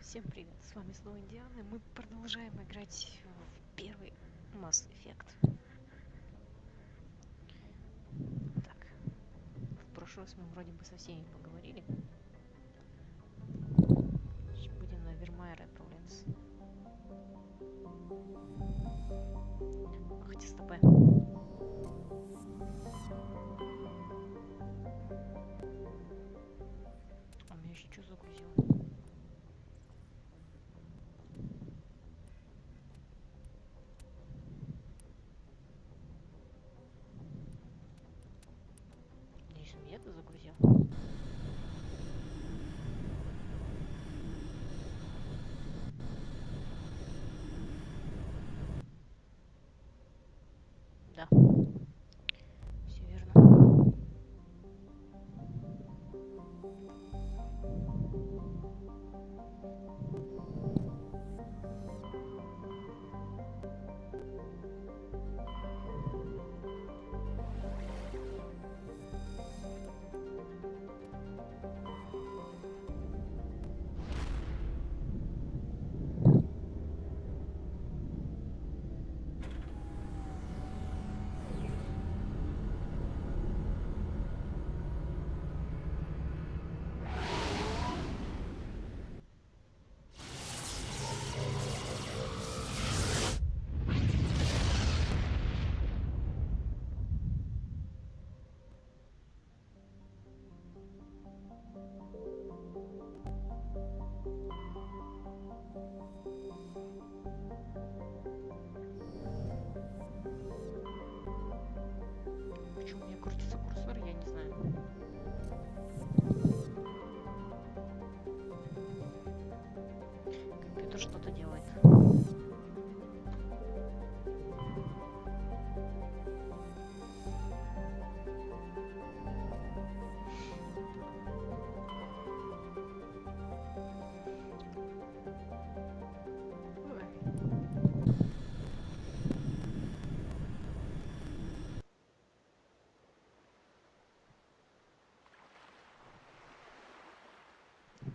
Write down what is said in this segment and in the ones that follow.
Всем привет, с вами снова Индиана, и мы продолжаем играть в первый Mass Effect. Так, в прошлый раз мы вроде бы со всеми поговорили. Сейчас будем на Вермайер отправляться. Хотя стопэ. А меня еще что загрузило? Надеюсь, он меня это загрузил. Да. Все верно. Почему у меня крутится курсор, я не знаю. Компьютер что-то делает.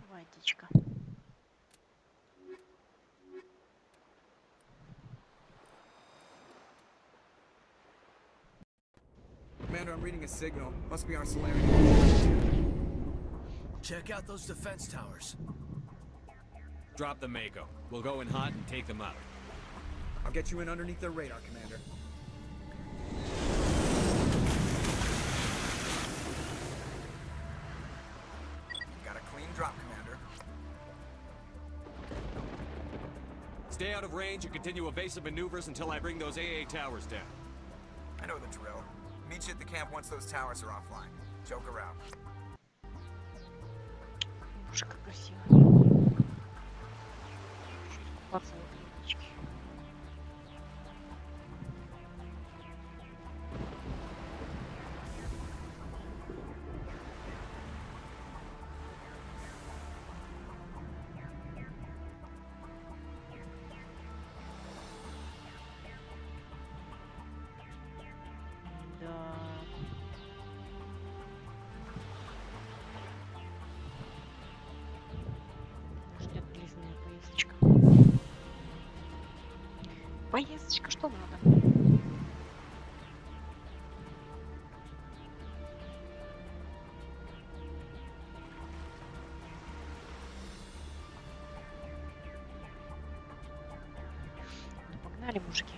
Водичка. Commander, I'm reading a signal. Must be our Solarian. Check out those defense towers. Drop the Mako. We'll go in hot and take them out. I'll get you in underneath their radar, Commander. Got a clean drop, Commander. Stay out of range and continue evasive maneuvers until I bring those AA towers down. I know the drill. Meet you at the camp once those towers are offline. Joke around. Боже, как красиво. Чуть купаться в этой водичке. Да. Ждет длинная поездочка. Поездочка, что надо? Ну, погнали, мужики.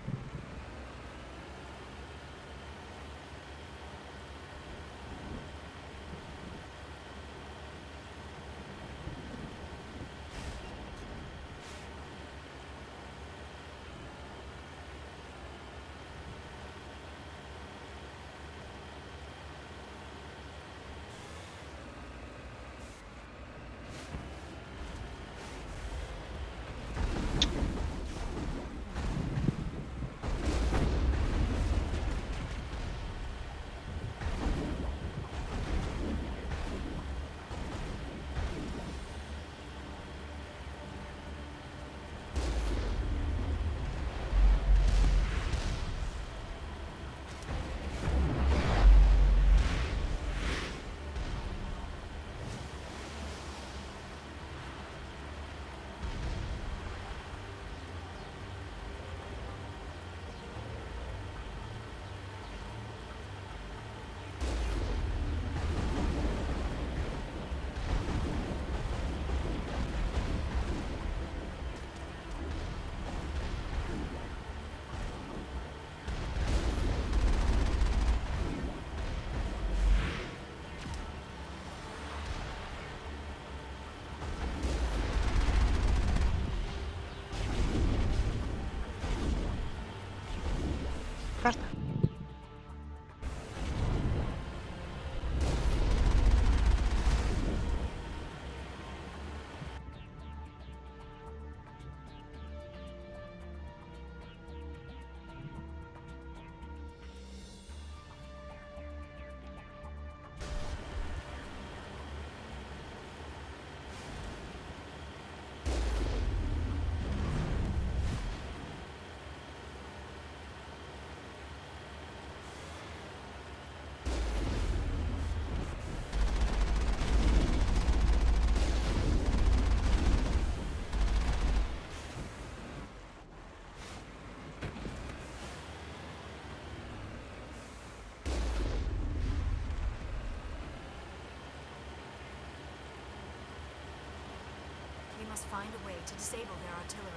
must find a way to disable their artillery.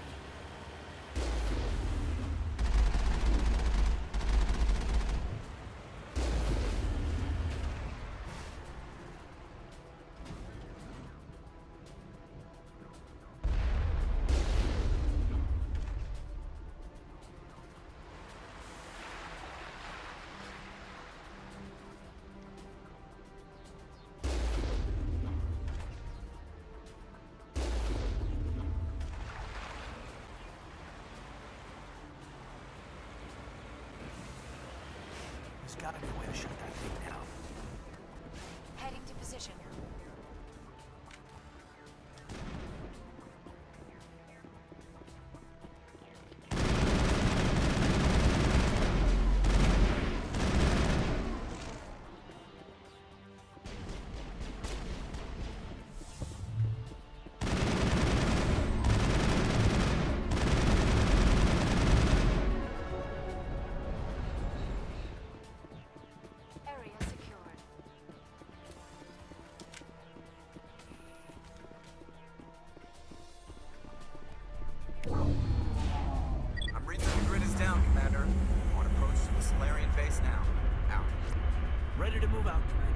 There's gotta be a way to shut that thing down. Heading to position. Area secured. I'm reading that the grid is down, Commander. On approach to the Solarian base now. Out. Ready to move out, Commander.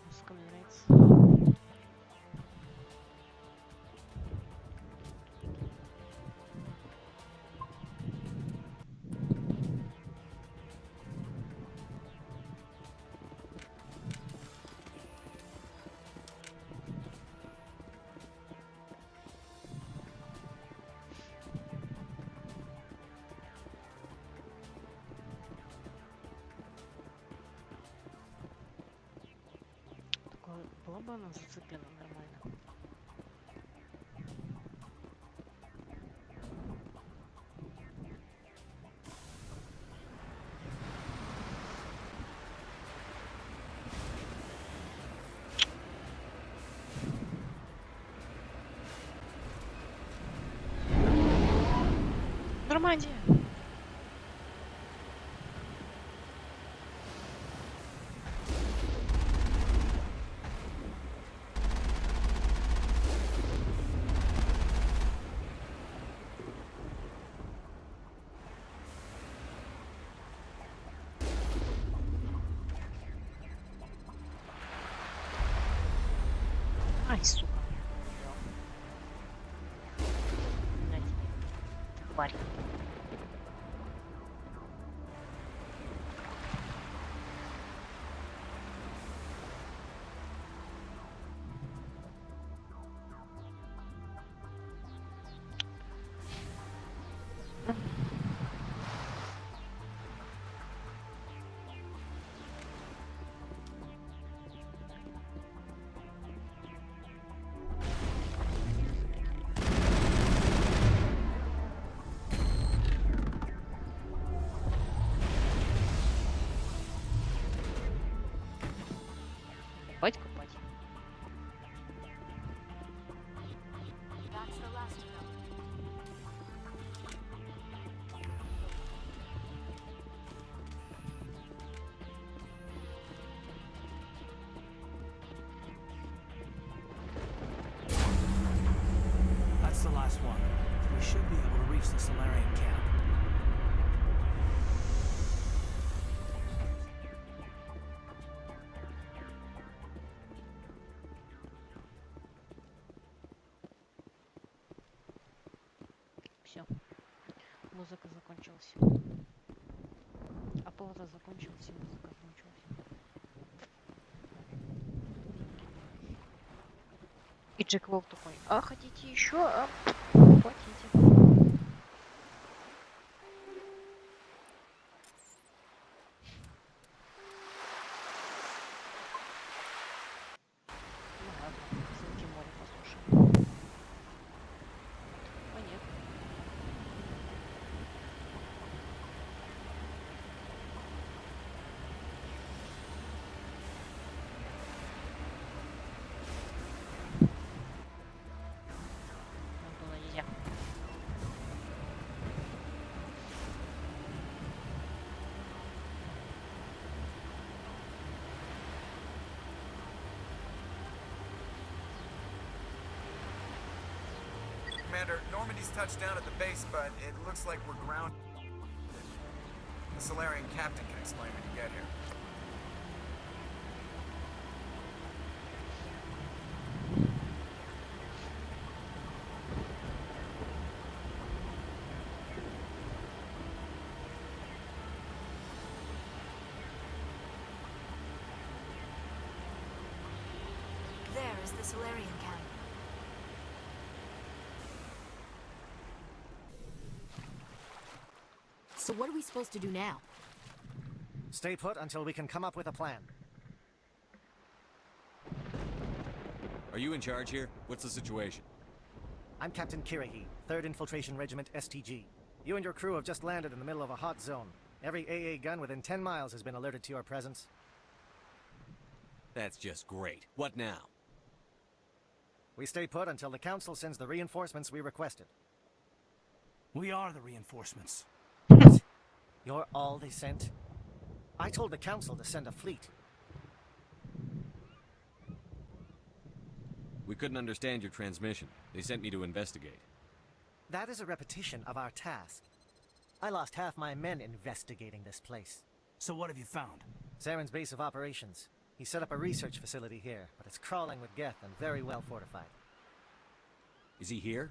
Насколько мне нравится. Такое была бы она зацеплена нормально. Нормандия. Ай, сука. На тебе, тварь. Копать, копать. That's the last of them. That's the last one. We should be able to reach the Solarian camp. Все. Музыка закончилась. А повода закончилась, и музыка закончилась. И Джек Волк такой, а хотите еще? А платите. Ну ладно, звуки моря послушаем. Понятно. Вон туда нельзя. Commander, Normandy's touched down at the base, but it looks like we're grounded. The Solarian captain can explain when you get here. There is the Solarian camp. So what are we supposed to do now? Stay put until we can come up with a plan. Are you in charge here? What's the situation? I'm Captain Kirahi, 3rd Infiltration Regiment STG. You and your crew have just landed in the middle of a hot zone. Every AA gun within 10 miles has been alerted to your presence. That's just great. What now? We stay put until the Council sends the reinforcements we requested. We are the reinforcements. You're all they sent? I told the Council to send a fleet. We couldn't understand your transmission. They sent me to investigate. That is a repetition of our task. I lost half my men investigating this place. So what have you found? Saren's base of operations. He set up a research facility here, but it's crawling with Geth and very well fortified. Is he here?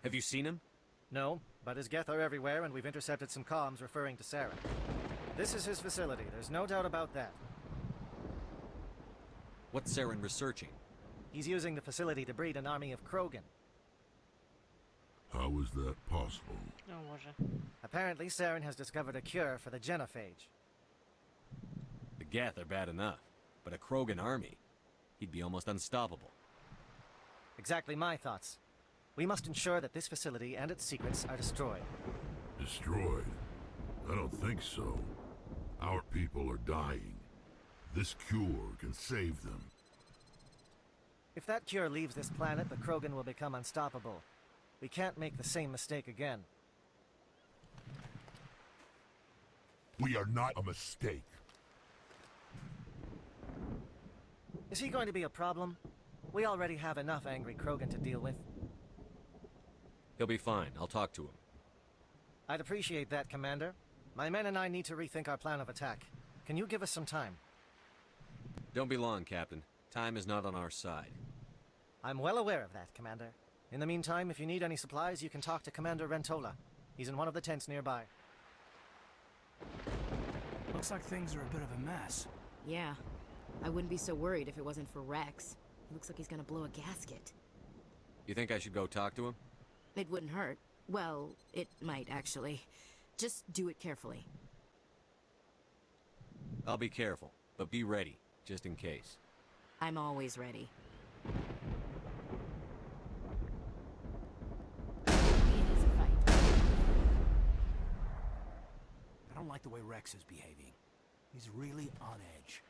Have you seen him? No, but his Geth are everywhere, and we've intercepted some comms referring to Saren. This is his facility, there's no doubt about that. What's Saren researching? He's using the facility to breed an army of Krogan. How is that possible? О боже. Apparently, Saren has discovered a cure for the genophage. The Geth are bad enough, but a Krogan army? He'd be almost unstoppable. Exactly my thoughts. We must ensure that this facility and its secrets are destroyed. Destroyed? I don't think so. Our people are dying. This cure can save them. If that cure leaves this planet, the Krogan will become unstoppable. We can't make the same mistake again. We are not a mistake. Is he going to be a problem? We already have enough angry Krogan to deal with. He'll be fine. I'll talk to him. I'd appreciate that, Commander. My men and I need to rethink our plan of attack. Can you give us some time? Don't be long, Captain. Time is not on our side. I'm well aware of that, Commander. In the meantime, if you need any supplies, you can talk to Commander Rentola. He's in one of the tents nearby. Looks like things are a bit of a mess. Yeah. I wouldn't be so worried if it wasn't for Rex. Looks like he's gonna blow a gasket. You think I should go talk to him? It wouldn't hurt. Well, it might, actually. Just do it carefully. I'll be careful, but be ready, just in case. I'm always ready. Be an easy fight. I don't like the way Rex is behaving. He's really on edge.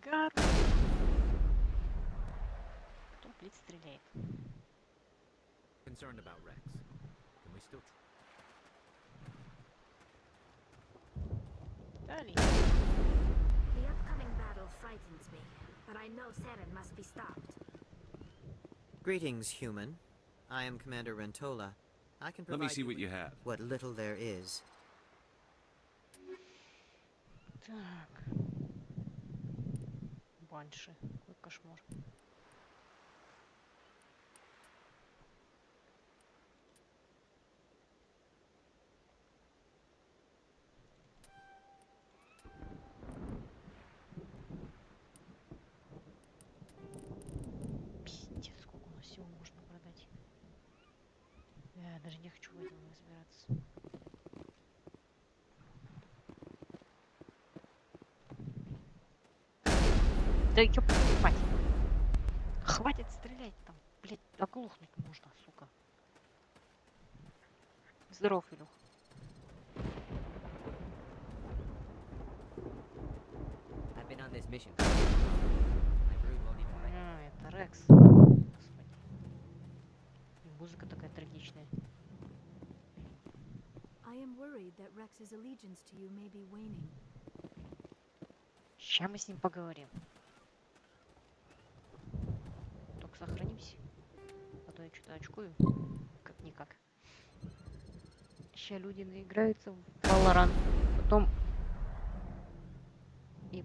Гад. Кто, блядь, стреляет? Concerned about Rex. Can we still Дали. The upcoming battle frightens me, but I know Seren must be stopped. Greetings, human. I am Commander Rentola. I can Let provide me see you what with you have. what little there is. Так. Банши. Какой кошмар. Пиздец, сколько у нас всего можно продать. Я даже не хочу в этом разбираться. Да ёб твою мать. Хватит стрелять там. Блять, оглохнуть можно, сука. Здоров, Илюх. I've been on this mission. My brood won't even fight. А, это Рекс. Господи. И музыка такая трагичная. I am worried that Rex's allegiance to you may be waning. Сейчас мы с ним поговорим. Только сохранимся. А то я что-то очкую. Как-никак. Сейчас люди наиграются в Valorant.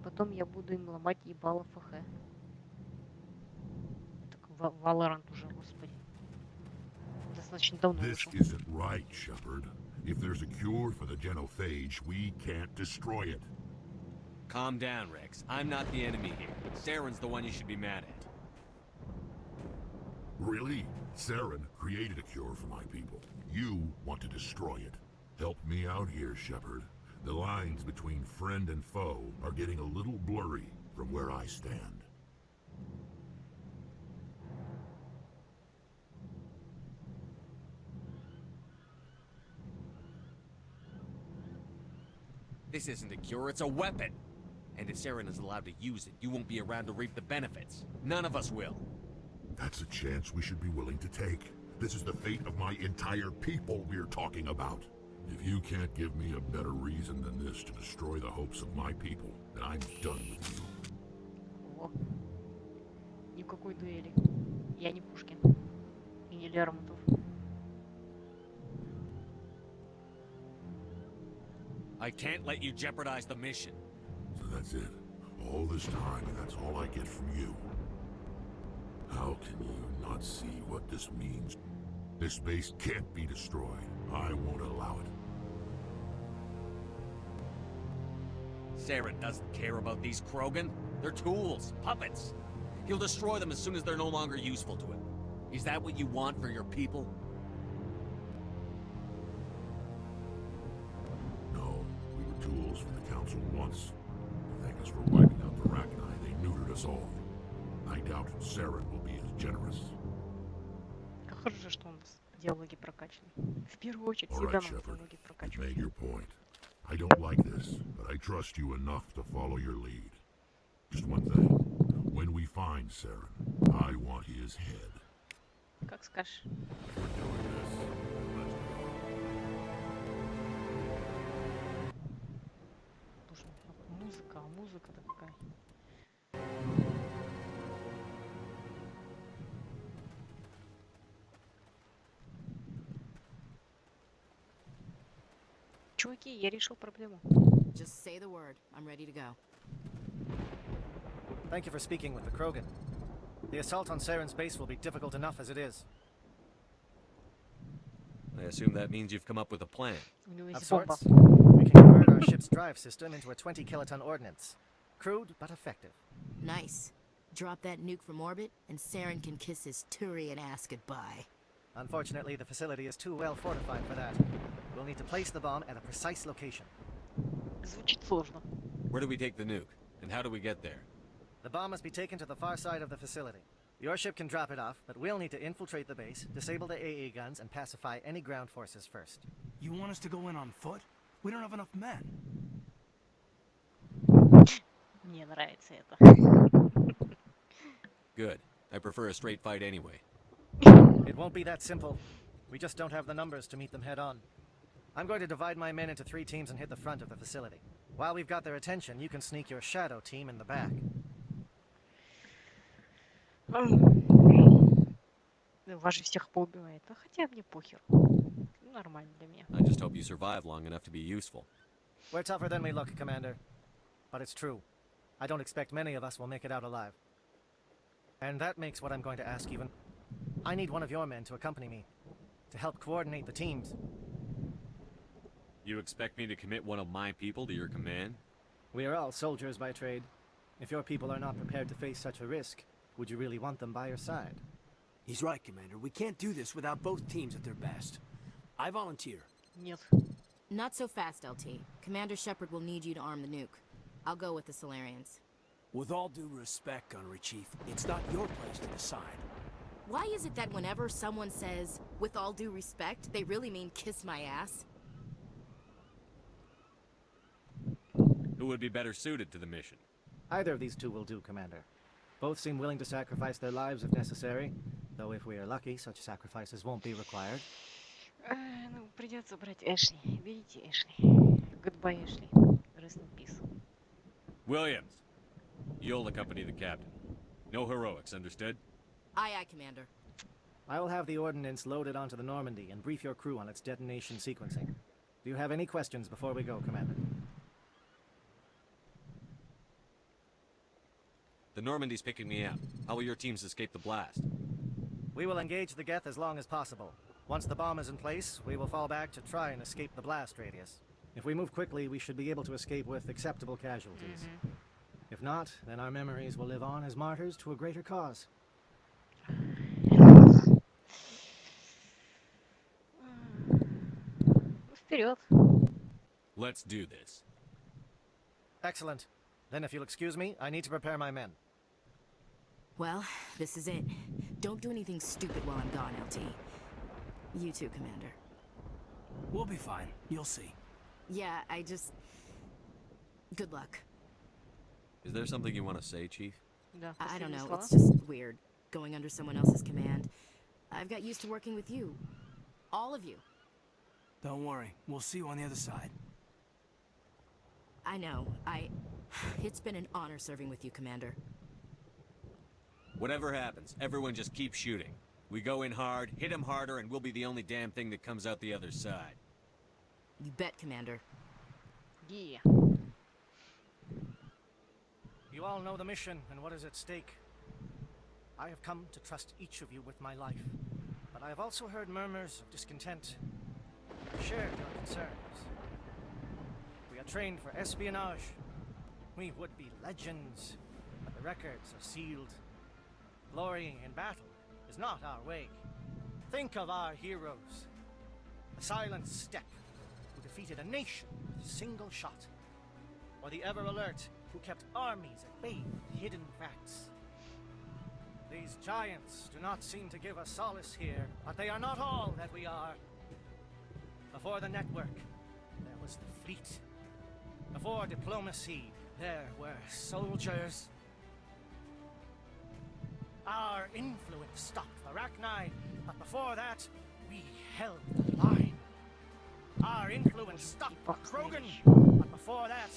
Потом я буду им ломать ебало ФХ. Так Valorant уже, господи. Достаточно давно This вышел. isn't right, Shepard. If there's a cure for the genophage, we can't destroy it. Calm down, Rex. I'm not the enemy here. Saren's the one you should be mad at. Really? Saren created a cure for my people. You want to destroy it. Help me out here, Shepard. The lines between friend and foe are getting a little blurry from where I stand. This isn't a cure, it's a weapon! And if Saren is allowed to use it, you won't be around to reap the benefits. None of us will. That's a chance we should be willing to take. This is the fate of my entire people we're talking about. If you can't give me a better reason than this to destroy the hopes of my people, then I'm done with you. О. Никакой дуэли. Я не Пушкин. И не Лермонтов. I can't let you jeopardize the mission. So that's it. All this time, and that's all I get from you. How can you not see what this means? This base can't be destroyed. I won't allow it. Saren doesn't care about these Krogan. They're tools, puppets. He'll destroy them as soon as they're no longer useful to him. Is that what you want for your people? No, we were tools for the Council once. To thank us for wiping out the Rachni, they neutered us all. I doubt Saren will be as generous. Как хорошо, что у нас диалоги прокачаны. В первую очередь All всегда right, нам Shepard. диалоги You've прокачивают. made your point. I don't like this, but I trust you enough to follow your lead. Just one thing. When we find Saren, I want his head. Как скажешь. If we're doing this, let's go. Слушай, музыка, а музыка-то какая. Чуваки, я решил проблему. Just say the word. I'm ready to go. Thank you for speaking with the Krogan. The assault on Saren's base will be difficult enough as it is. I assume that means you've come up with a plan. У него Of есть бомба. sorts, we can convert our ship's drive system into a 20-kiloton ordnance. Crude, but effective. Nice. Drop that nuke from orbit, and Saren can kiss his Turian ass goodbye. Unfortunately, the facility is too well fortified for that. We'll need to place the bomb at a precise location. Звучит сложно. Where do we take the nuke? And how do we get there? The bomb must be taken to the far side of the facility. Your ship can drop it off, but we'll need to infiltrate the base, disable the AA guns, and pacify any ground forces first. You want us to go in on foot? We don't have enough men. Мне нравится это. Good. I prefer a straight fight anyway. It won't be that simple. We just don't have the numbers to meet them head on. I'm going to divide my men into 3 teams and hit the front of the facility. While we've got their attention, you can sneak your shadow team in the back. Вас же всех поубивает. А хотя мне похер. Нормально для меня. I just hope you survive long enough to be useful. We're tougher than we look, Commander. But it's true. I don't expect many of us will make it out alive. And that makes what I'm going to ask even. I need one of your men to accompany me, to help coordinate the teams. You expect me to commit one of my people to your command? We are all soldiers by trade. If your people are not prepared to face such a risk, would you really want them by your side? He's right, Commander. We can't do this without both teams at their best. I volunteer. Нет. Not so fast, LT. Commander Shepard will need you to arm the nuke. I'll go with the Solarians. With all due respect, Gunnery Chief, it's not your place to decide. Why is it that whenever someone says, with all due respect, they really mean kiss my ass? Who would be better suited to the mission? Either of these two will do, Commander. Both seem willing to sacrifice their lives if necessary, though if we are lucky, such sacrifices won't be required. Ну, придется брать Эшли. Берите Эшли. Goodbye, Эшли. Rest in peace. Williams, you'll accompany the captain. No heroics, understood? Aye, aye, Commander. I will have the ordnance loaded onto the Normandy and brief your crew on its detonation sequencing. Do you have any questions before we go, Commander? The Normandy's picking me up. How will your teams escape the blast? We will engage the Geth as long as possible. Once the bomb is in place, we will fall back to try and escape the blast radius. If we move quickly, we should be able to escape with acceptable casualties. If not, then our memories will live on as martyrs to a greater cause. Вперед. Let's do this. Excellent. Then if you'll excuse me, I need to prepare my men. Well, this is it. Don't do anything stupid while I'm gone, LT. You too, Commander. We'll be fine. You'll see. Yeah, I just... Good luck. Is there something you want to say, Chief? Да, I don't последние know, слова. it's just weird. Going under someone else's command. I've got used to working with you. All of you. Don't worry. We'll see you on the other side. I know, It's been an honor serving with you, Commander. Whatever happens, everyone just keep shooting. We go in hard, hit them harder, and we'll be the only damn thing that comes out the other side. You bet, Commander. Yeah. You all know the mission and what is at stake. I have come to trust each of you with my life, but I have also heard murmurs of discontent. I share your concerns. We are trained for espionage. We would be legends, but the records are sealed. Glorying in battle is not our way. Think of our heroes. The silent step who defeated a nation with a single shot. Or the ever-alert who kept armies at bay with hidden facts. These giants do not seem to give us solace here, but they are not all that we are. Before the network, there was the fleet. Before diplomacy, there were soldiers. Our influence stopped the Arachnai, but before that, we held the line. Our influence stopped the Krogan, but before that,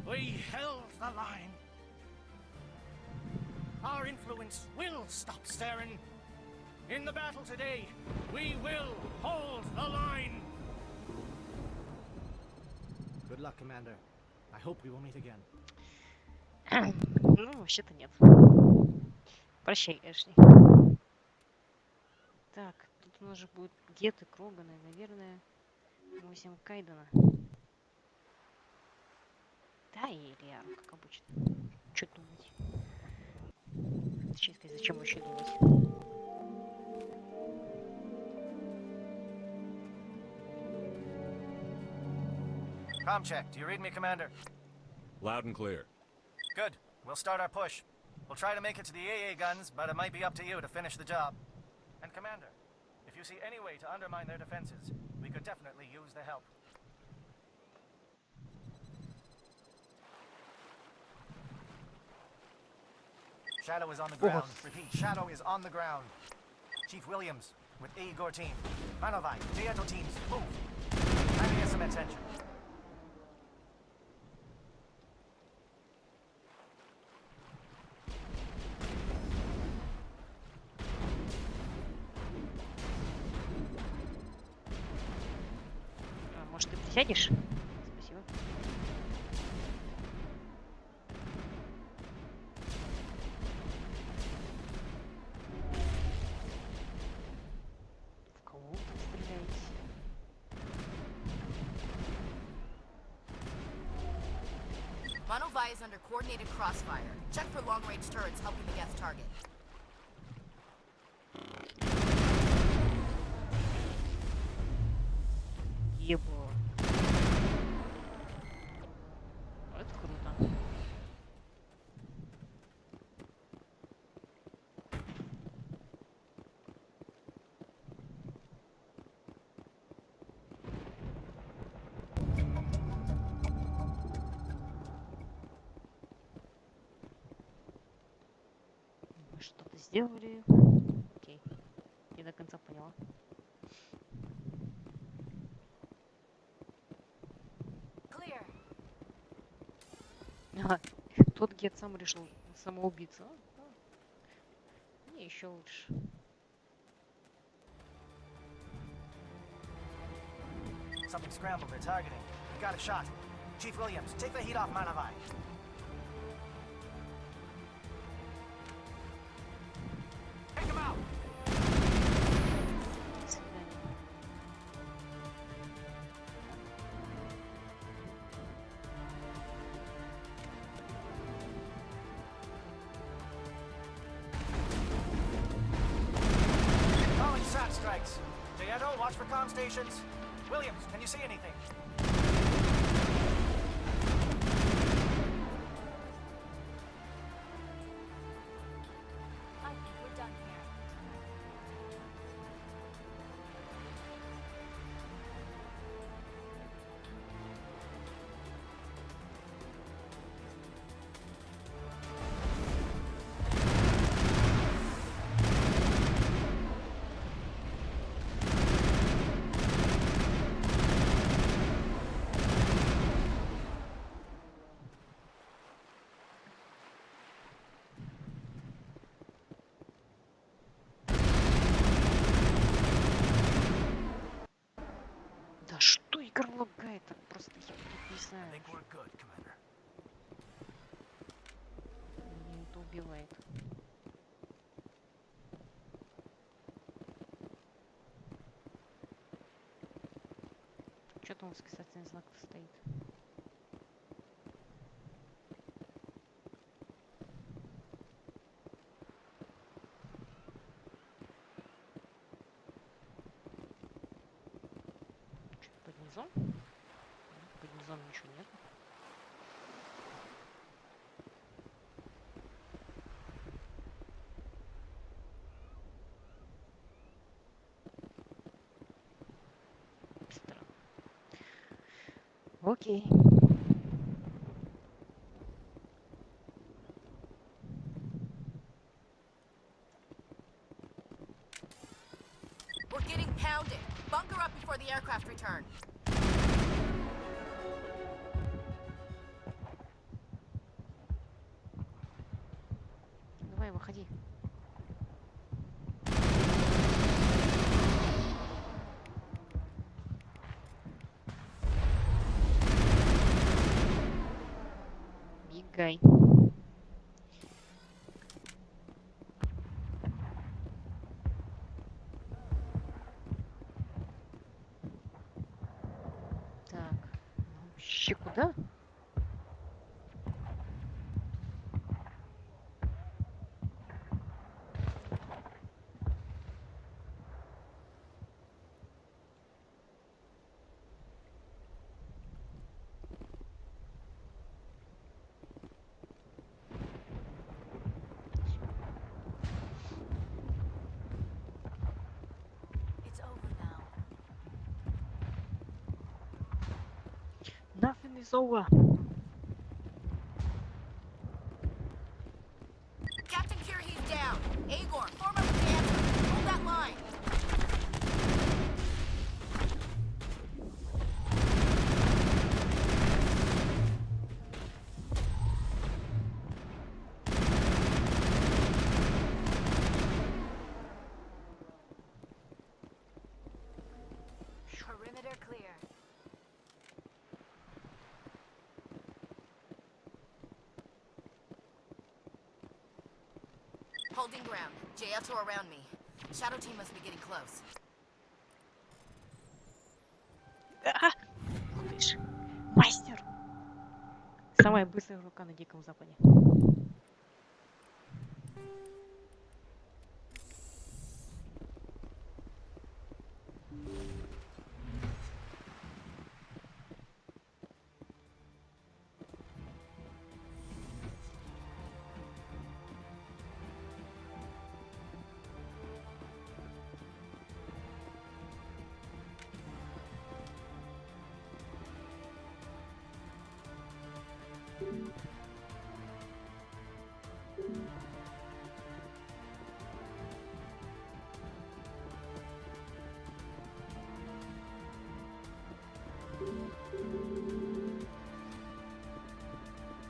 we held the line. Our influence will stop Saren. In the battle today, we will hold the line. Good luck, Commander. I hope we will meet again. Ну, вообще-то нет. Прощай, Эшли. Так, тут у нас же будет Гет и Кроганы, наверное, 8 Кайдена. Да, и Лиару, как обычно. Чё думать? Точнее сказать, зачем вообще думать? Com check. Do you read me, Commander? Loud and clear. Good. We'll start our push. We'll try to make it to the AA guns, but it might be up to you to finish the job. And Commander, if you see any way to undermine their defenses, we could definitely use the help. Shadow is on the ground. Repeat, Shadow is on the ground. Chief Williams, with A. Gore team. Manovai, Dieto teams, move. Try to get some attention. А, может, ты присядешь? Спасибо. В кого вы там стреляете? Manovai is under coordinated crossfire. Check for long-range turrets helping the Geth target. Ебо. Это круто. Мы что-то сделали. Окей. Не до конца поняла. Clear. Ага, тот Гет сам решил самоубийца. Не, еще лучше. Something scrambled their targeting. We got a shot. Chief Williams, take the heat off Manovai. Take him out! Свидание. Calling SAT strikes. Dieto, watch for comm stations. Williams, can you see anything? I think we're done here. Да что игра лагает? Так просто я тут не I знаю. think we're good, Commander. Меня это убивает. Что там восклицательный знак стоит? Что под низом? Под низом ничего нет. Странно. Окей. We're getting pounded. Bunker up before the aircraft return. Давай, выходи. Окей. Так, ну, вообще куда? It's over now. Nothing is over. Captain Kirhe's down. Agor, form up the answer. Hold that line. Perimeter clear. Holding ground. JLTO around me. Shadow team must be getting close. А! Ух ты ж. Мастер! Самая быстрая рука на Диком Западе.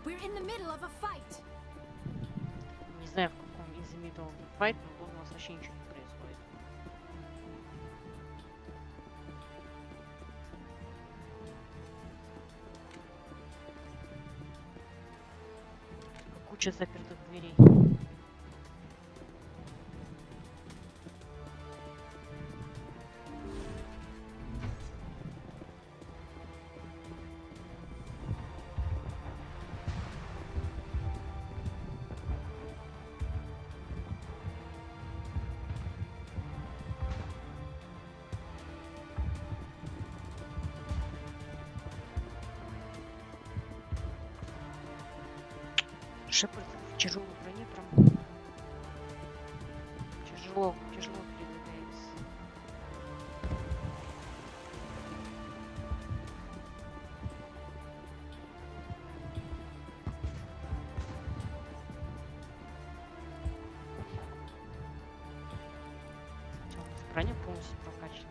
We're in the middle of a fight. Не знаю, в каком из middle of the fight, но тут у нас вообще ничего не происходит. Куча запертых дверей. Шепард в тяжелой броне прям тяжело передвигается. Броня полностью прокачана.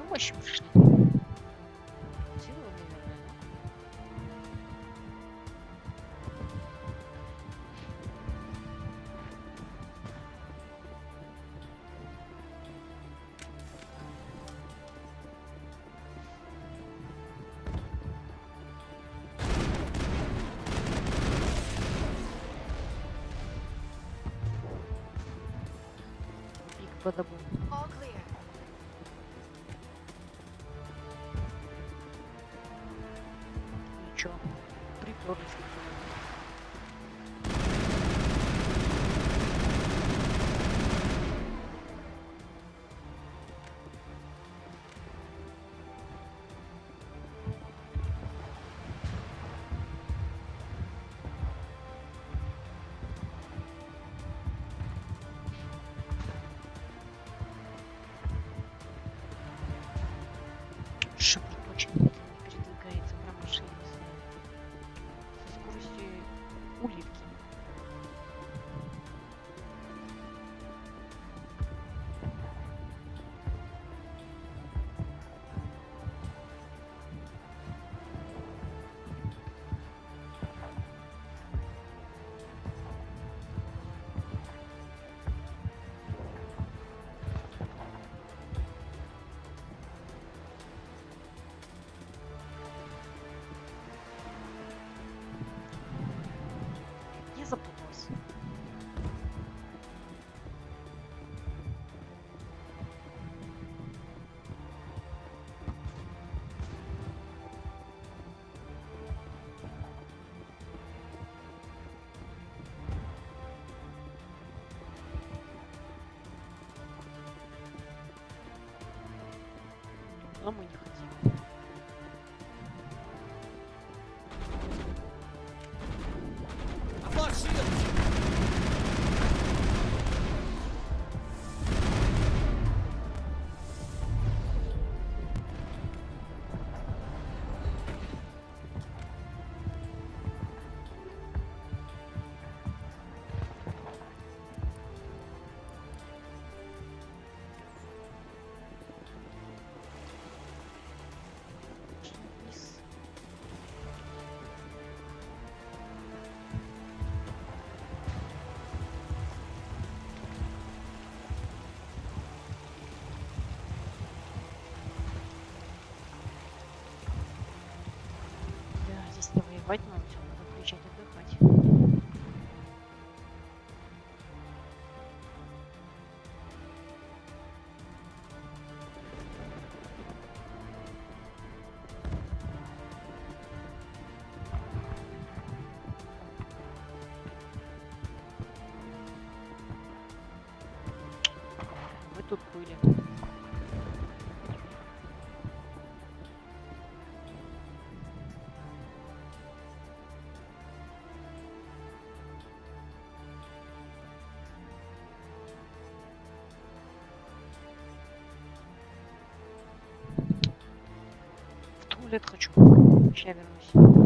помощи пришли. Силы, наверное, да? Биг бадабум. All clear. Ничего. Приперлись. Шепот очень медленно передвигается прямо машине со скоростью улитки. Я запуталась. Но мы не хотим. I've lost shields! Вниз. Да, здесь не воевать надо, все, надо приезжать отдыхать. Вы тут были. В туалет хочу. Сейчас вернусь.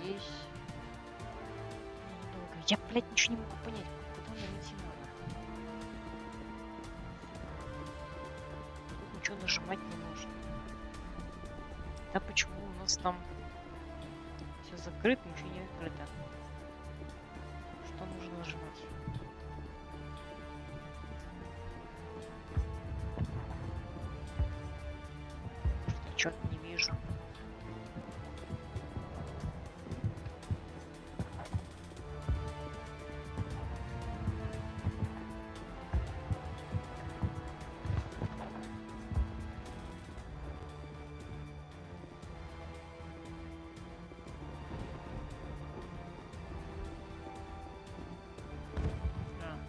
здесь. Недолго. Я, блядь, ничего не могу понять, куда нам идти надо. Тут ничего нажимать не нужно. Да почему у нас там все закрыто, ничего не открыто? Что нужно нажимать? Что-то не вижу.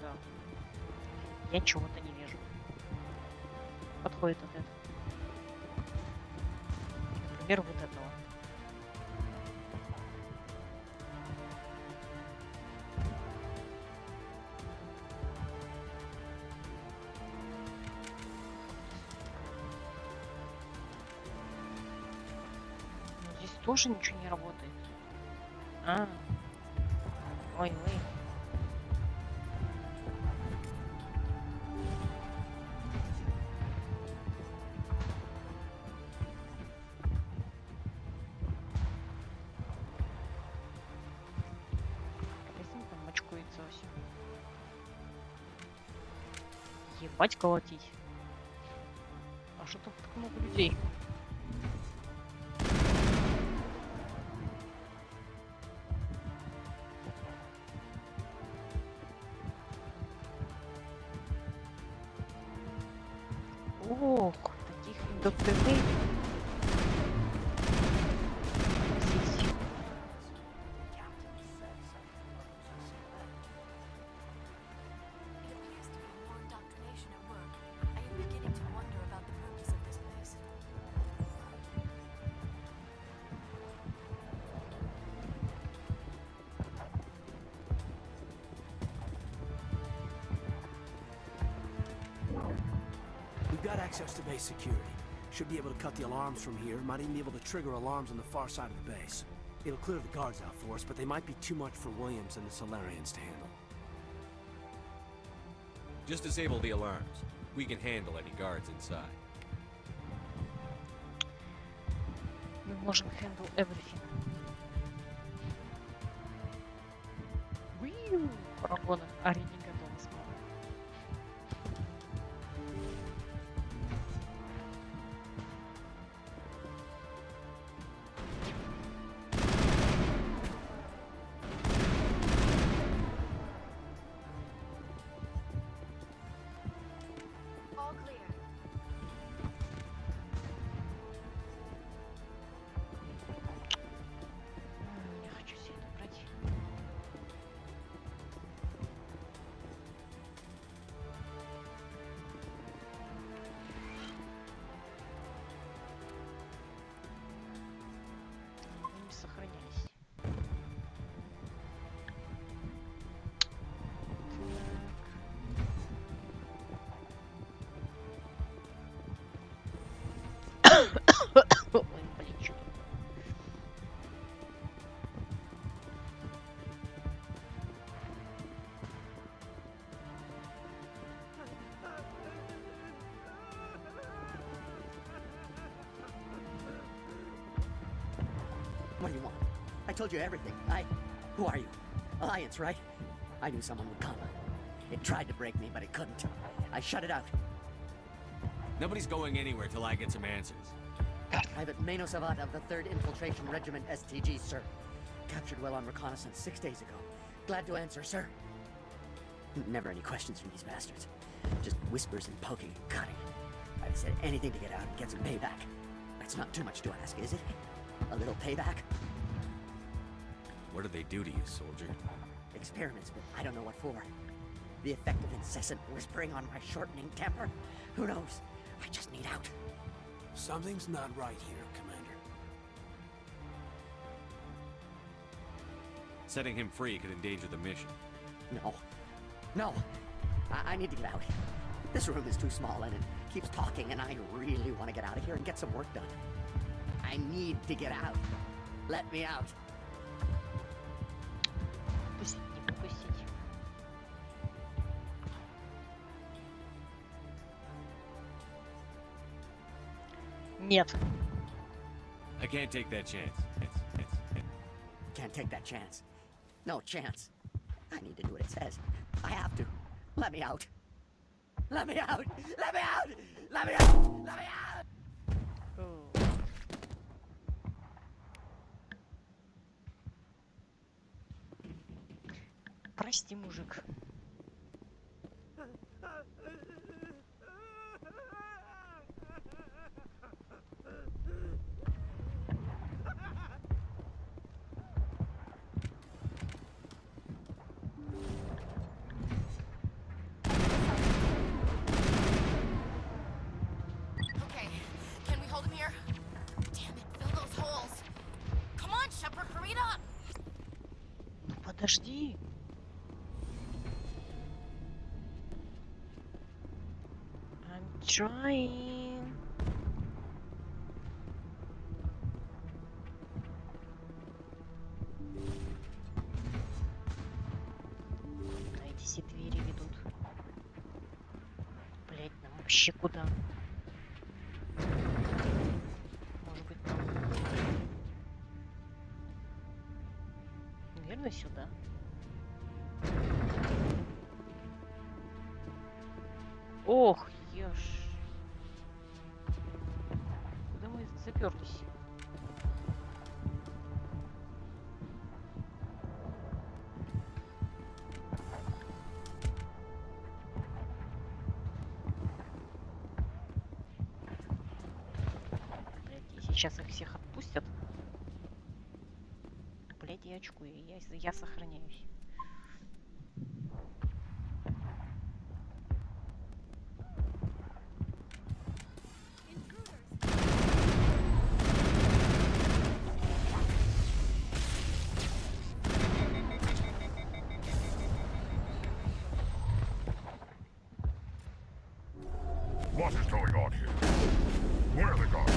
Да. Я чего-то не вижу. Подходит от этого. Например, вот этого. Но здесь тоже ничего не работает. Ой. Ебать колотить. А что тут так много людей? Ох, таких индоктриней. We've got access to base security. Should be able to cut the alarms from here. Might even be able to trigger alarms on the far side of the base. It'll clear the guards out for us, but they might be too much for Williams and the Solarians to handle. Just disable the alarms. We can handle any guards inside. Мы можем handle everything. Парагоны. Ари не готова снова. All clear. Не хочу себе это брать. Они не сохранялись. Ой, блин, что тут? What do you want? I told you everything. Who are you? Alliance, right? I knew someone would come. It tried to break me, but it couldn't. I shut it out. Nobody's going anywhere till I get some answers. Private Mano Savat of the 3rd Infiltration Regiment STG, sir. Captured well on reconnaissance 6 days ago. Glad to answer, sir. Never any questions from these bastards. Just whispers and poking and cutting. I'd have said anything to get out and get some payback. That's not too much to ask, is it? A little payback? What do they do to you, soldier? Experiments, but I don't know what for. The effect of incessant whispering on my shortening temper? Who knows? I just need out. Something's not right here, Commander. Setting him free could endanger the mission. No. I need to get out. This room is too small and it keeps talking and I really want to get out of here and get some work done. I need to get out. Let me out. Нет. I can't take that chance. Can't take that chance. No chance. I need to do what it says. I have to. Let me out. Let me out! Let me out! Let me out! Let me out! Прости, мужик. Okay, can we hold him here? Damn it, fill those holes. Come on, Shepard, hurry it up. Ну подожди. I'm trying. Эти все двери ведут. Блять, нам вообще куда? Может быть, там... Наверное, сюда. Ох, ешь. Куда мы заперлись? Блядь, и сейчас их всех отпустят. Блядь, я очкую, я сохраняюсь. What is going on here? Where are the guards?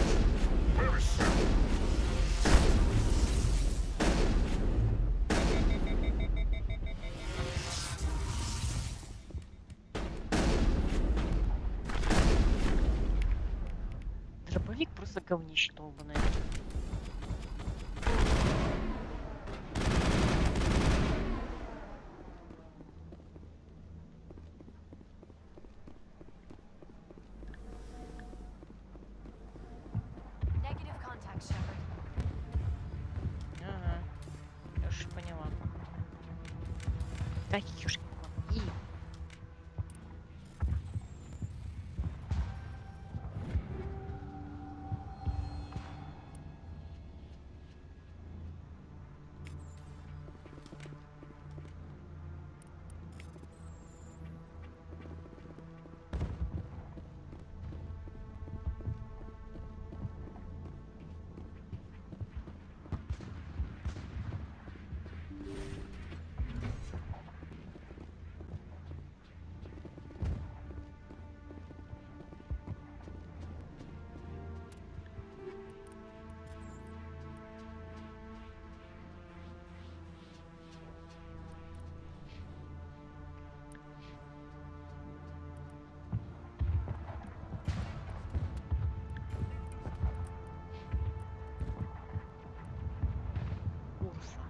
Where is Sarah? Дробовик просто говнище долбаное. Negative contact, Shepard. Ага, я уж поняла. Так, ёшкин кот. И... Урса.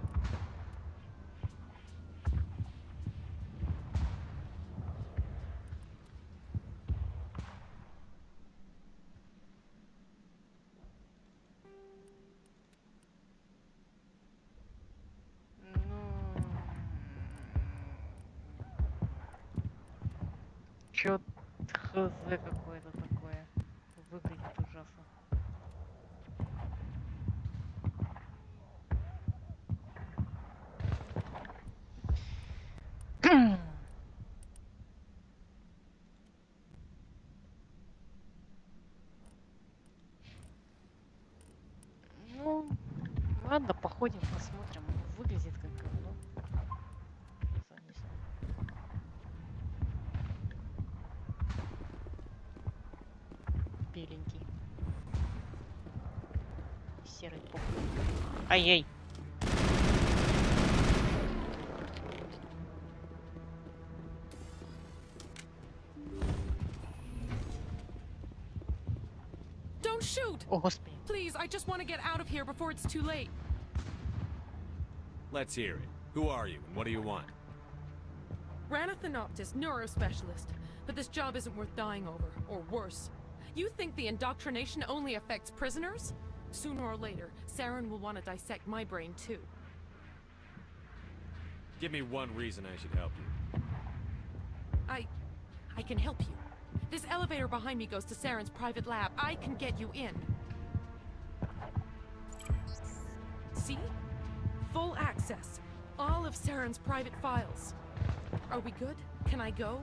Ну... Чё хз какое-то такое. Выглядит ужасно. Ну, ладно, походим, посмотрим. Выглядит как говно. Не знаю. Беленький. Серый похуй. Ай-яй. shoot! О, господи. Please, I just want to get out of here before it's too late. Let's hear it. Who are you, and what do you want? Ranathanoptis, neurospecialist. But this job isn't worth dying over, or worse. You think the indoctrination only affects prisoners? Sooner or later, Saren will want to dissect my brain too. Give me one reason I should help you. I can help you. This elevator behind me goes to Saren's private lab. I can get you in. See? Full access. All of Saren's private files. Are we good? Can I go?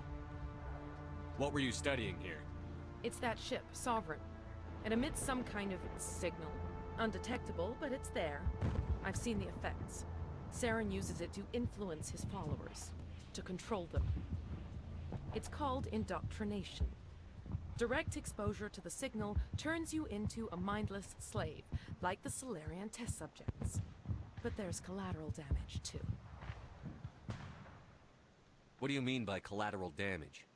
What were you studying here? It's that ship, Sovereign. It emits some kind of signal. Undetectable, but it's there. I've seen the effects. Saren uses it to influence his followers. To control them. It's called indoctrination. Direct exposure to the signal turns you into a mindless slave, like the Solarian test subjects. But there's collateral damage, too. What do you mean by collateral damage?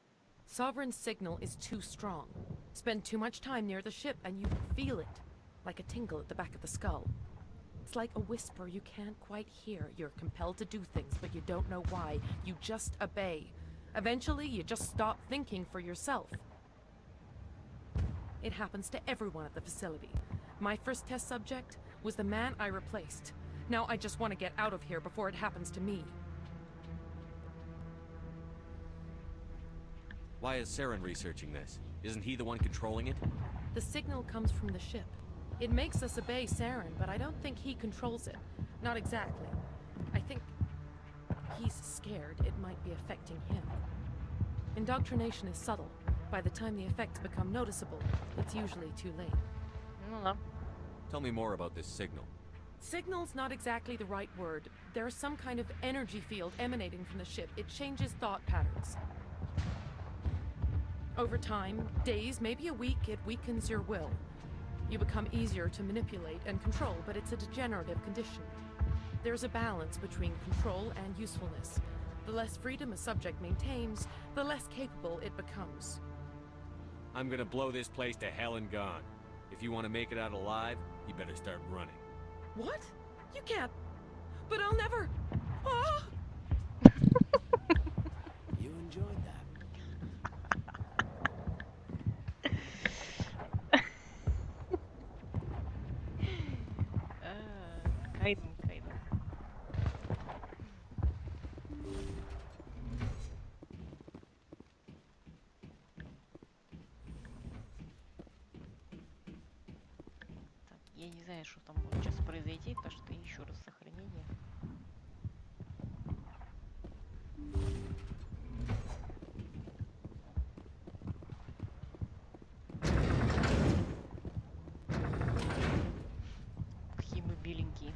Sovereign's signal is too strong. Spend too much time near the ship and you feel it, like a tingle at the back of the skull. It's like a whisper you can't quite hear. You're compelled to do things, but you don't know why. You just obey. Eventually, you just stop thinking for yourself. It happens to everyone at the facility. My first test subject was the man I replaced. Now I just want to get out of here before it happens to me. Why is Saren researching this? Isn't he the one controlling it? The signal comes from the ship. It makes us obey Saren, but I don't think he controls it. Not exactly. I think he's scared it might be affecting him. Indoctrination is subtle. By the time the effects become noticeable, it's usually too late. Tell me more about this signal. Signal's not exactly the right word. There's some kind of energy field emanating from the ship. It changes thought patterns. Over time, days, maybe a week, it weakens your will. You become easier to manipulate and control, but it's a degenerative condition. There's a balance between control and usefulness. The less freedom a subject maintains, the less capable it becomes. I'm gonna blow this place to hell and gone. If you want to make it out alive, you better start running. What? You can't. But I'll never. Ah! You enjoyed that. Кайден. Так, я не знаю, что там может сейчас произойти, потому что еще раз сохранение. Какие мы беленькие.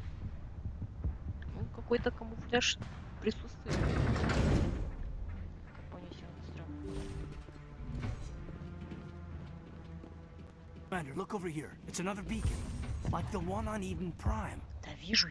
Ну, какой-то камуфляж присутствует. Понесем быстро. Commander, look over here. It's another beacon. Like the one on Eden Prime. Да вижу.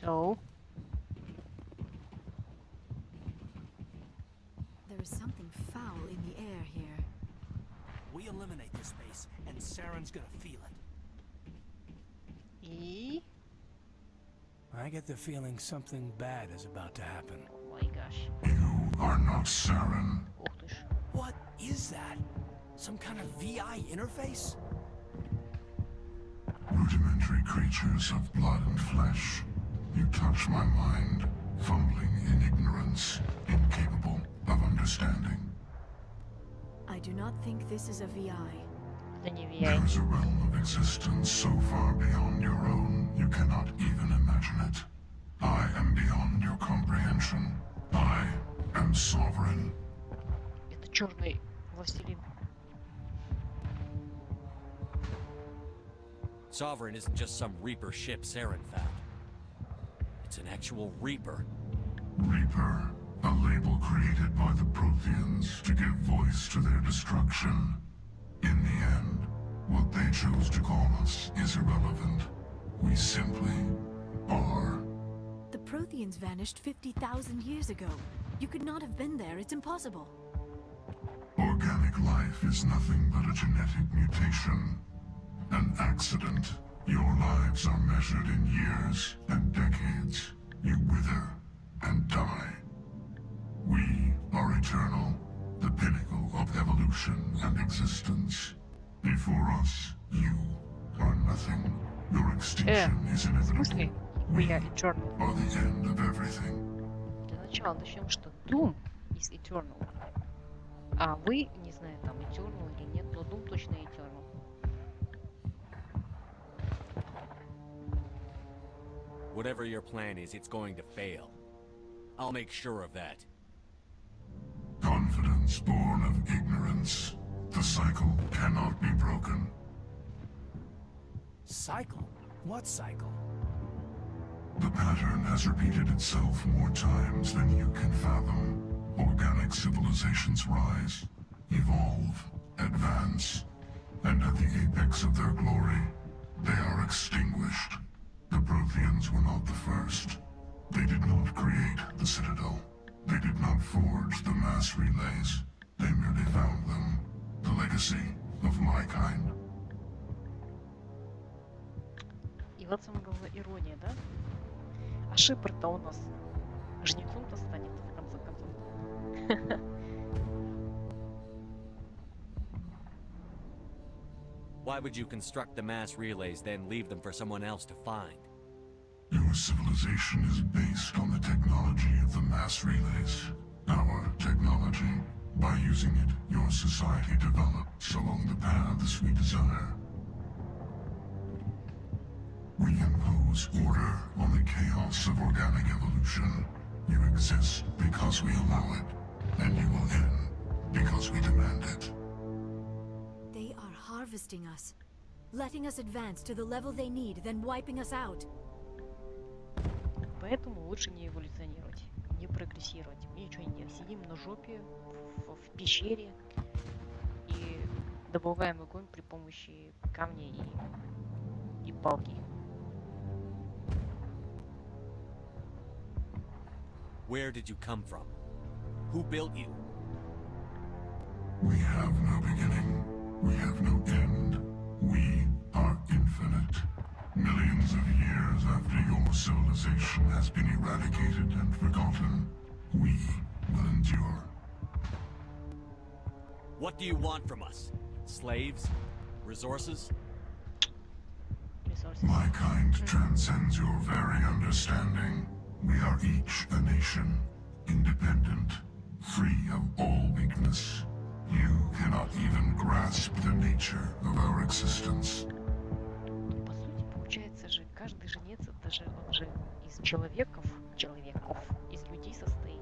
So, There is something foul in the air here. We eliminate this space, and Saren's gonna feel it. и... I get the feeling something bad is about to happen. Oh my gosh. You are not Saren. Ух ты ж. What is that? Some kind of VI interface? Rudimentary creatures of blood and flesh. You touch my mind, fumbling in ignorance, incapable of understanding. I do not think this is a VI. Это не VI. There's a realm of existence so far beyond your own, you cannot even imagine it. I am beyond your comprehension. I am sovereign. Это черный властелин. Sovereign isn't just some Reaper ship Saren found. It's an actual Reaper. Reaper, a label created by the Protheans to give voice to their destruction. In the end, what they chose to call us is irrelevant. We simply are. The Protheans vanished 50,000 years ago. You could not have been there. It's impossible. Organic life is nothing but a genetic mutation. An accident. Your lives are measured in years and decades. You wither and die. We are eternal, the pinnacle of evolution and existence. Before us, you are nothing. Your extinction is В inevitable. смысле? We are eternal. Are the end of everything. Для начала начнем, что Doom is eternal. А вы, не знаю, там eternal или нет, но Doom точно eternal. Whatever your plan is, it's going to fail. I'll make sure of that. Confidence born of ignorance. The cycle cannot be broken. Cycle? What cycle? The pattern has repeated itself more times than you can fathom. Organic civilizations rise, evolve, advance, and at the apex of their glory, they are extinguished. The Protheans were not the first. They did not create the Citadel. They did not forge the mass relays. They merely found them. The legacy of my kind. И вот самая главная ирония, да? А Шепард-то у нас жнецом-то станет, в конце концов. Why would you construct the mass relays, then leave them for someone else to find? Your civilization is based on the technology of the mass relays. Our technology. By using it, your society develops along the paths we desire. We impose order on the chaos of organic evolution. You exist because we allow it, and you will end because we demand it. They are harvesting us, letting us advance to the level they need, then wiping us out. Поэтому лучше не эволюционировать, не прогрессировать. Мы ничего не делаем. Сидим на жопе, в пещере и добываем огонь при помощи камня и палки. Where did you come from? Who built you? We have no beginning. We have no end. We are infinite. Millions of years after your civilization has been eradicated and forgotten, we will endure. What do you want from us? Slaves? Resources? My kind transcends your very understanding. We are each a nation, independent, free of all weakness. You cannot even grasp the nature of our existence. По сути, получается же, каждый жнец, это же он же из человеков, из людей состоит.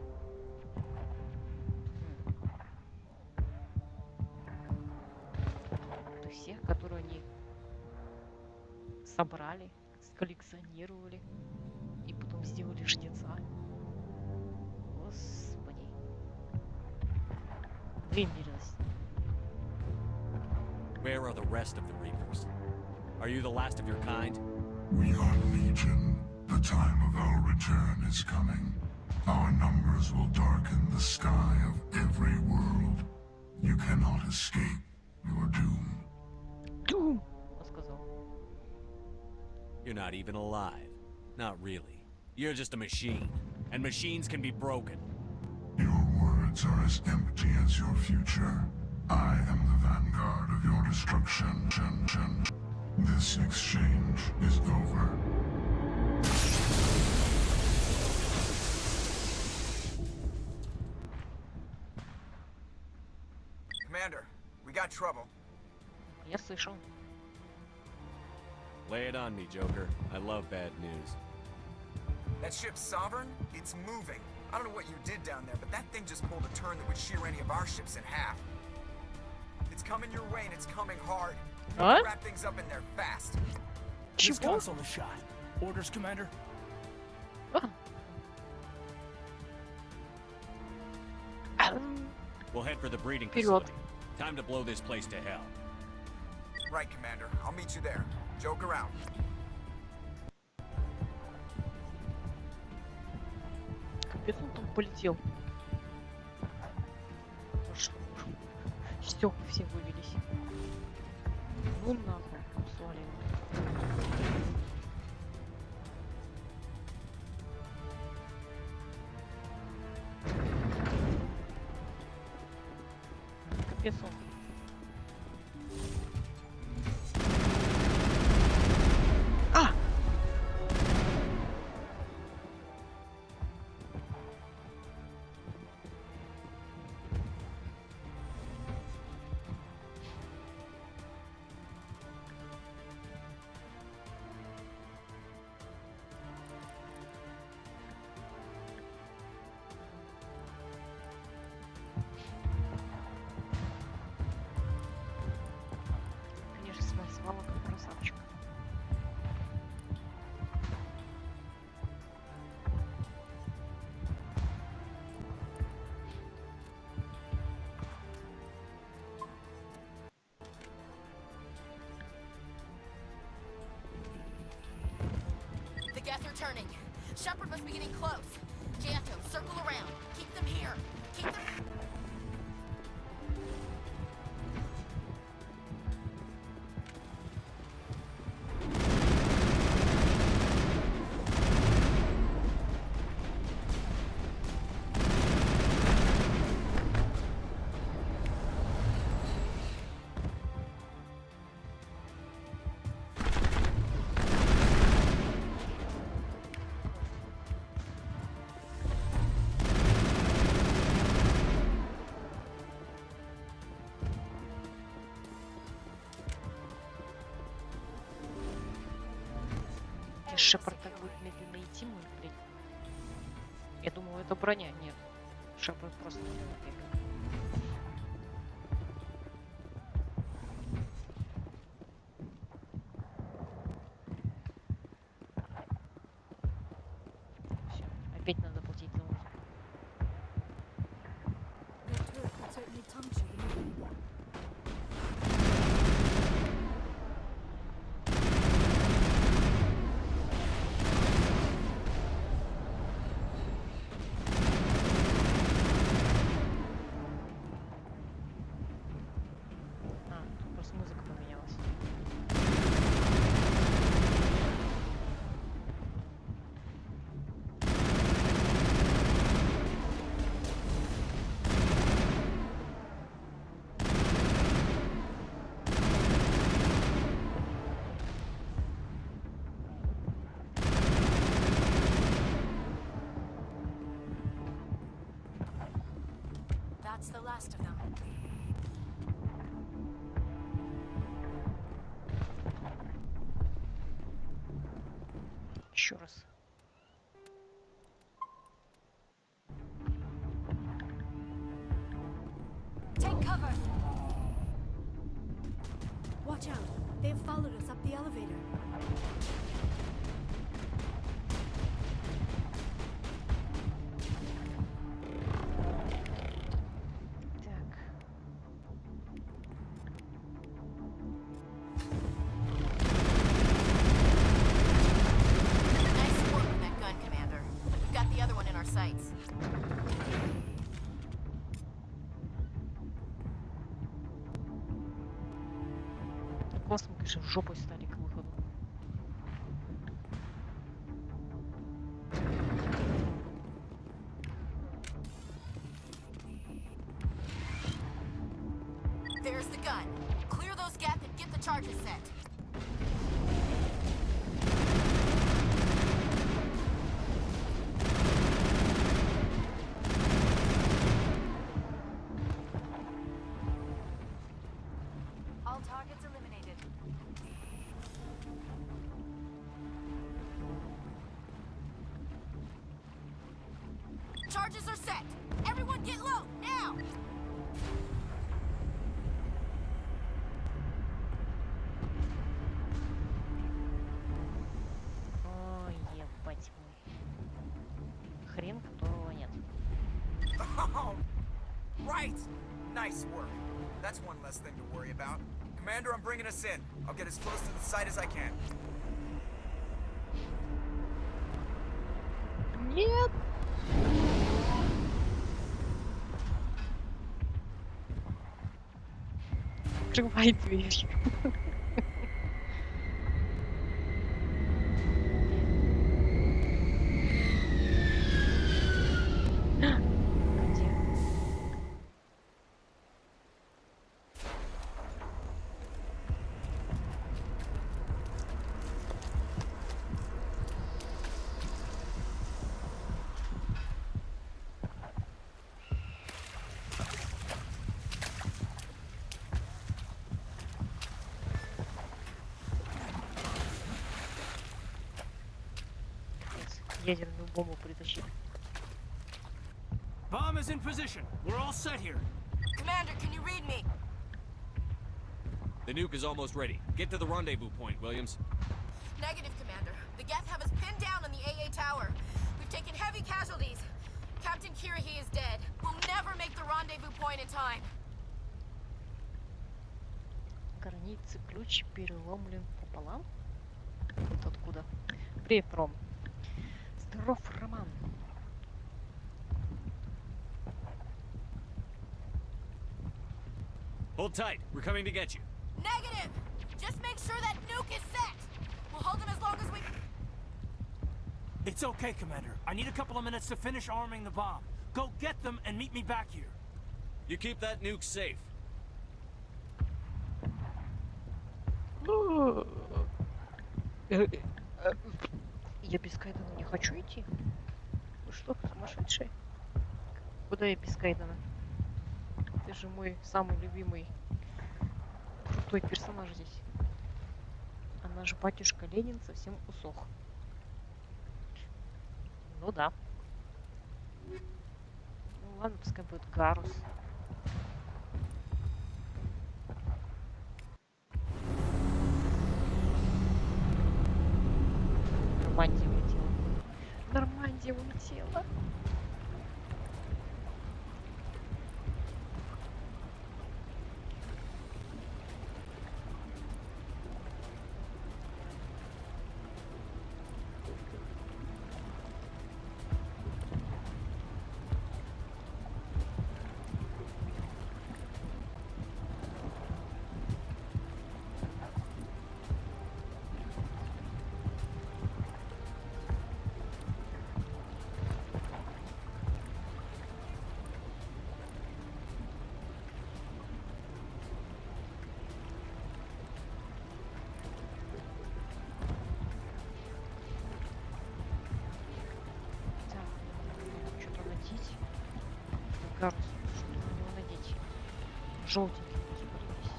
То есть всех, которые они собрали, сколлекционировали и потом сделали жнеца. Господи. Вымерилась. Where are the rest of the Reapers? Are you the last of your kind? We are legion. The time of our return is coming. Our numbers will darken the sky of every world. You cannot escape your doom. Doom! Он сказал. You're not even alive. Not really. You're just a machine. And machines can be broken. Your words are as empty as your future. I am the vanguard of your destruction. This exchange is over. Commander, we got trouble. Я слышал. Lay it on me, Joker. I love bad news. That ship Sovereign? It's moving. I don't know what you did down there, but that thing just pulled a turn that would shear any of our ships in half. It's coming your way, and it's coming hard. What? Wrap things up in there fast. This console is shot. Orders, Commander? We'll head for the breeding Вперед. facility. Time to blow this place to hell. Right, Commander. I'll meet you there. Joke around. Капец, он там полетел. Стекла все вывелись. Ну нахуй, свалил. Капец он. А! Конечно, смазала как красавчик. The guests are turning. Shepard must be getting close. Janto, circle around. Keep them here. Keep them... Шепард так будет медленно идти, может быть? Я думаю, это броня. Нет. Шепард просто медленно бегает. Все, опять надо платить за музыку. А, тут просто музыка поменялась. That's the last of them. Еще раз. Take cover! Watch out. They have followed us up the elevator. Так. Nice work with that gun, Commander. We've got the other one in our sights. Классно, мы, конечно, жопой стали к выходу. There's the gun. Clear those gaps and get the charges set. All targets eliminated. Charges are set. Everyone get low, now! Ой, ебать мой. Хрен, которого нет. Oh, right! Nice work. That's one less thing to worry about. Commander, I'm bringing us in. I'll get as close to the site as I can. Нет! Открывай дверь. Где? Ядерную бомбу притащили. Bomb is in position. We're all set here. Commander, can you read me? The nuke is almost ready. Get to the rendezvous point, Williams. Negative, Commander. The Geth have us pinned down on the AA tower. We've taken heavy casualties. Captain Kirahi is dead. We'll never make the rendezvous point in time. Границы ключ переломлен пополам. Вот откуда. Привет, Ром. Здоров, Роман. Hold tight. We're coming to get you. Negative! Just make sure that nuke is set! We'll hold them as long as we... It's okay, Commander. I need a couple of minutes to finish arming the bomb. Go get them and meet me back here. You keep that nuke safe. Я без Кайдана не хочу идти. Вы что, сумасшедшие? Куда я без Кайдана? Ты же мой самый любимый крутой персонаж здесь. А наш батюшка Ленин совсем усох. Ну да. Ну ладно, пускай будет Гарус. Нормандия улетела. Нормандия улетела. Гарус, что на него надеть? Желтенький, господи,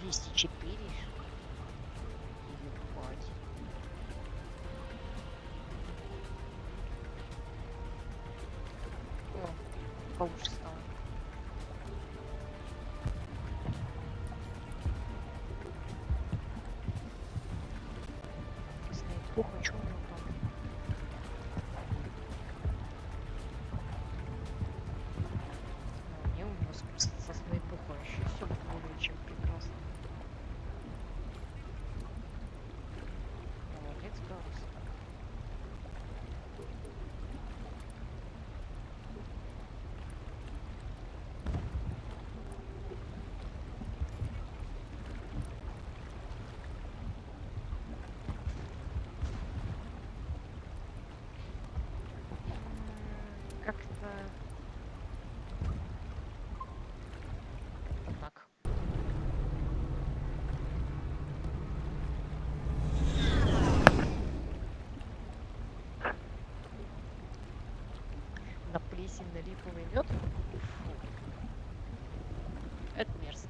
весь. $204. Ебать. О, получше стало. Снайпуха, что у него там? Не, у него со снайпухой еще все более чем прекрасно. Молодец, Гарус. Как-то плесенно-липовый мед. Это мерзко.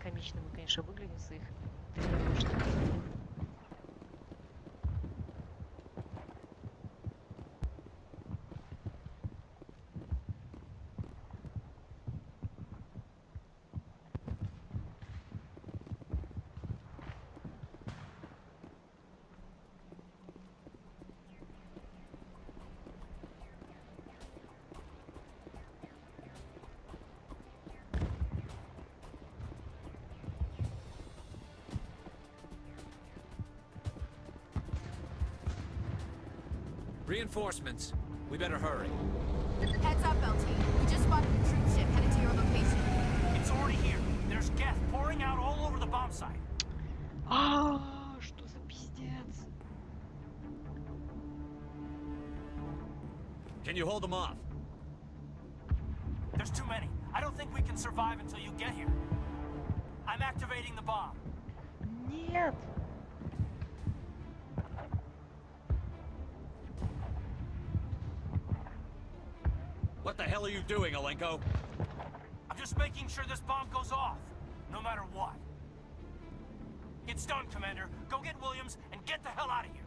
Комично мы, конечно, выглядим в своих тренировочных костюмах. Reinforcements. We better hurry. Heads up, LT. We just spotted a troop ship headed to your location. It's already here. There's gas pouring out all over the bomb site. Что за пиздец? Can you hold them off? There's too many. I don't think we can survive until you get here. I'm activating the bomb. Нет. What the hell are you doing, Alenko? I'm just making sure this bomb goes off, no matter what. It's done, Commander. Go get Williams and get the hell out of here.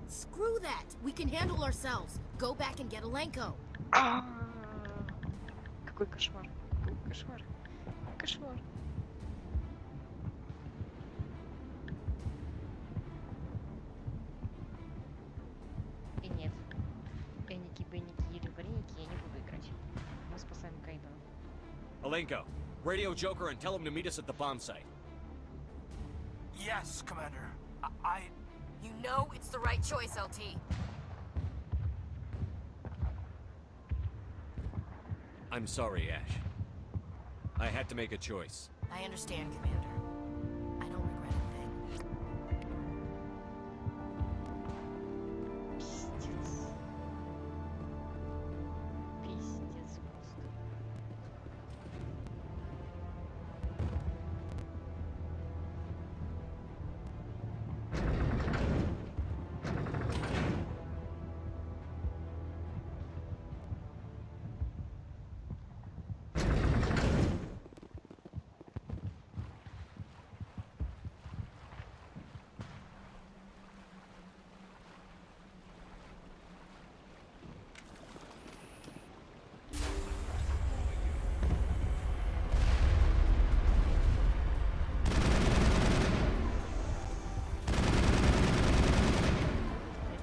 Screw that. We can handle ourselves. Go back and get Alenko. Какой кошмар. Какой кошмар. Кошмар. И нет. Эники, Бенники или Вареники я не буду играть. Мы спасаем Кайдена. Alenko, radio Joker and tell him to meet us at the bomb site. Yes, Commander. You know it's the right choice, LT. I'm sorry, Ash. I had to make a choice. I understand, Commander. I don't regret a thing. Пиздец. Пиздец просто.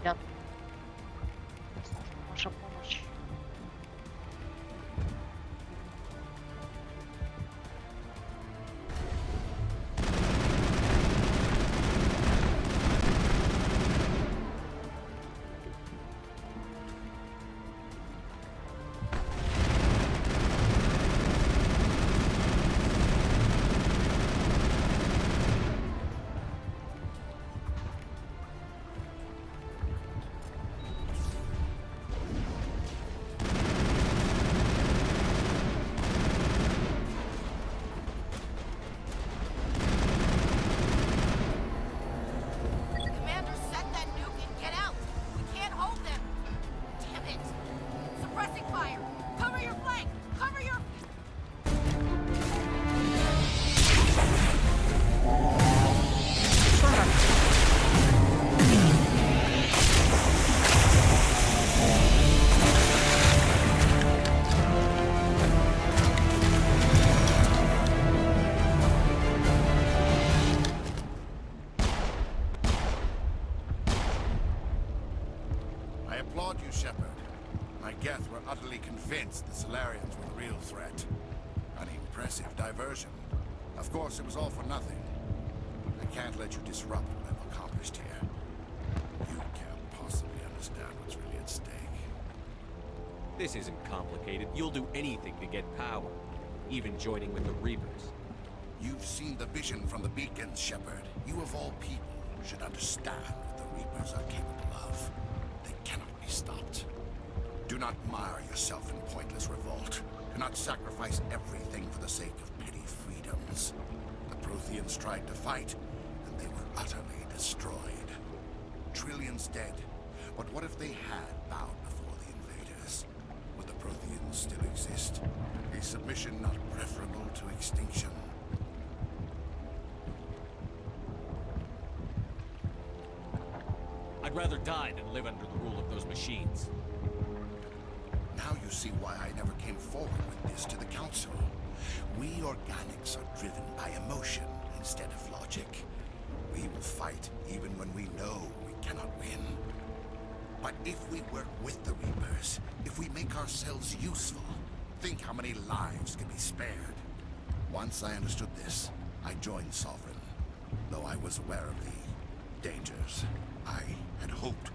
Ребят, нужна ваша помощь. applaud you, Shepard. My Geth were utterly convinced the Solarians were the real threat. An impressive diversion. Of course, it was all for nothing. I can't let you disrupt what I've accomplished here. You can't possibly understand what's really at stake. This isn't complicated. You'll do anything to get power, even joining with the Reapers. You've seen the vision from the beacons, Shepard. You of all people should understand what the Reapers are capable of. They cannot be stopped. Do not mire yourself in pointless revolt. Do not sacrifice everything for the sake of petty freedoms. The Protheans tried to fight, and they were utterly destroyed. Trillions dead. But what if they had bowed before the invaders? Would the Protheans still exist? A submission not preferable to extinction? I'd rather die than live under the rule of those machines. Now you see why I never came forward with this to the Council. We organics are driven by emotion instead of logic. We will fight even when we know we cannot win. But if we work with the Reapers, if we make ourselves useful, think how many lives can be spared. Once I understood this, I joined Sovereign, though I was aware of the dangers. I had hoped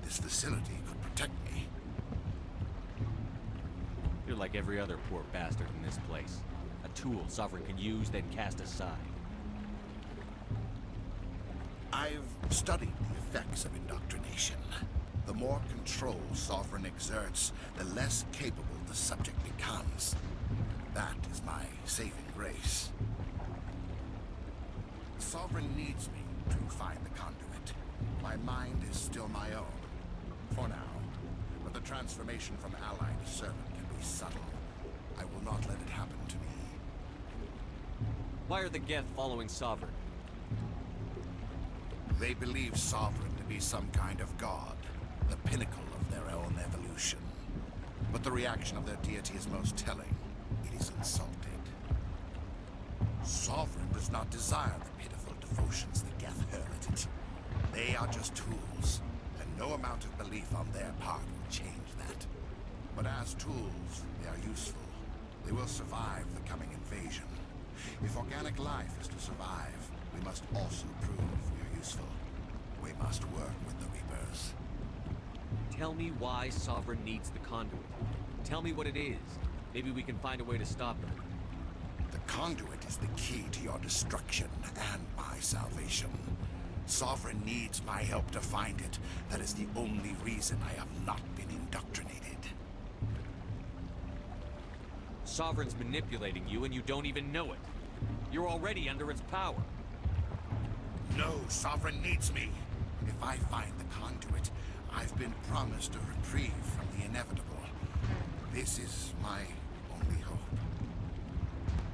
this facility could protect me. You're like every other poor bastard in this place. A tool Sovereign can use, then cast aside. I've studied the effects of indoctrination. The more control Sovereign exerts, the less capable the subject becomes. That is my saving grace. Sovereign needs me to find the conduit. My mind is still my own, for now. But the transformation from ally to servant can be subtle. I will not let it happen to me. Why are the Geth following Sovereign? They believe Sovereign to be some kind of god, the pinnacle of their own evolution. But the reaction of their deity is most telling. It is insulted. Sovereign does not desire the pitiful devotions the Geth hurl at it. They are just tools, and no amount of belief on their part will change that. But as tools, they are useful. They will survive the coming invasion. If organic life is to survive, we must also prove we are useful. We must work with the Reapers. Tell me why Sovereign needs the conduit. Tell me what it is. Maybe we can find a way to stop them. The conduit is the key to your destruction and my salvation. Sovereign needs my help to find it. That is the only reason I have not been indoctrinated. Sovereign's manipulating you and you don't even know it. You're already under its power. No, Sovereign needs me. If I find the conduit, I've been promised a reprieve from the inevitable. This is my only hope.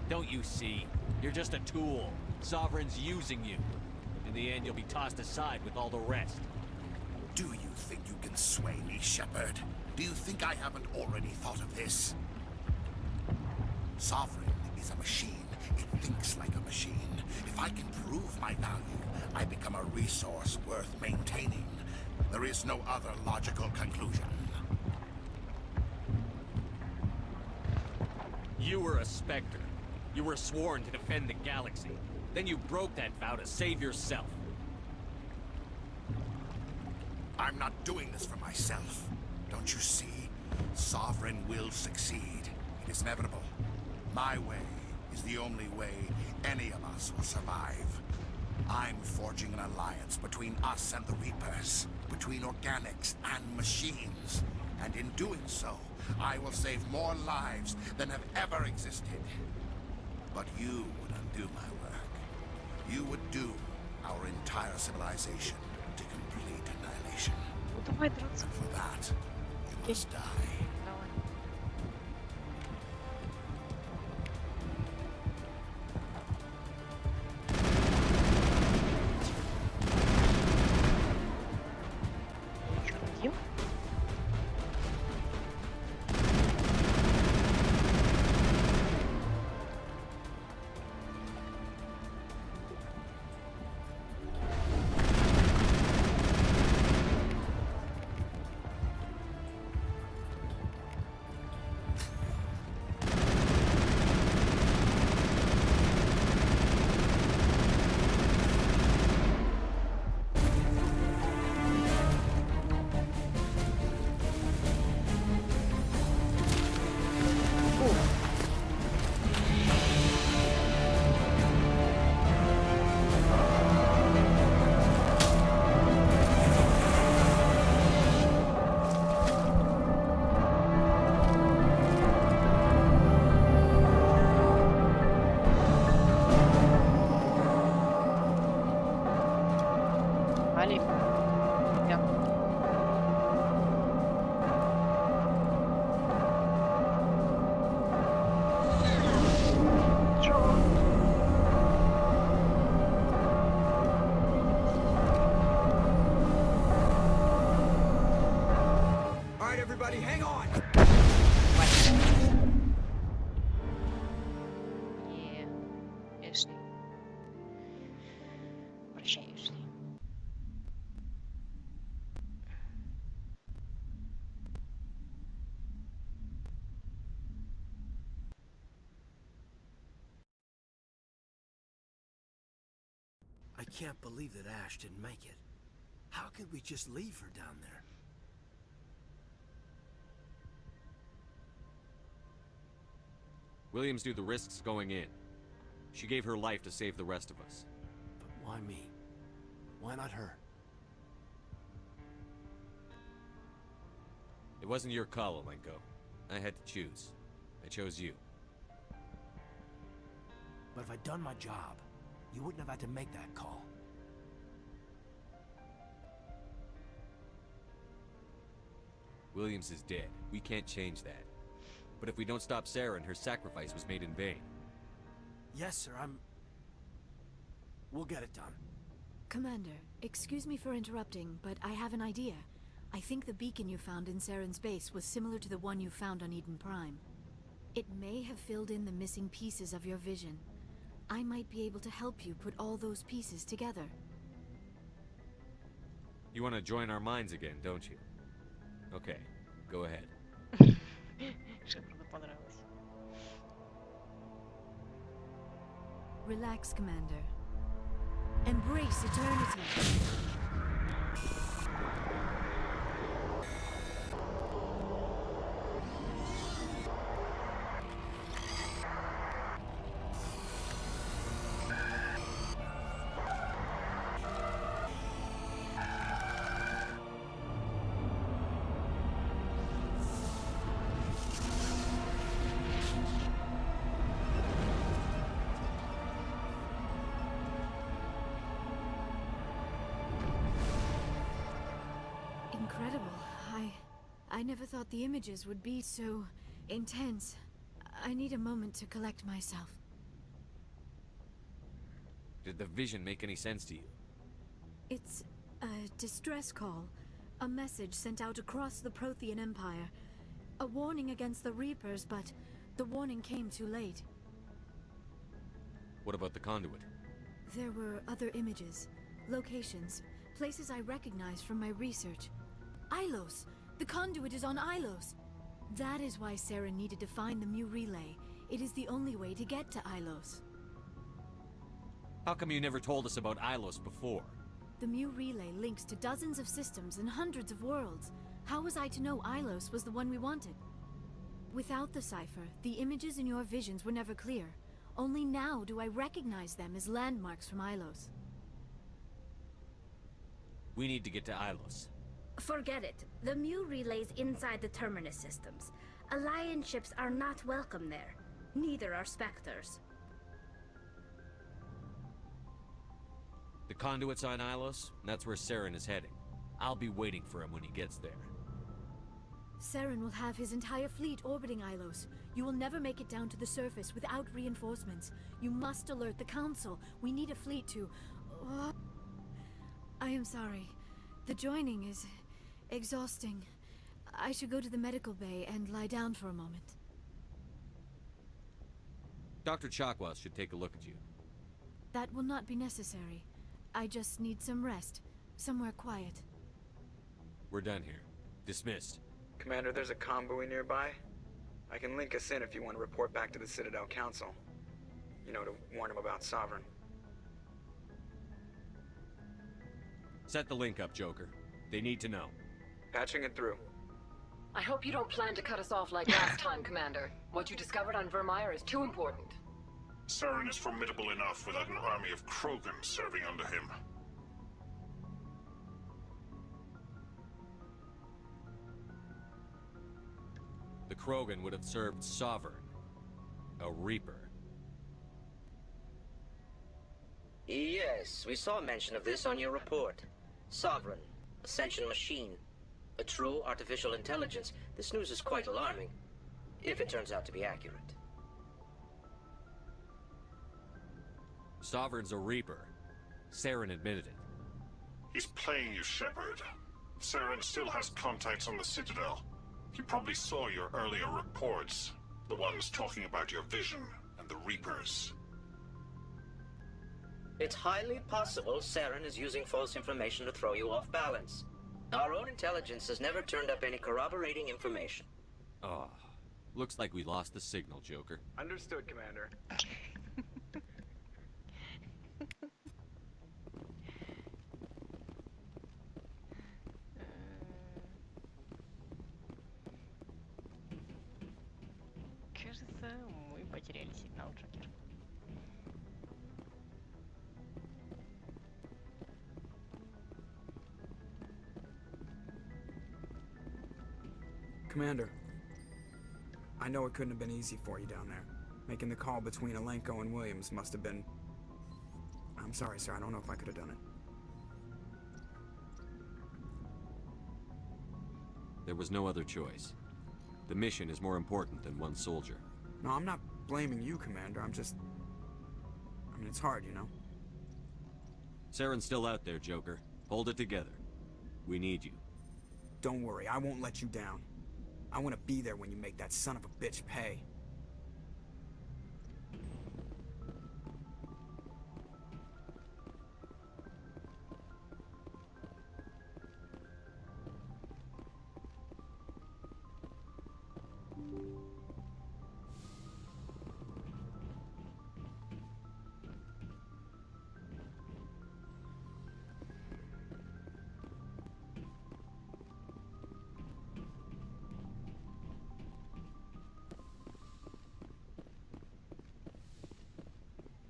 Don't you see? You're just a tool. Sovereign's using you. In the end, you'll be tossed aside with all the rest. Do you think you can sway me, Shepard? Do you think I haven't already thought of this? Sovereign is a machine. It thinks like a machine. If I can prove my value, I become a resource worth maintaining. There is no other logical conclusion. You were a Spectre. You were sworn to defend the galaxy. Then you broke that vow to save yourself. I'm not doing this for myself. Don't you see? Sovereign will succeed. It is inevitable. My way is the only way any of us will survive. I'm forging an alliance between us and the Reapers, between organics and machines. And in doing so, I will save more lives than have ever existed. But you would undo my work. You would doom our entire civilization to complete annihilation. Давай драться. And for that, you must die. Давай. Что, дадим? everybody, hang on! Не, Эшли. Прощай, Эшли. I can't believe that Ash didn't make it. How could we just leave her down there? Williams knew the risks going in. She gave her life to save the rest of us. But why me? Why not her? It wasn't your call, Alenko. I had to choose. I chose you. But if I'd done my job, you wouldn't have had to make that call. Williams is dead. We can't change that. But if we don't stop Sarah, her sacrifice was made in vain. Yes, sir, We'll get it done. Commander, excuse me for interrupting, but I have an idea. I think the beacon you found in Saren's base was similar to the one you found on Eden Prime. It may have filled in the missing pieces of your vision. I might be able to help you put all those pieces together. You want to join our minds again, don't you? Okay, go ahead. Шеферу понравилось. Relax, Commander. Embrace eternity. Incredible. I never thought the images would be so intense. I need a moment to collect myself. Did the vision make any sense to you? It's a distress call. A message sent out across the Prothean Empire. A warning against the Reapers, but the warning came too late. What about the conduit? There were other images, locations, places I recognized from my research. Ilos! The conduit is on Ilos! That is why Sarah needed to find the Mu relay. It is the only way to get to Ilos. How come you never told us about Ilos before? The Mu relay links to dozens of systems and hundreds of worlds. How was I to know Ilos was the one we wanted? Without the cipher, the images in your visions were never clear. Only now do I recognize them as landmarks from Ilos. We need to get to Ilos. Forget it. The Mu relay's inside the Terminus systems. Alliance ships are not welcome there. Neither are Spectres. The conduit's on Ilos, and that's where Saren is heading. I'll be waiting for him when he gets there. Saren will have his entire fleet orbiting Ilos. You will never make it down to the surface without reinforcements. You must alert the Council. We need a fleet to... I am sorry. The joining is exhausting. I should go to the medical bay and lie down for a moment. Dr. Chakwas should take a look at you. That will not be necessary. I just need some rest. Somewhere quiet. We're done here. Dismissed. Commander, there's a convoy nearby. I can link us in if you want to report back to the Citadel Council. You know, to warn them about Sovereign. Set the link up, Joker. They need to know. Patching it through. I hope you don't plan to cut us off like last time, Commander. What you discovered on Vermeer is too important. Saren is formidable enough without an army of Krogan serving under him. The Krogan would have served Sovereign, a Reaper. Yes, we saw mention of this on your report. Sovereign, Ascension machine, a true artificial intelligence. This news is quite alarming, if it turns out to be accurate. Sovereign's a Reaper. Saren admitted it. He's playing you, Shepard. Saren still has contacts on the Citadel. You probably saw your earlier reports. The ones talking about your vision and the Reapers. It's highly possible Saren is using false information to throw you off balance. Our own intelligence has never turned up any corroborating information. Oh, looks like we lost the signal, Joker. Understood, Commander. Кажется, мы потеряли сигнал, Джокер. Commander, I know it couldn't have been easy for you down there. Making the call between Alenko and Williams must have been... I'm sorry, sir, I don't know if I could have done it. There was no other choice. The mission is more important than one soldier. No, I'm not blaming you, Commander, I'm just... I mean, it's hard, you know? Saren's still out there, Joker. Hold it together. We need you. Don't worry, I won't let you down. I want to be there when you make that son of a bitch pay.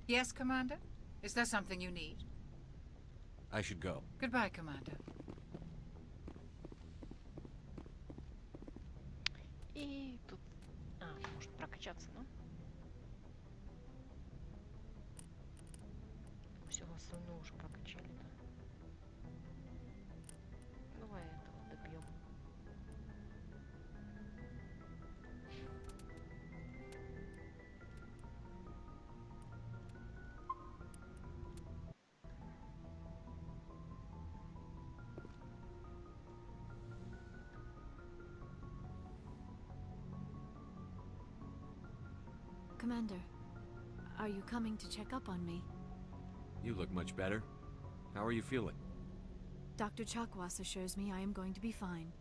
Yes, Commander? Is there something you need? I should go. Goodbye, Commander. И тут... может прокачаться, да? Все остальное уже прокачали, да? Давай этого добьем. Commander, are you coming to check up on me? You look much better. How are you feeling? Dr. Chakwas assures me I am going to be fine.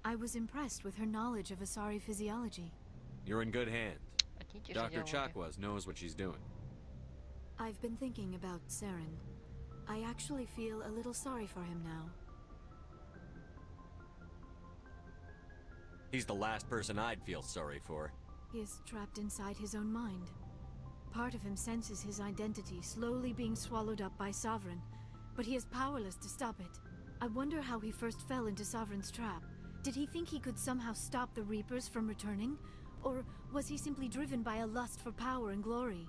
I was impressed with her knowledge of Asari physiology. You're in good hands. Отните Dr. диалоги. Chakwas knows what she's doing. I've been thinking about Saren. I actually feel a little sorry for him now. He's the last person I'd feel sorry for. He is trapped inside his own mind. Part of him senses his identity slowly being swallowed up by Sovereign, but he is powerless to stop it. I wonder how he first fell into Sovereign's trap. Did he think he could somehow stop the Reapers from returning? Or was he simply driven by a lust for power and glory?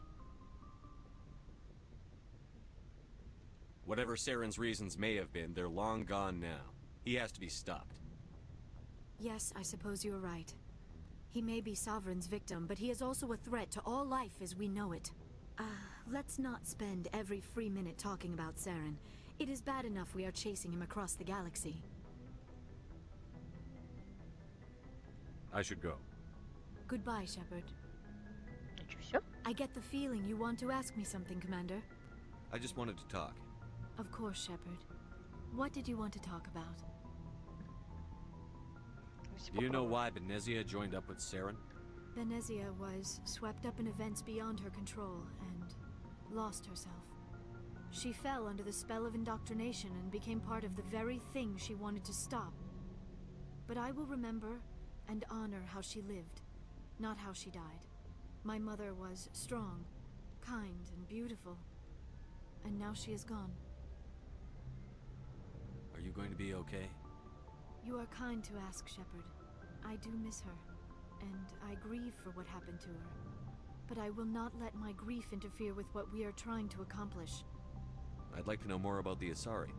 Whatever Saren's reasons may have been, they're long gone now. He has to be stopped. Yes, I suppose you're right. He may be Sovereign's victim, but he is also a threat to all life as we know it. Let's not spend every free minute talking about Saren. It is bad enough we are chasing him across the galaxy. I should go. Goodbye, Shepard. Всё? I get the feeling you want to ask me something, Commander. I just wanted to talk. Of course, Shepard. What did you want to talk about? Do you know why Benezia joined up with Saren? Benezia was swept up in events beyond her control and lost herself. She fell under the spell of indoctrination and became part of the very thing she wanted to stop. But I will remember and honor how she lived, not how she died. My mother was strong, kind, and beautiful. And now she is gone. Are you going to be okay? You are kind to ask, Shepard. I do miss her, and I grieve for what happened to her. But I will not let my grief interfere with what we are trying to accomplish. I'd like to know more about the Asari.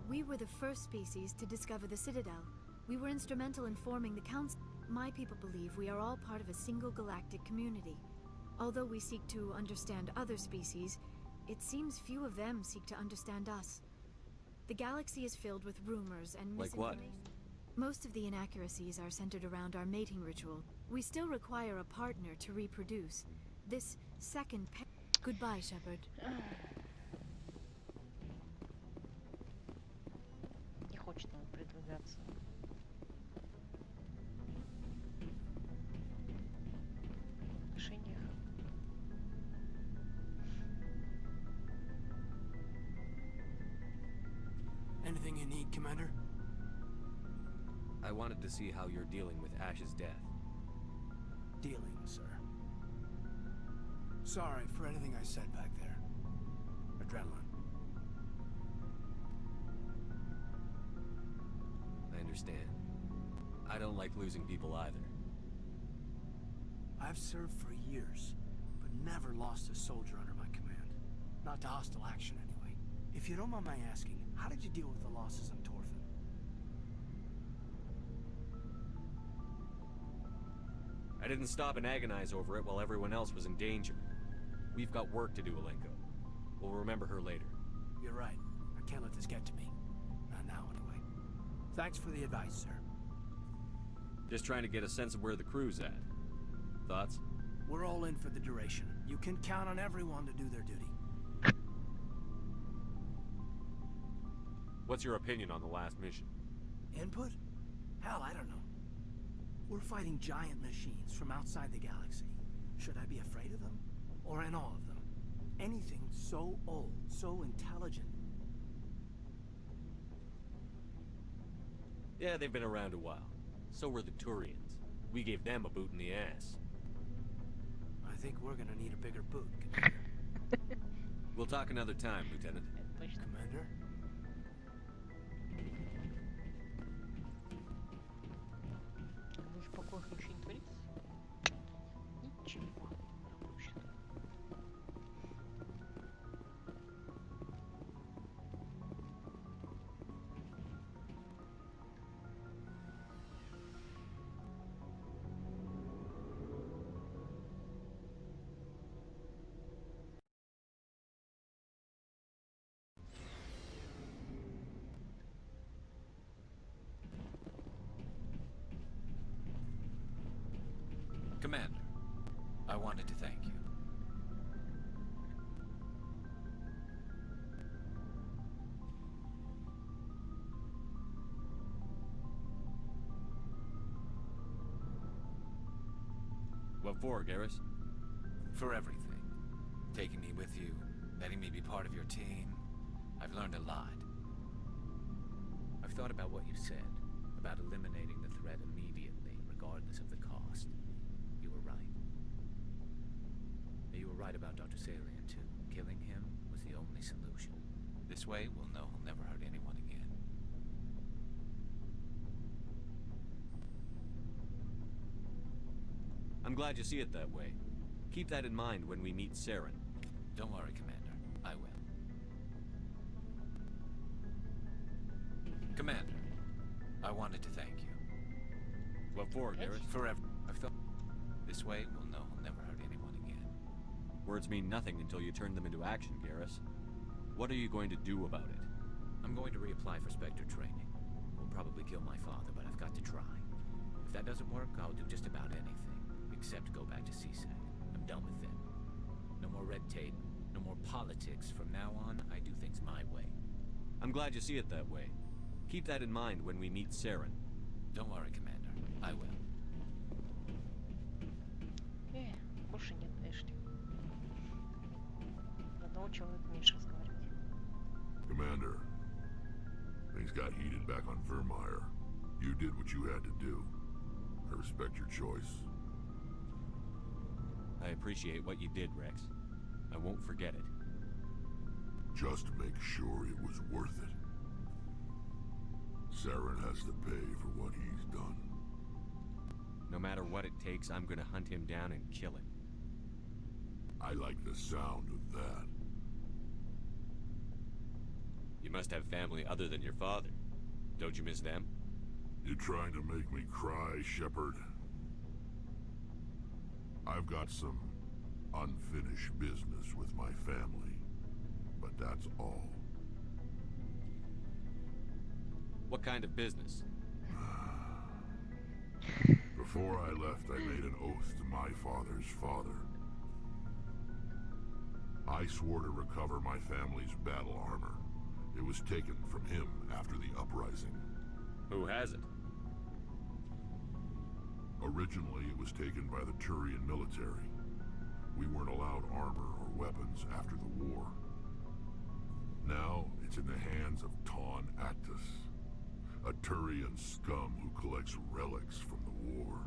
We were the first species to discover the Citadel. We were instrumental in forming the Council. My people believe we are all part of a single galactic community. Although we seek to understand other species, it seems few of them seek to understand us. The galaxy is filled with rumors and Like what? misinformation. Most of the inaccuracies are centered around our mating ritual. We still require a partner to reproduce. This second Goodbye, Shepard. Не хочет ему продвигаться. В отношениях. Anything you need, Commander? I wanted to see how you're dealing with Ash's death. Dealing, sir. Sorry for anything I said back there. Adrenaline. I understand. I don't like losing people either. I've served for years, but never lost a soldier under my command. Not to hostile action, anyway. If you don't mind my asking, how did you deal with the losses on Torfin? I didn't stop and agonize over it while everyone else was in danger. We've got work to do, Alenko. We'll remember her later. You're right. I can't let this get to me. Not now, anyway. Thanks for the advice, sir. Just trying to get a sense of where the crew's at. Thoughts? We're all in for the duration. You can count on everyone to do their duty. What's your opinion on the last mission? Input? Hell, I don't know. We're fighting giant machines from outside the galaxy. Should I be afraid of them? Or in awe of them? Anything so old, so intelligent. Yeah, they've been around a while. So were the Turians. We gave them a boot in the ass. I think we're gonna need a bigger boot, Commander. We'll talk another time, Lieutenant. Commander? В их покоях ничего не творится? Ничего. Commander, I wanted to thank you. What for, Garrus? For everything. Taking me with you, letting me be part of your team. I've learned a lot. I've thought about what you said, about eliminating the threat immediately, regardless of the cost. You were right. You were right about Dr. Salian, too. Killing him was the only solution. This way, we'll know he'll never hurt anyone again. I'm glad you see it that way. Keep that in mind when we meet Saren. Don't worry, Commander. I will. Commander, I wanted to thank you. What for, Garrus? Forever. I've thought... This way, we'll know he'll never hurt anyone again. Words mean nothing until you turn them into action, Garrus. What are you going to do about it? I'm going to reapply for Spectre training. We'll probably kill my father, but I've got to try. If that doesn't work, I'll do just about anything, except go back to CSEC. I'm done with them. No more red tape, no more politics. From now on, I do things my way. I'm glad you see it that way. Keep that in mind when we meet Saren. Don't worry, Commander. I will. Больше нет Эшли. Одного человека меньше разговаривать. Commander, things got heated back on Vermeer. You did what you had to do. I respect your choice. I appreciate what you did, Rex. I won't forget it. Just make sure it was worth it. Saren has to pay for what he's done. No matter what it takes, I'm gonna hunt him down and kill him. I like the sound of that. You must have family other than your father. Don't you miss them? You're trying to make me cry, Shepard. I've got some unfinished business with my family, but that's all. What kind of business? Before I left, I made an oath to my father's father. I swore to recover my family's battle armor. It was taken from him after the uprising. Who has it? Originally, it was taken by the Turian military. We weren't allowed armor or weapons after the war. Now, it's in the hands of Ton Actus, a Turian scum who collects relics from the war.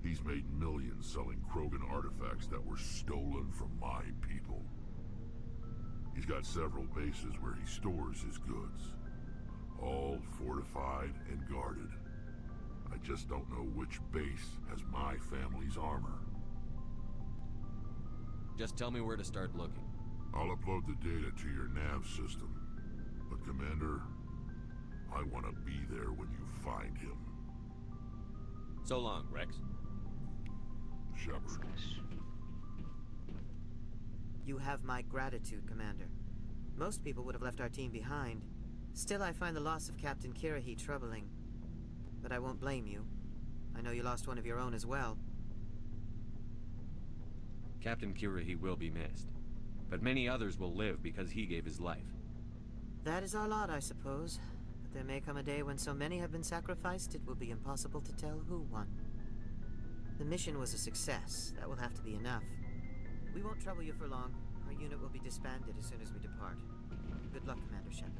He's made millions selling Krogan artifacts that were stolen from my people. He's got several bases where he stores his goods, all fortified and guarded. I just don't know which base has my family's armor. Just tell me where to start looking. I'll upload the data to your nav system. But Commander, I want to be there when you find him. So long, Rex. Shepard. You have my gratitude, Commander. Most people would have left our team behind. Still, I find the loss of Captain Kirahi troubling. But I won't blame you. I know you lost one of your own as well. Captain Kirahi will be missed. But many others will live because he gave his life. That is our lot, I suppose. But there may come a day when so many have been sacrificed, it will be impossible to tell who won. The mission was a success. That will have to be enough. We won't trouble you for long. Our unit will be disbanded as soon as we depart. Good luck, Commander Shepard.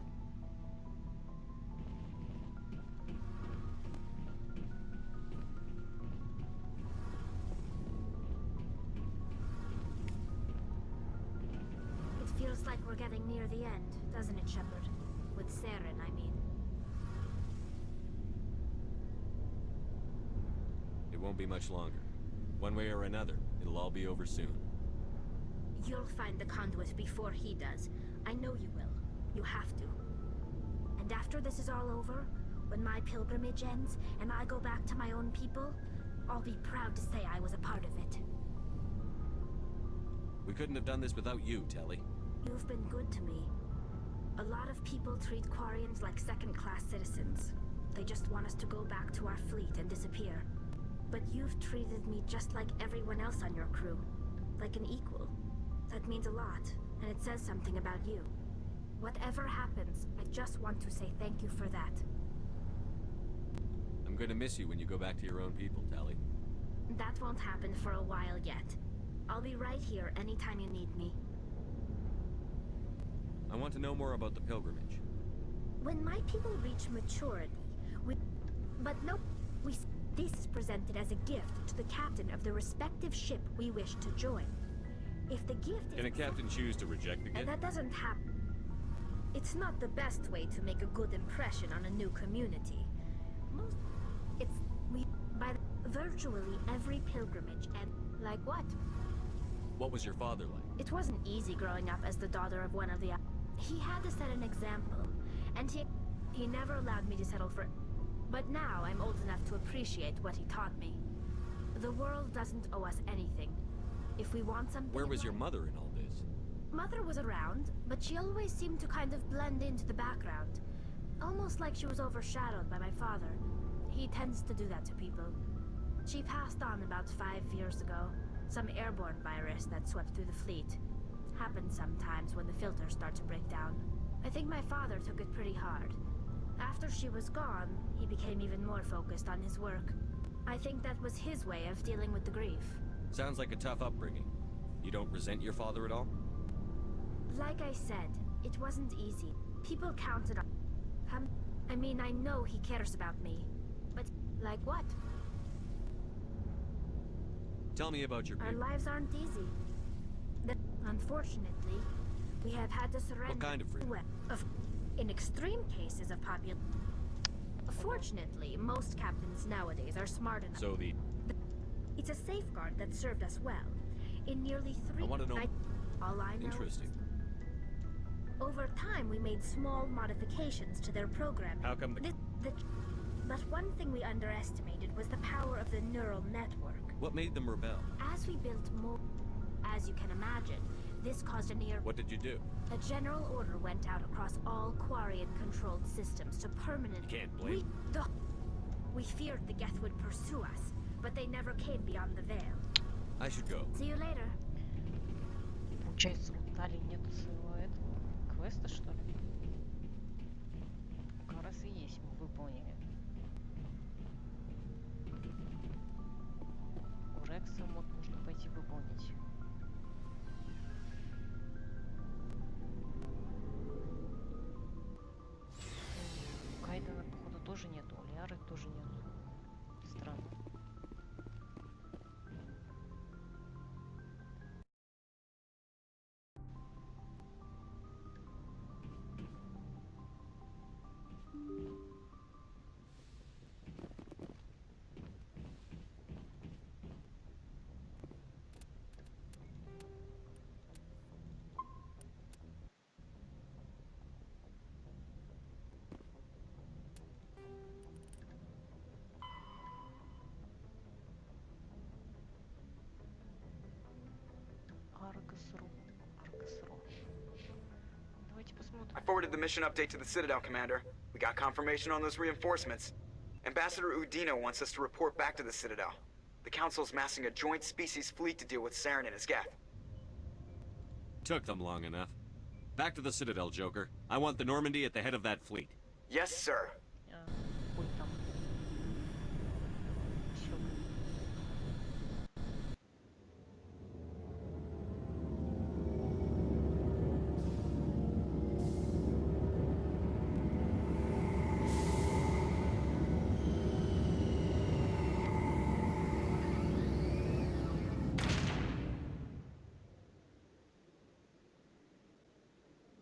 It feels like we're getting near the end, doesn't it, Shepard? With Saren, I mean. It won't be much longer. One way or another, it'll all be over soon. You'll find the conduit before he does. I know you will. You have to. And after this is all over, when my pilgrimage ends and I go back to my own people, I'll be proud to say I was a part of it. We couldn't have done this without you, Telly. You've been good to me. A lot of people treat Quarians like second-class citizens. They just want us to go back to our fleet and disappear. But you've treated me just like everyone else on your crew. Like an equal. That means a lot, and it says something about you. Whatever happens, I just want to say thank you for that. I'm going to miss you when you go back to your own people, Telly. That won't happen for a while yet. I'll be right here anytime you need me. I want to know more about the pilgrimage. When my people reach maturity, this is presented as a gift to the captain of the respective ship we wish to join. If the gift is... Can a captain choose to reject the gift? That doesn't happen. It's not the best way to make a good impression on a new community. Virtually every pilgrimage and... Like what? What was your father like? It wasn't easy growing up as the daughter of one of the... He had to set an example, and he never allowed me to settle for... But now I'm old enough to appreciate what he taught me. The world doesn't owe us anything. If we want something... Where was your mother in all this? Mother was around, but she always seemed to kind of blend into the background. Almost like she was overshadowed by my father. He tends to do that to people. She passed on about 5 years ago. Some airborne virus that swept through the fleet. Happens sometimes when the filters start to break down. I think my father took it pretty hard. After she was gone, he became even more focused on his work. I think that was his way of dealing with the grief. Sounds like a tough upbringing. You don't resent your father at all? Like I said, it wasn't easy. People counted on... I mean, I know he cares about me. But, like what? Tell me about your Our grief. lives aren't easy. Unfortunately, we have had to surrender... What kind of freedom? In extreme cases of population... Fortunately, most captains nowadays are smart enough... So It's a safeguard that served us well. In nearly 3... I want to know... All I know... Interesting. Over time, we made small modifications to their programming. How come But one thing we underestimated was the power of the neural network. What made them rebel? As we built more... As you can imagine, this caused a near... What did you do? A general order went out across all Quarian-controlled systems to permanently... You can't blame... We feared the Geth would pursue us, but they never came beyond the veil. I should go. See you later. Получается, у Тали нету своего этого квеста, что ли? Как раз и есть, мы выполнили. У Рекса вот нужно пойти выполнить. У Кайдена, походу, тоже нету, у Лиары тоже нету. Странно. Давайте посмотрим. I forwarded the mission update to the Citadel, Commander. We got confirmation on those reinforcements. Ambassador Udina wants us to report back to the Citadel. The Council's massing a joint species fleet to deal with Saren and his geth. Took them long enough. Back to the Citadel, Joker. I want the Normandy at the head of that fleet. Yes, sir. Хуй там. Всё.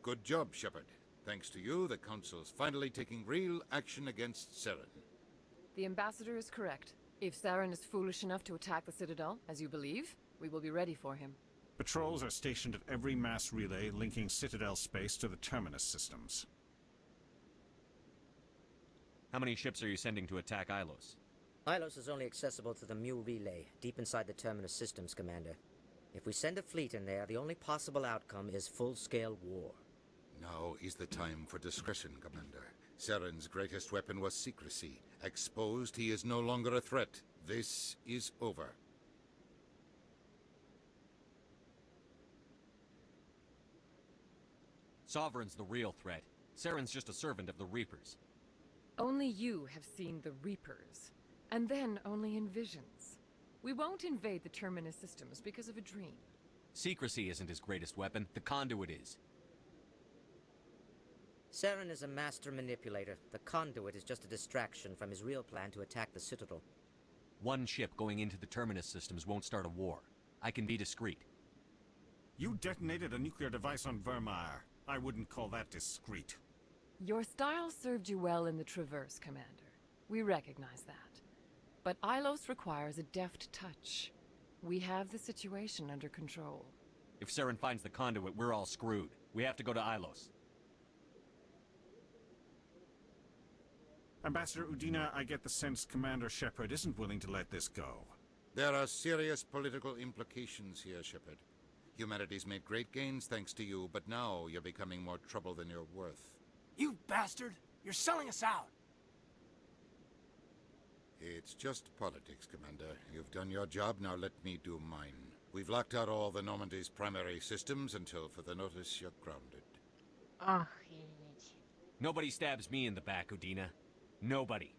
Good job, Shepard. Thanks to you, the Council's finally taking real action against Saren. The Ambassador is correct. If Saren is foolish enough to attack the Citadel, as you believe, we will be ready for him. Patrols are stationed at every mass relay linking Citadel space to the Terminus systems. How many ships are you sending to attack Ilos? Ilos is only accessible to the Mu relay, deep inside the Terminus systems, Commander. If we send a fleet in there, the only possible outcome is full-scale war. Now is the time for discretion, Commander. Saren's greatest weapon was secrecy. Exposed, he is no longer a threat. This is over. Sovereign's the real threat. Saren's just a servant of the Reapers. Only you have seen the Reapers, and then only in visions. We won't invade the Terminus systems because of a dream. Secrecy isn't his greatest weapon. The conduit is. Saren is a master manipulator. The conduit is just a distraction from his real plan to attack the Citadel. One ship going into the Terminus systems won't start a war. I can be discreet. You detonated a nuclear device on Vermeer. I wouldn't call that discreet. Your style served you well in the Traverse, Commander. We recognize that. But Ilos requires a deft touch. We have the situation under control. If Saren finds the conduit, we're all screwed. We have to go to Ilos. Ambassador Udina, I get the sense Commander Shepard isn't willing to let this go. There are serious political implications here, Shepard. Humanity's made great gains thanks to you, but now you're becoming more trouble than you're worth. You bastard! You're selling us out! It's just politics, Commander. You've done your job, now let me do mine. We've locked out all the Normandy's primary systems until further notice you're grounded. Охренеть. Nobody stabs me in the back, Udina. Nobody.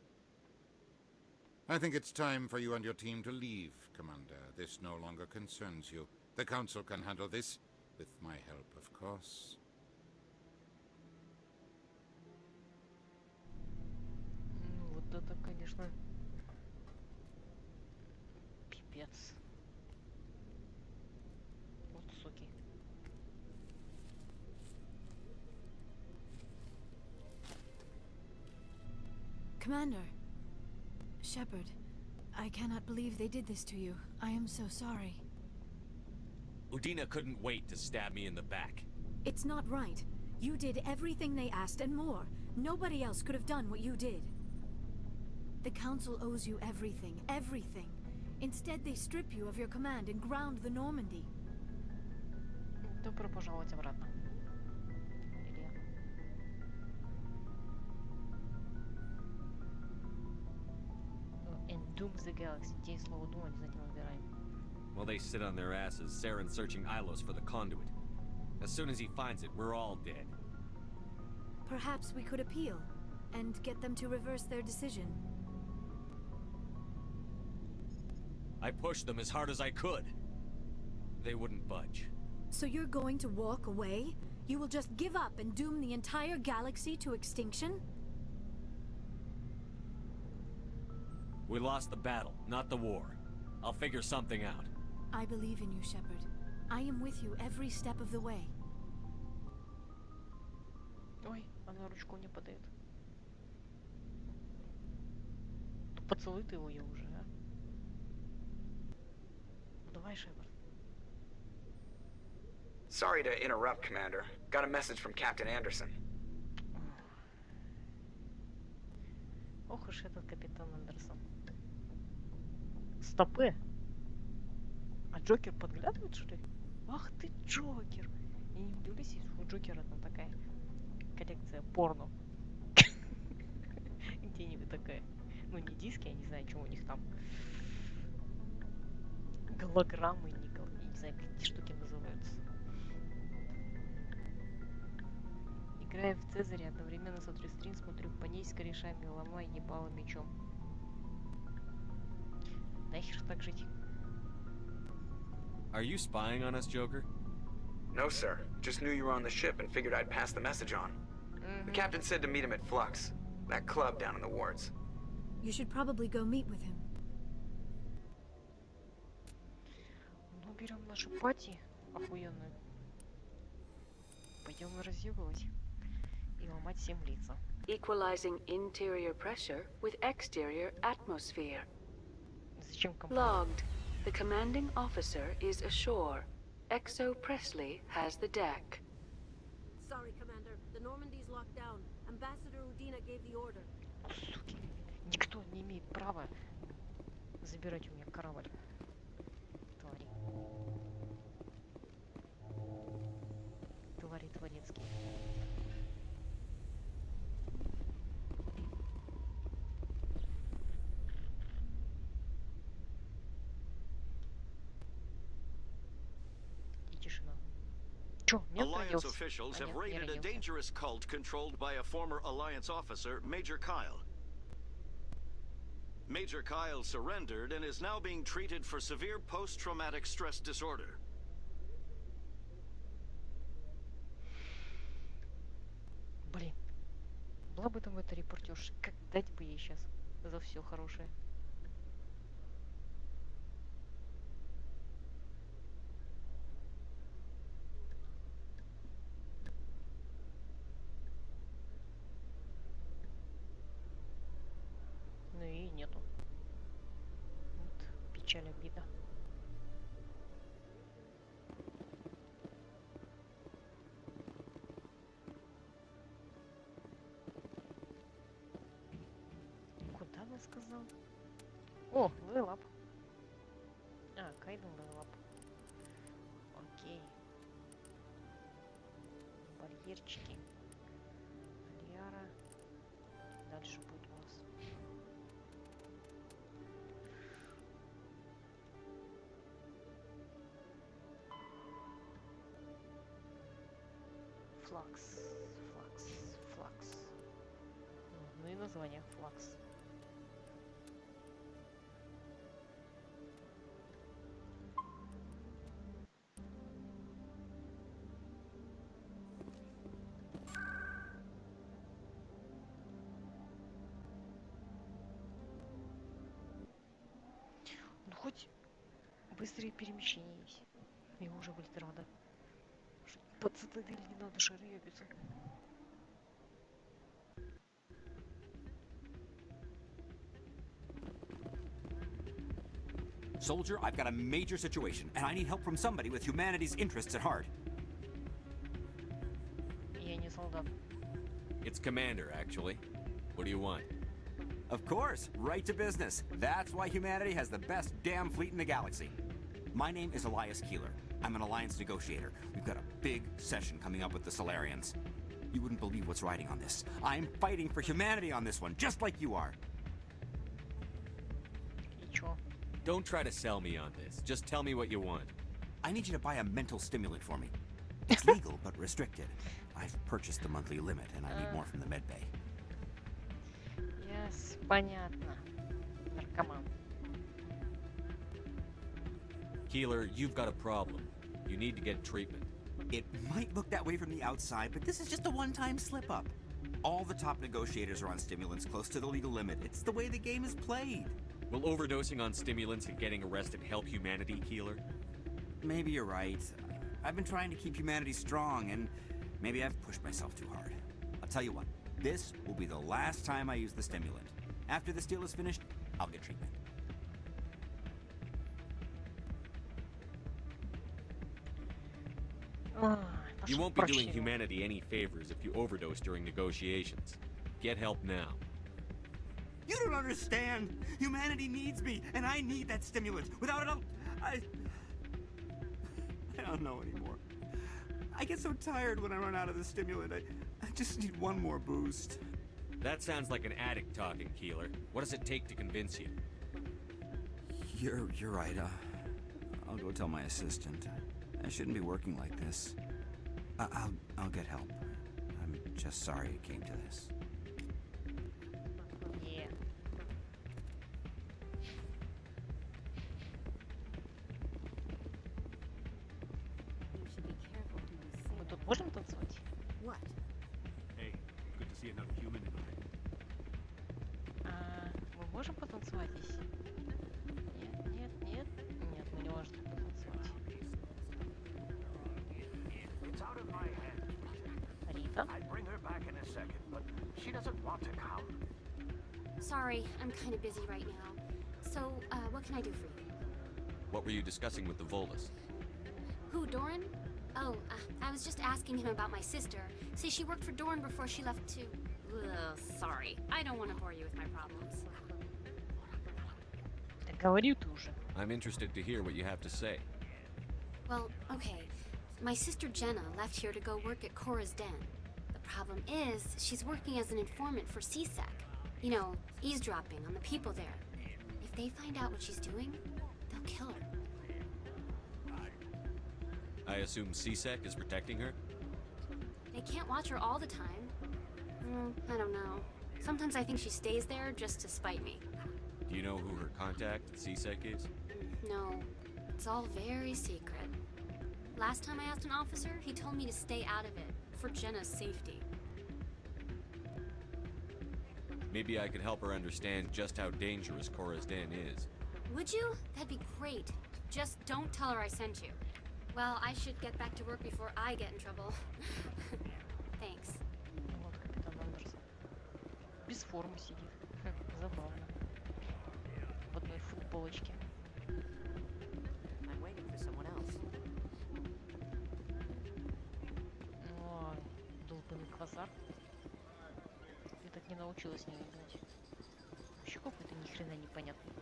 I think it's time for you and your team to leave, Commander. This no longer concerns you. The Council can handle this, with my help, of course. Вот это, конечно, пипец. Вот суки. Commander. Shepard, I cannot believe they did this to you. I am so sorry. Udina couldn't wait to stab me in the back. It's not right. You did everything they asked and more. Nobody else could have done what you did. The Council owes you everything, everything. Instead, they strip you of your command and ground the Normandy. Добро пожаловать обратно. Или... End. Doom the Galaxy. День слова Doom обязательно выбираем. While they sit on their asses, Saren's searching Ilos for the conduit. As soon as he finds it, we're all dead. Perhaps we could appeal and get them to reverse their decision. I pushed them as hard as I could. They wouldn't budge. So you're going to walk away? You will just give up and doom the entire galaxy to extinction? We lost the battle, not the war. I'll figure something out. I believe in you, Shepard. I am with you every step of the way. Ой, она ручку не подает. Ну, поцелуй ты его уже, а? Ну, давай, Шепард. Sorry to interrupt, Commander. Got a message from Captain Anderson. Ох уж этот капитан Андерсон. Стопы! А Джокер подглядывает, что ли? Ах ты, Джокер! Я не удивлюсь, если у Джокера там такая коллекция порно. Где-нибудь такая. Ну, не диски, я не знаю, что у них там. Голограммы, я не знаю, как эти штуки называются. Играя в Цезаря, одновременно смотрю стрим, смотрю по ней с корешами, ломаю ебало мечом. Нахер так жить? Are you spying on us, Joker? No, sir. Just knew you were on the ship and figured I'd pass the message on. The captain said to meet him at Flux, that club down in the wards. You should probably go meet with him. Ну, берем нашу пати охуенную. Пойдем разъебывать и ломать всем лица. Equalizing interior pressure with exterior atmosphere. Зачем компания? Logged. The commanding officer is ashore. Exo Presley has the deck. Sorry, Commander. The Normandy's locked down. Ambassador Udina gave the order. Суки, никто не имеет права забирать у меня корабль. Твари. Твари творецкие. Alliance officials have raided a dangerous cult controlled by a former Alliance officer, Major Kyle. Major Kyle surrendered and is now being treated for severe post-traumatic stress disorder. Блин, была бы там эта репортерша, как дать бы ей сейчас за все хорошее. Ну и нету. Вот печаль, обида. Куда она сказал? О, левелап. А, Кайден левелап. Окей. Барьерчики. Лиара. Дальше будет у нас. Флакс. Ну и название Флакс. Ну хоть быстрые перемещения есть. Я уже будет рада. Под цитадель не надо шары ебиться. Soldier, I've got a major situation, and I need help from somebody with humanity's interests at heart. Я не солдат. It's Commander, actually. What do you want? Of course, right to business. That's why humanity has the best damn fleet in the galaxy. My name is Elias Keeler. I'm an Alliance negotiator. We've got a big session coming up with the Solarians. You wouldn't believe what's riding on this. I'm fighting for humanity on this one, just like you are. Don't try to sell me on this. Just tell me what you want. I need you to buy a mental stimulant for me. It's legal, but restricted. I've purchased the monthly limit, and I need more from the medbay. Yes, понятно. Наркоман. Keeler, you've got a problem. You need to get treatment. It might look that way from the outside, but this is just a one-time slip-up. All the top negotiators are on stimulants close to the legal limit. It's the way the game is played. Will overdosing on stimulants and getting arrested help humanity, Keeler? Maybe you're right. I've been trying to keep humanity strong, and maybe I've pushed myself too hard. I'll tell you what, this will be the last time I use the stimulant. After this deal is finished, I'll get treatment. You won't be doing humanity any favors if you overdose during negotiations. Get help now. You don't understand! Humanity needs me, and I need that stimulant. Without it, I don't know anymore. I get so tired when I run out of the stimulant. I just need one more boost. That sounds like an addict talking, Keeler. What does it take to convince you? You're right. I'll go tell my assistant. I shouldn't be working like this. I'll get help. I'm just sorry it came to this. Yeah. Мы тут можем танцевать? What? Hey, good to see another human in the ring. Мы можем потанцевать здесь? Нет, мы не можем потанцевать. Рита? I'd bring her back in a second, but she doesn't want to come. Sorry, I'm kind of busy right now. So, what can I do for you? What were you discussing with the Volus? Who, Doran? Oh, I was just asking him about my sister. See, she worked for Doran before she left to... Ugh, sorry. I don't want to bore you with my problems. Говори ты уже. I'm interested to hear what you have to say. Well, okay. My sister Jenna left here to go work at Cora's Den. The problem is, she's working as an informant for CSEC. You know, eavesdropping on the people there. If they find out what she's doing, they'll kill her. I assume CSEC is protecting her? They can't watch her all the time. I don't know. Sometimes I think she stays there just to spite me. Do you know who her contact at CSEC is? No, it's all very secret. Last time I asked an officer, he told me to stay out of it, for Jenna's safety. Maybe I could help her understand just how dangerous Cora's Den is. Would you? That'd be great. Just don't tell her I sent you. Well, I should get back to work before I get in trouble. Thanks. Вот капитан Андерсон. Без формы сидит. Забавно. В одной футболочке. I'm waiting for someone else. Ой, долбанный квазар. Я так не научилась не играть. Вообще какой-то ни хрена непонятный.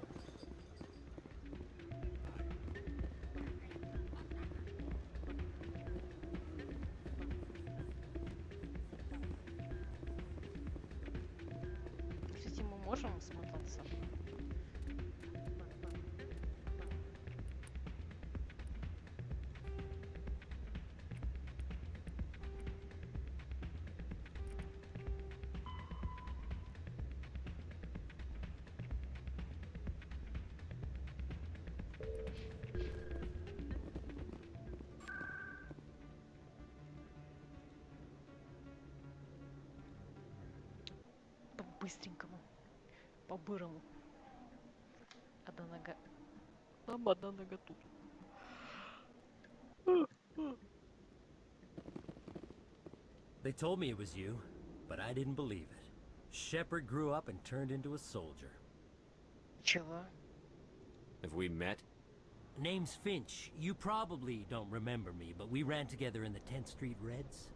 Кстати, мы можем смотаться? По-быстренькому. По-бырому. Одна нога там, одна нога тут. They told me it was you, but I didn't believe it. Shepard grew up and turned into a soldier. Чего? Have we met? Name's Finch. You probably don't remember me, but we ran together in the 10th Street Reds.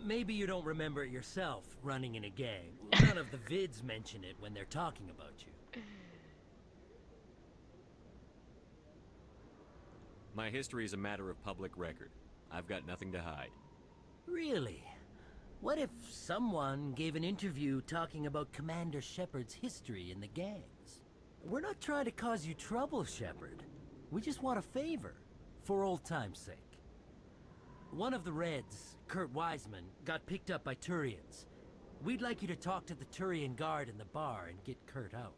Maybe you don't remember it yourself, running in a gang. None of the vids mention it when they're talking about you. My history is a matter of public record. I've got nothing to hide. Really? What if someone gave an interview talking about Commander Shepard's history in the gangs? We're not trying to cause you trouble, Shepard. We just want a favor, for old time's sake. One of the Reds, Kurt Wiseman, got picked up by Turians. We'd like you to talk to the Turian guard in the bar and get Kurt out.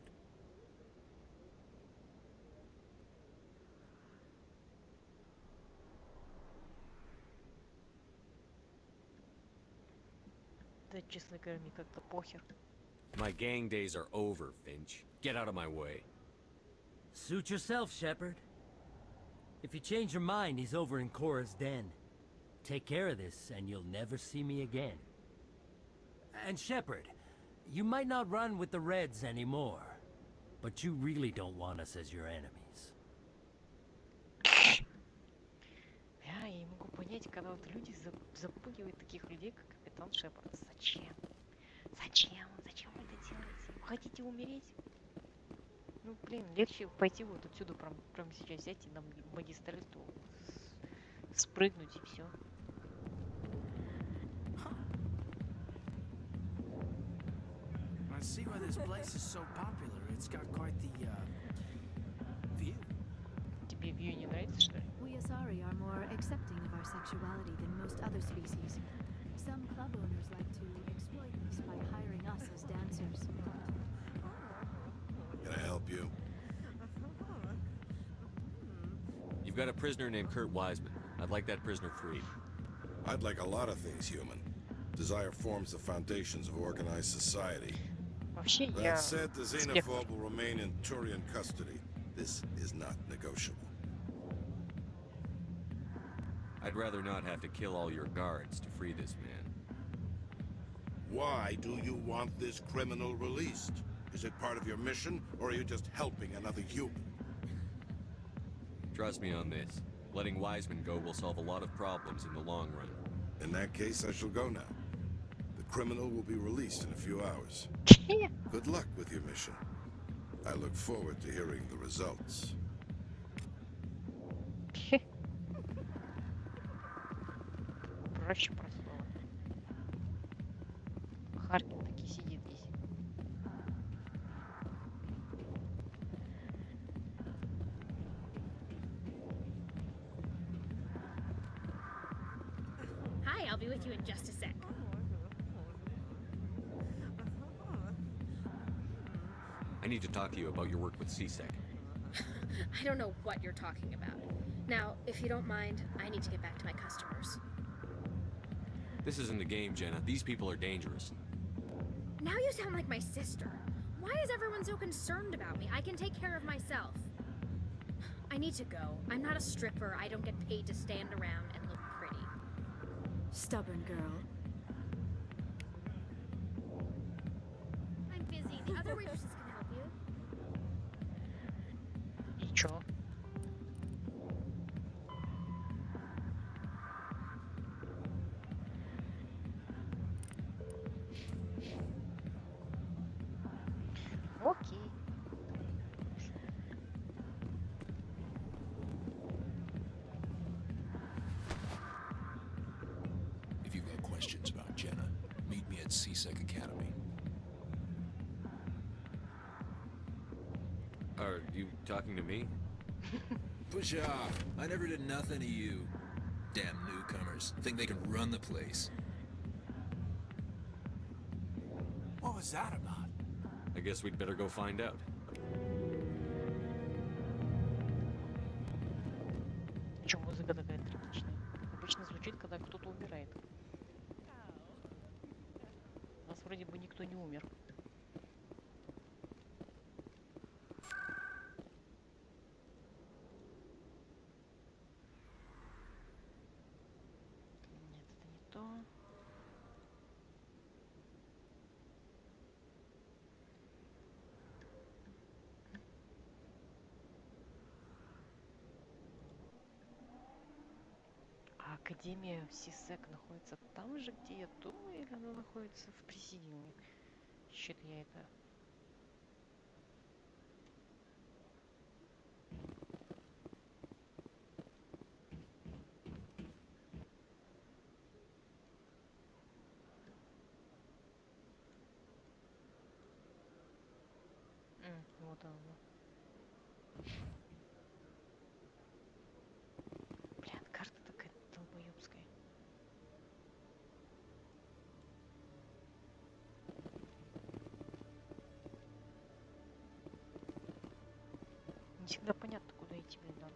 Да, честно говоря, мне как-то похер. My gang days are over, Finch. Get out of my way. Suit yourself, Shepard. If you change your mind, he's over in Cora's den. Take care of this, and you'll never see me again. And Shepard, you might not run with the Reds anymore, but you really don't want us as your enemies. Я не могу понять, когда вот люди запугивают таких людей, как капитан Шепард. Зачем? Зачем? Зачем вы это делаете? Вы хотите умереть? Ну, блин, легче пойти вот отсюда прямо сейчас взять и на магистральту спрыгнуть и все. I see why this place is so popular. It's got quite the view. Тебе view не нравится, что ли? We Asari are more accepting of our sexuality than most other species. Some club owners like to exploit this by hiring us as dancers. Can I help you? You've got a prisoner named Kurt Wiseman. I'd like that prisoner freed. I'd like a lot of things, human. Desire forms the foundations of organized society. Вообще, я That said, the xenophobe will remain in Turian custody. This is not negotiable. I'd rather not have to kill all your guards to free this man. Why do you want this criminal released? Is it part of your mission, or are you just helping another human? Trust me on this. Letting Wiseman go will solve a lot of problems in the long run. In that case, I shall go now. The criminal will be released in a few hours. Good luck with your mission. I look forward to hearing the results. Проще простого. Харкин таки сидит здесь. Hi, I'll be with you in just a sec. I need to talk to you about your work with CSEC. I don't know what you're talking about. Now, if you don't mind, I need to get back to my customers. This isn't a game, Jenna. These people are dangerous. Now you sound like my sister. Why is everyone so concerned about me? I can take care of myself. I need to go. I'm not a stripper. I don't get paid to stand around and look pretty. Stubborn girl. I'm busy. The other waitresses can help you. И чё? Окей. If you've got questions about Jenna, meet me at CSEC Academy. Are you talking to me? Push off. I never did nothing to you. Damn newcomers. Think they can run the place. What was that about? I guess we'd better go find out. Чё, музыка такая трагичная? Обычно звучит, когда кто-то умирает. У нас вроде бы никто не умер. Нет, это не то. А Академия СИСЭК находится там же, где я думаю, или она находится в Президиуме? Что-то я это... Вот вот оно. Блин, карта такая долбоёбская. Не всегда понятно, куда идти, блин, надо.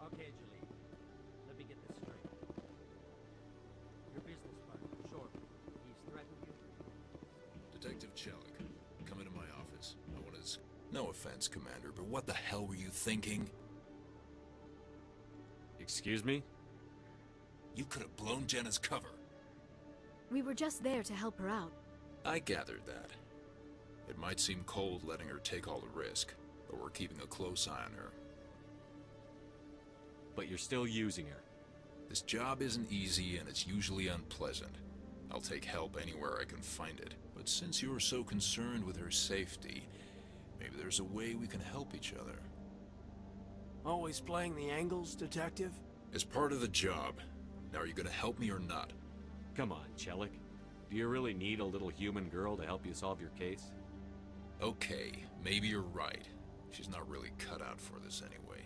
Okay, Julie. Let me get this straight. Your business partner, Shorby, he's threatened you? Detective Chelik, come into my office. I want to... No offense, Commander, but what the hell were you thinking? Excuse me? You could have blown Jenna's cover. We were just there to help her out. I gathered that. It might seem cold letting her take all the risk, but we're keeping a close eye on her. But you're still using her. This job isn't easy and it's usually unpleasant. I'll take help anywhere I can find it. But since you're so concerned with her safety, maybe there's a way we can help each other. Always playing the angles, Detective? It's part of the job. Now are you gonna help me or not? Come on, Chelik. Do you really need a little human girl to help you solve your case? Okay, maybe you're right. She's not really cut out for this anyway.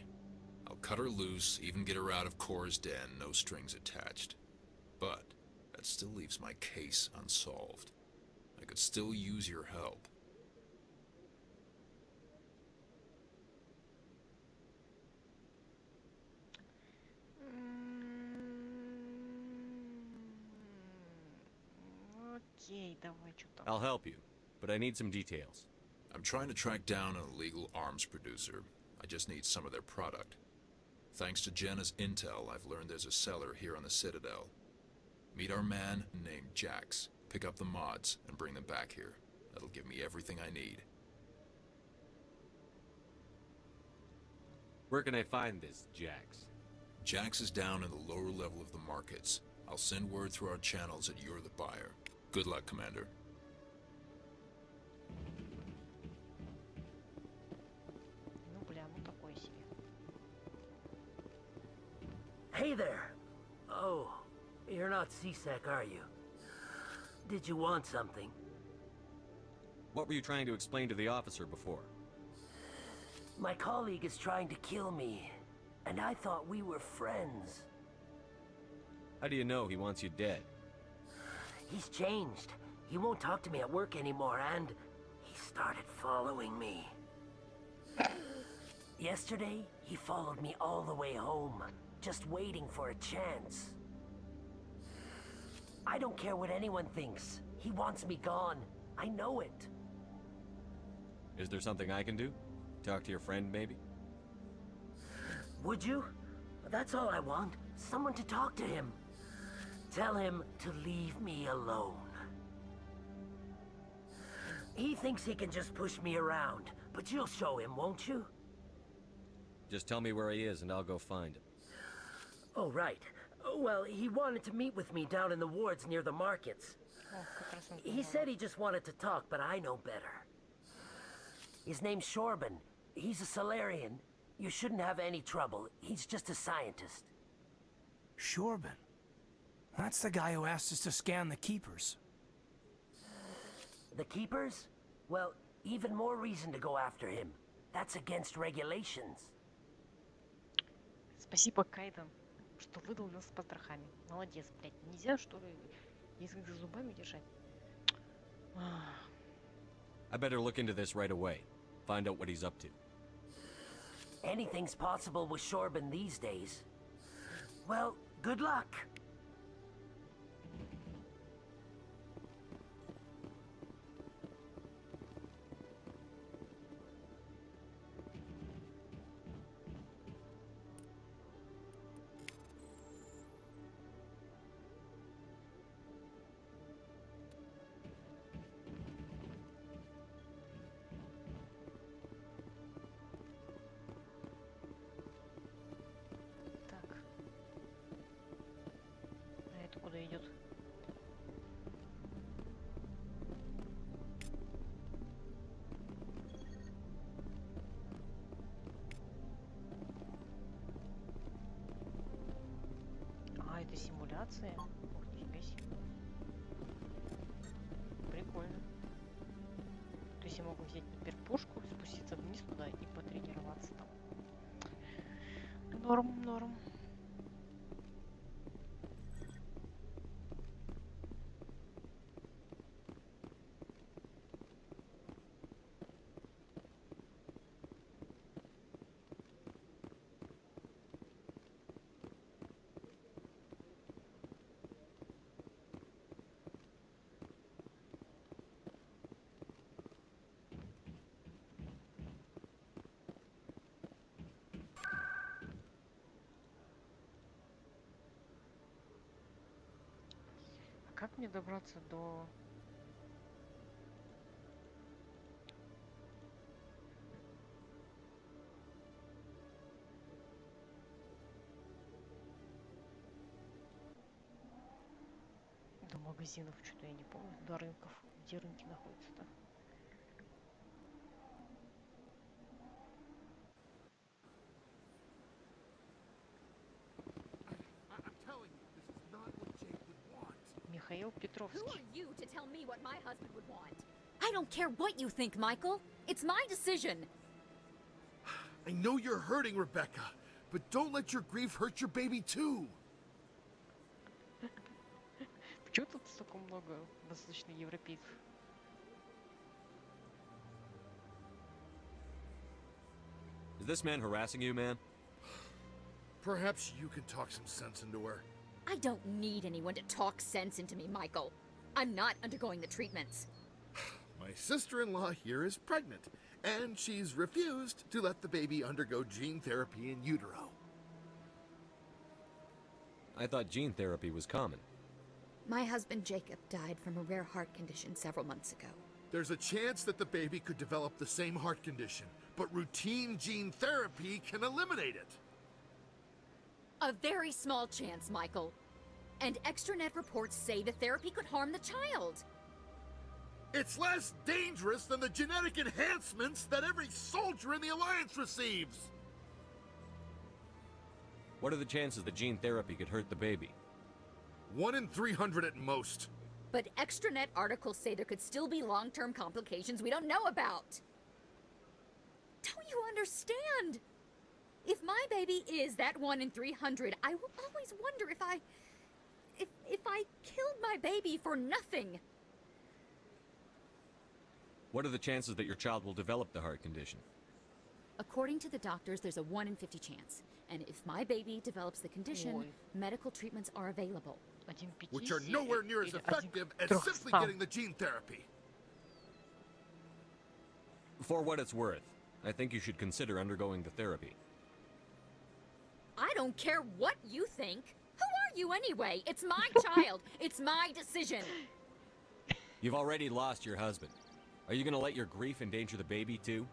I'll cut her loose, even get her out of Cora's den, no strings attached. But that still leaves my case unsolved. I could still use your help. Окей, давай, что там. I'll help you, but I need some details. I'm trying to track down an illegal arms producer. I just need some of their product. Thanks to Jenna's intel, I've learned there's a seller here on the Citadel. Meet our man named Jax, pick up the mods, and bring them back here. That'll give me everything I need. Where can I find this Jax? Jax is down in the lower level of the markets. I'll send word through our channels that you're the buyer. Good luck, Commander. Ну, бля, ну такой себе. Hey there! Oh, you're not CSEC, are you? Did you want something? What were you trying to explain to the officer before? My colleague is trying to kill me, and I thought we were friends. How do you know he wants you dead? He's changed. He won't talk to me at work anymore, and he started following me. Yesterday, he followed me all the way home, just waiting for a chance. I don't care what anyone thinks. He wants me gone. I know it. Is there something I can do? Talk to your friend, maybe? Would you? That's all I want. Someone to talk to him. Tell him to leave me alone. He thinks he can just push me around, but you'll show him, won't you? Just tell me where he is and I'll go find him. Oh, right. Well, he wanted to meet with me down in the wards near the markets. He said he just wanted to talk, but I know better. His name's Shorban. He's a Solarian. You shouldn't have any trouble. He's just a scientist. Shorban? That's the guy who asked us to scan the Keepers. The Keepers? Well, even more reason to go after him. That's against regulations. Спасибо, Кайден, что выдал нас с потрохами. Молодец, блядь. Нельзя, что ли, язык за зубами держать? I better look into this right away. Find out what he's up to. Anything's possible with Shorban these days. Well, good luck. Куда идет? А, это симуляция? Ох, нифига себе. я могу взять теперь пушку, спуститься вниз туда и потренироваться там. Норм, норм. Как мне добраться до... до магазинов? Что-то я не помню. До рынков. Где рынки находятся-то? Михаил Петровский. Who are you to tell me what my husband would want? I don't care what you think, Michael. It's my decision. I know you're hurting, Rebecca, but don't let your grief hurt your baby too. Почему тут столько много восточноевропейцев? Is this man harassing you, man? Perhaps you can talk some sense into her. I don't need anyone to talk sense into me, Michael. I'm not undergoing the treatments. My sister-in-law here is pregnant, and she's refused to let the baby undergo gene therapy in utero. I thought gene therapy was common. My husband Jacob died from a rare heart condition several months ago. There's a chance that the baby could develop the same heart condition, but routine gene therapy can eliminate it. A very small chance, Michael. And extranet reports say the therapy could harm the child. It's less dangerous than the genetic enhancements that every soldier in the Alliance receives. What are the chances that gene therapy could hurt the baby? 1 in 300 at most. But extranet articles say there could still be long-term complications we don't know about. Don't you understand? If my baby is that 1 in 300, I will always wonder if I killed my baby for nothing. What are the chances that your child will develop the heart condition? According to the doctors, there's a 1 in 50 chance. And if my baby develops the condition, medical treatments are available. Which are nowhere near as effective as simply getting the gene therapy. For what it's worth, I think you should consider undergoing the therapy. I don't care what you think. Who are you anyway? It's my child. It's my decision. You've already lost your husband. Are you gonna let your grief endanger the baby too?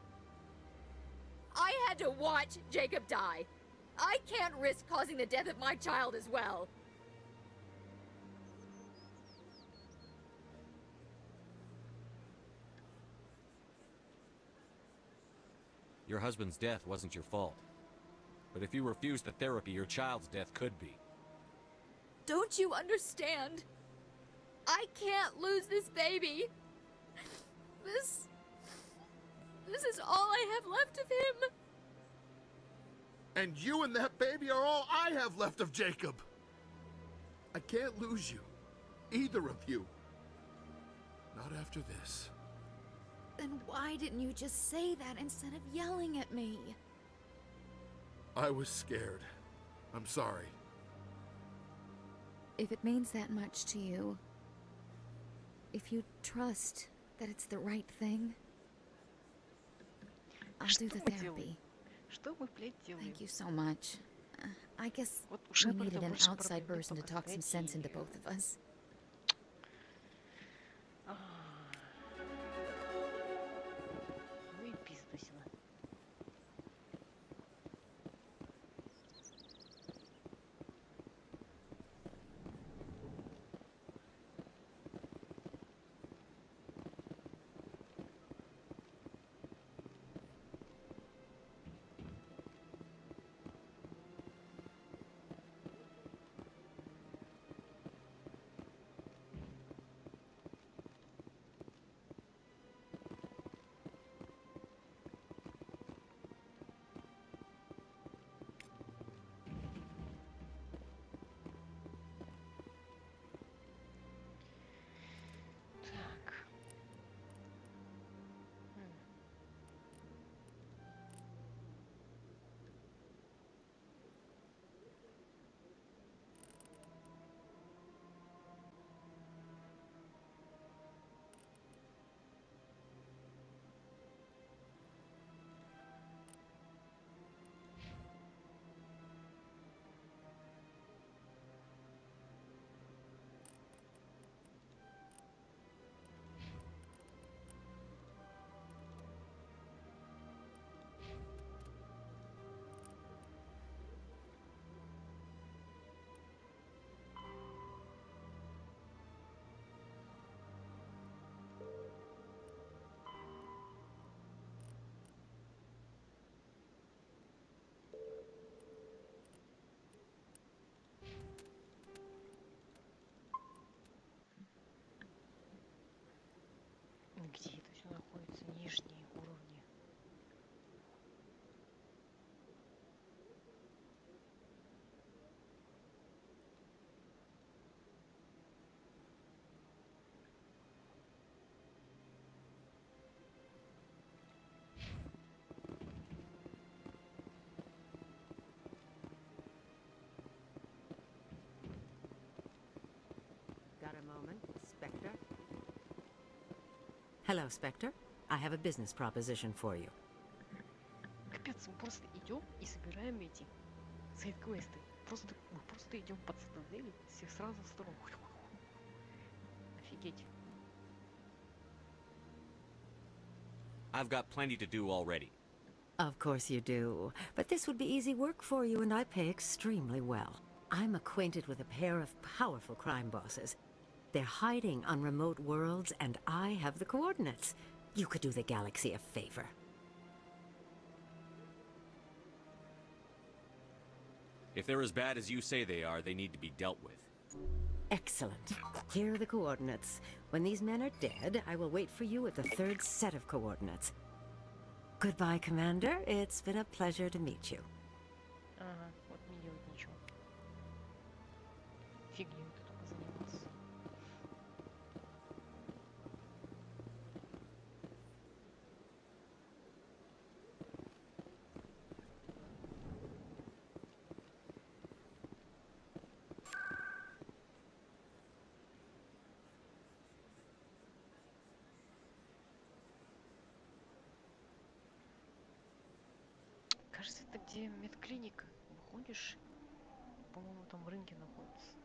I had to watch Jacob die. I can't risk causing the death of my child as well. Your husband's death wasn't your fault. But if you refuse the therapy, your child's death could be. Don't you understand? I can't lose this baby. This is all I have left of him. And you and that baby are all I have left of Jacob. I can't lose you. Either of you. Not after this. Then why didn't you just say that instead of yelling at me? I was scared. I'm sorry. If it means that much to you, if you trust that it's the right thing, I'll do the therapy. Thank you so much. I guess we needed an outside person to talk some sense into both of us. нижние уровни. Got a moment, Spectre? Hello, Spectre. I have a business proposition for you. Капец, мы просто идем и собираем эти сайд-квесты. Мы просто идем под цитадель, всех сразу в сторону. Офигеть. I've got plenty to do already. Of course you do. But this would be easy work for you, and I pay extremely well. I'm acquainted with a pair of powerful crime bosses. They're hiding on remote worlds, and I have the coordinates. You could do the galaxy a favor. If they're as bad as you say they are, they need to be dealt with. Excellent. Here are the coordinates. When these men are dead, I will wait for you at the third set of coordinates. Goodbye, Commander. It's been a pleasure to meet you. Ага, вот не делать ничего. Фигню ты только занимался. Кажется, это где медклиника. Выходишь, по-моему, там в рынке находится.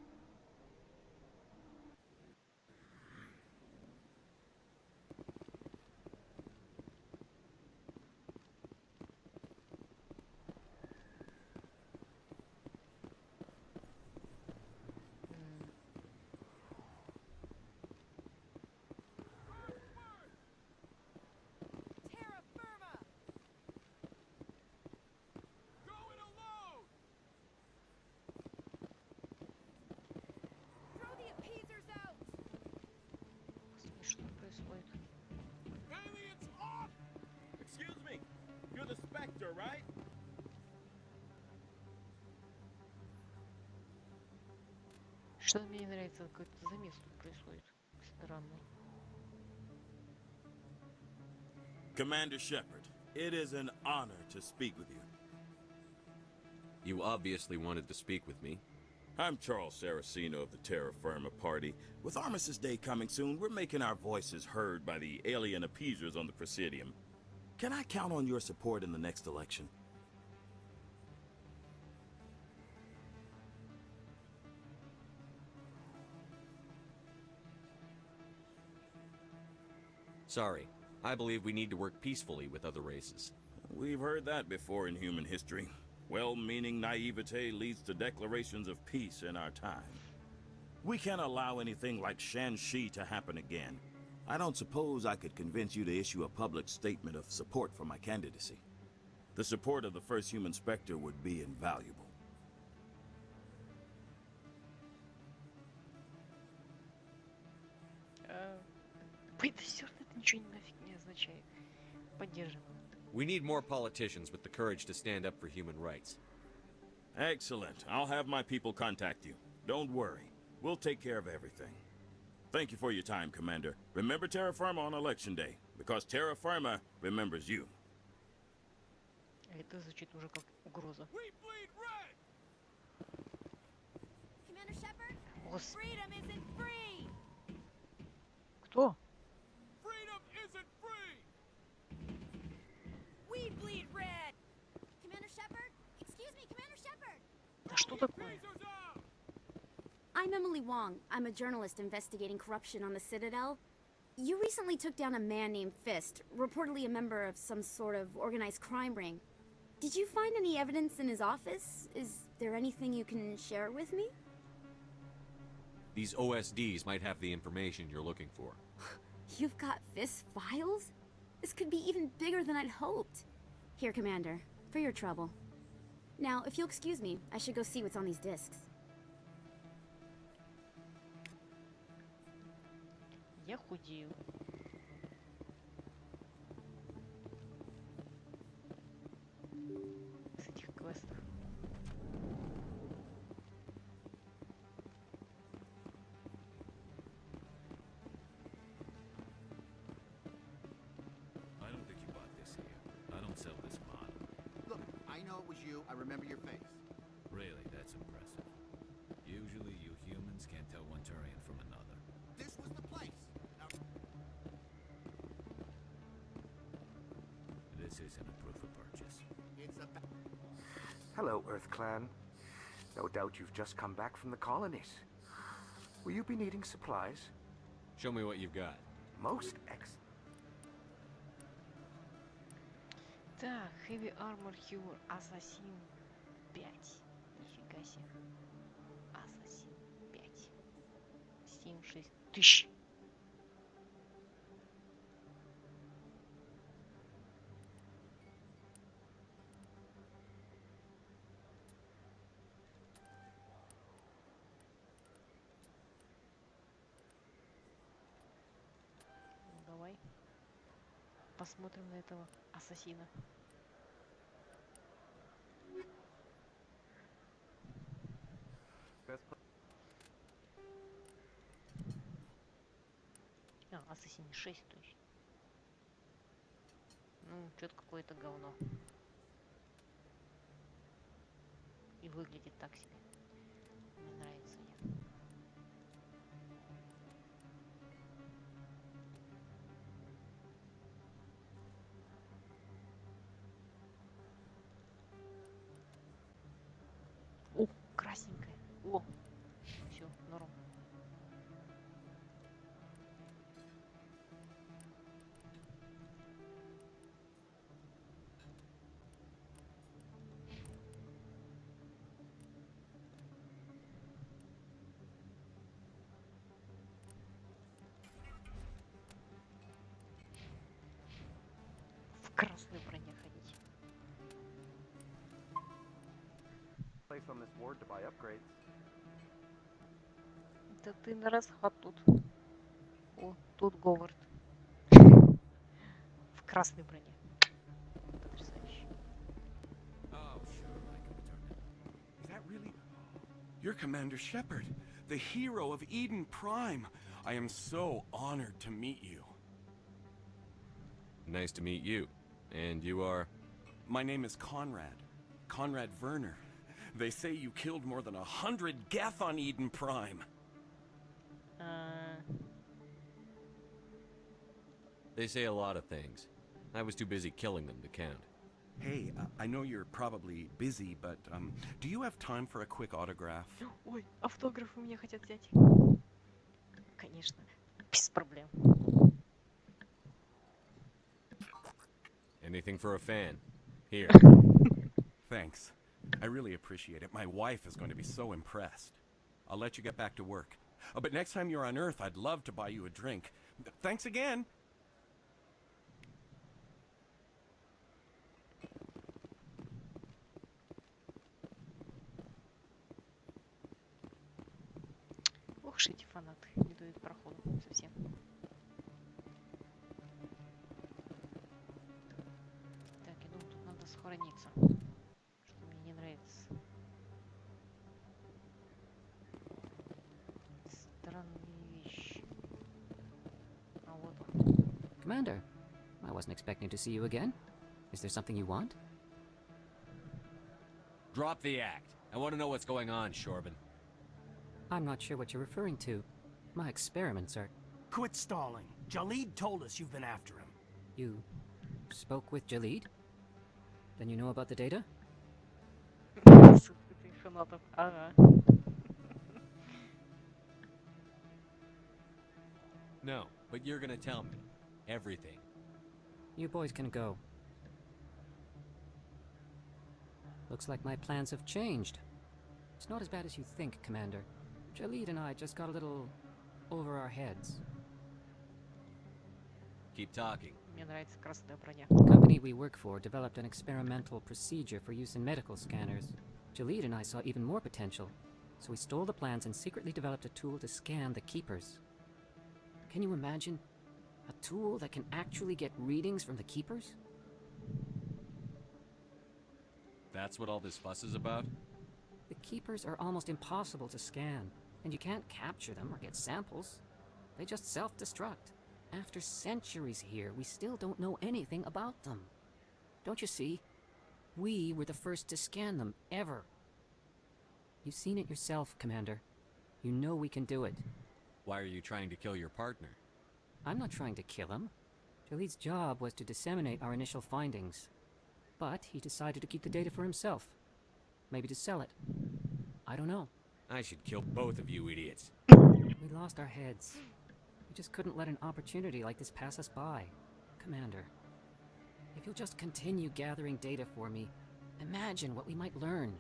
Что происходит? Aliens off! Excuse me, you're the Spectre, right? Что мне не нравится, какой-то замес тут происходит. Странный. Commander Shepard, it is an honor to speak with you. You obviously wanted to speak with me. I'm Charles Saraceno of the Terra Firma Party. With Armistice Day coming soon, we're making our voices heard by the alien appeasers on the Presidium. Can I count on your support in the next election? Sorry. I believe we need to work peacefully with other races. We've heard that before in human history. Well-meaning naivete leads to declarations of peace in our time. We can't allow anything like Shanxi to happen again. I don't suppose I could convince you to issue a public statement of support for my candidacy. The support of the first human Spectre would be invaluable. Все это ничего нафиг не означает. Поддерживаю. We need more politicians with the courage to stand up for human rights. Excellent. I'll have my people contact you. Don't worry. We'll take care of everything. Thank you for your time, Commander. Remember Terra Firma on Election Day, because Terra Firma remembers you. Это звучит уже как угроза. Commander Shepard, Господи. freedom isn't free. Кто? Freedom isn't free! We bleed red. Commander Shepard? Excuse me, Commander Shepard. Да что такое? I'm Emily Wong. I'm a journalist investigating corruption on the Citadel. You recently took down a man named Fist, reportedly a member of some sort of organized crime ring. Did you find any evidence in his office? Is there anything you can share with me? These OSDs might have the information you're looking for. You've got Fist files? This could be even bigger than I'd hoped. Here, Commander, for your trouble. Now, if you'll excuse me, I should go see what's on these discs. Я худею. was you. I remember your face. Really, that's impressive. Usually you humans can't tell one Turian from another. This was the place. Now, This isn't a proof of purchase. it's a. Hello, Earth Clan. No doubt you've just come back from the colonies. Will you be needing supplies? Show me what you've got. Most Так, Heavy Armor Humor, Assassin 5. Нифига себе. Assassin 5. 76 тысяч. Ну, давай посмотрим на этого ассасина. Ассасин 6, то есть. Ну, что-то какое-то говно. И выглядит так себе. Мне нравится нет. О, красненькая. О, все, норм. В красной броне ходить. place on this ward to buy upgrades. Да ты на расход тут. О, тут Говард. В красной броне. Потрясающе. Is that really? You're Commander Shepard, the hero of Eden Prime. I am so honored to meet you. Nice to meet you. And you are? My name is Conrad. Conrad Werner. They say you killed more than 100 Geth on Eden Prime. They say a lot of things. I was too busy killing them to count. Hey, I know you're probably busy, but do you have time for a quick autograph? Ой, автограф у меня хотят взять. Конечно, без проблем. Anything for a fan. Here. Thanks. I really appreciate it. My wife is going to be so impressed. I'll let you get back to work. But next time you're on Earth, I'd love to buy you a drink. Thanks again. Ох уж эти фанаты, не дают проходу совсем. Так, я думаю, тут надо сохраниться. Что мне не нравится. Странные вещи. А вот он. Commander, I wasn't expecting to see you again. Is there something you want? Drop the act. I want to know what's going on, Shorban. I'm not sure what you're referring to. My experiments are... Quit stalling. Jalid told us you've been after him. You spoke with Jalid? Then you know about the data? No, but you're gonna tell me. Everything. You boys can go. Looks like my plans have changed. It's not as bad as you think, Commander. Jalid and I just got a little over our heads. Keep talking. Мне нравится красная броня. The company we work for developed an experimental procedure for use in medical scanners. Jalid and I saw even more potential, so we stole the plans and secretly developed a tool to scan the Keepers. Can you imagine? A tool that can actually get readings from the Keepers? That's what all this fuss is about? The Keepers are almost impossible to scan, and you can't capture them or get samples. They just self-destruct. After centuries here, we still don't know anything about them. Don't you see? We were the first to scan them, ever. You've seen it yourself, Commander. You know we can do it. Why are you trying to kill your partner? I'm not trying to kill him. Jaleed's job was to disseminate our initial findings. But he decided to keep the data for himself. Maybe to sell it. I don't know. I should kill both of you idiots. We lost our heads. We just couldn't let an opportunity like this pass us by. Commander, if you'll just continue gathering data for me, imagine what we might learn.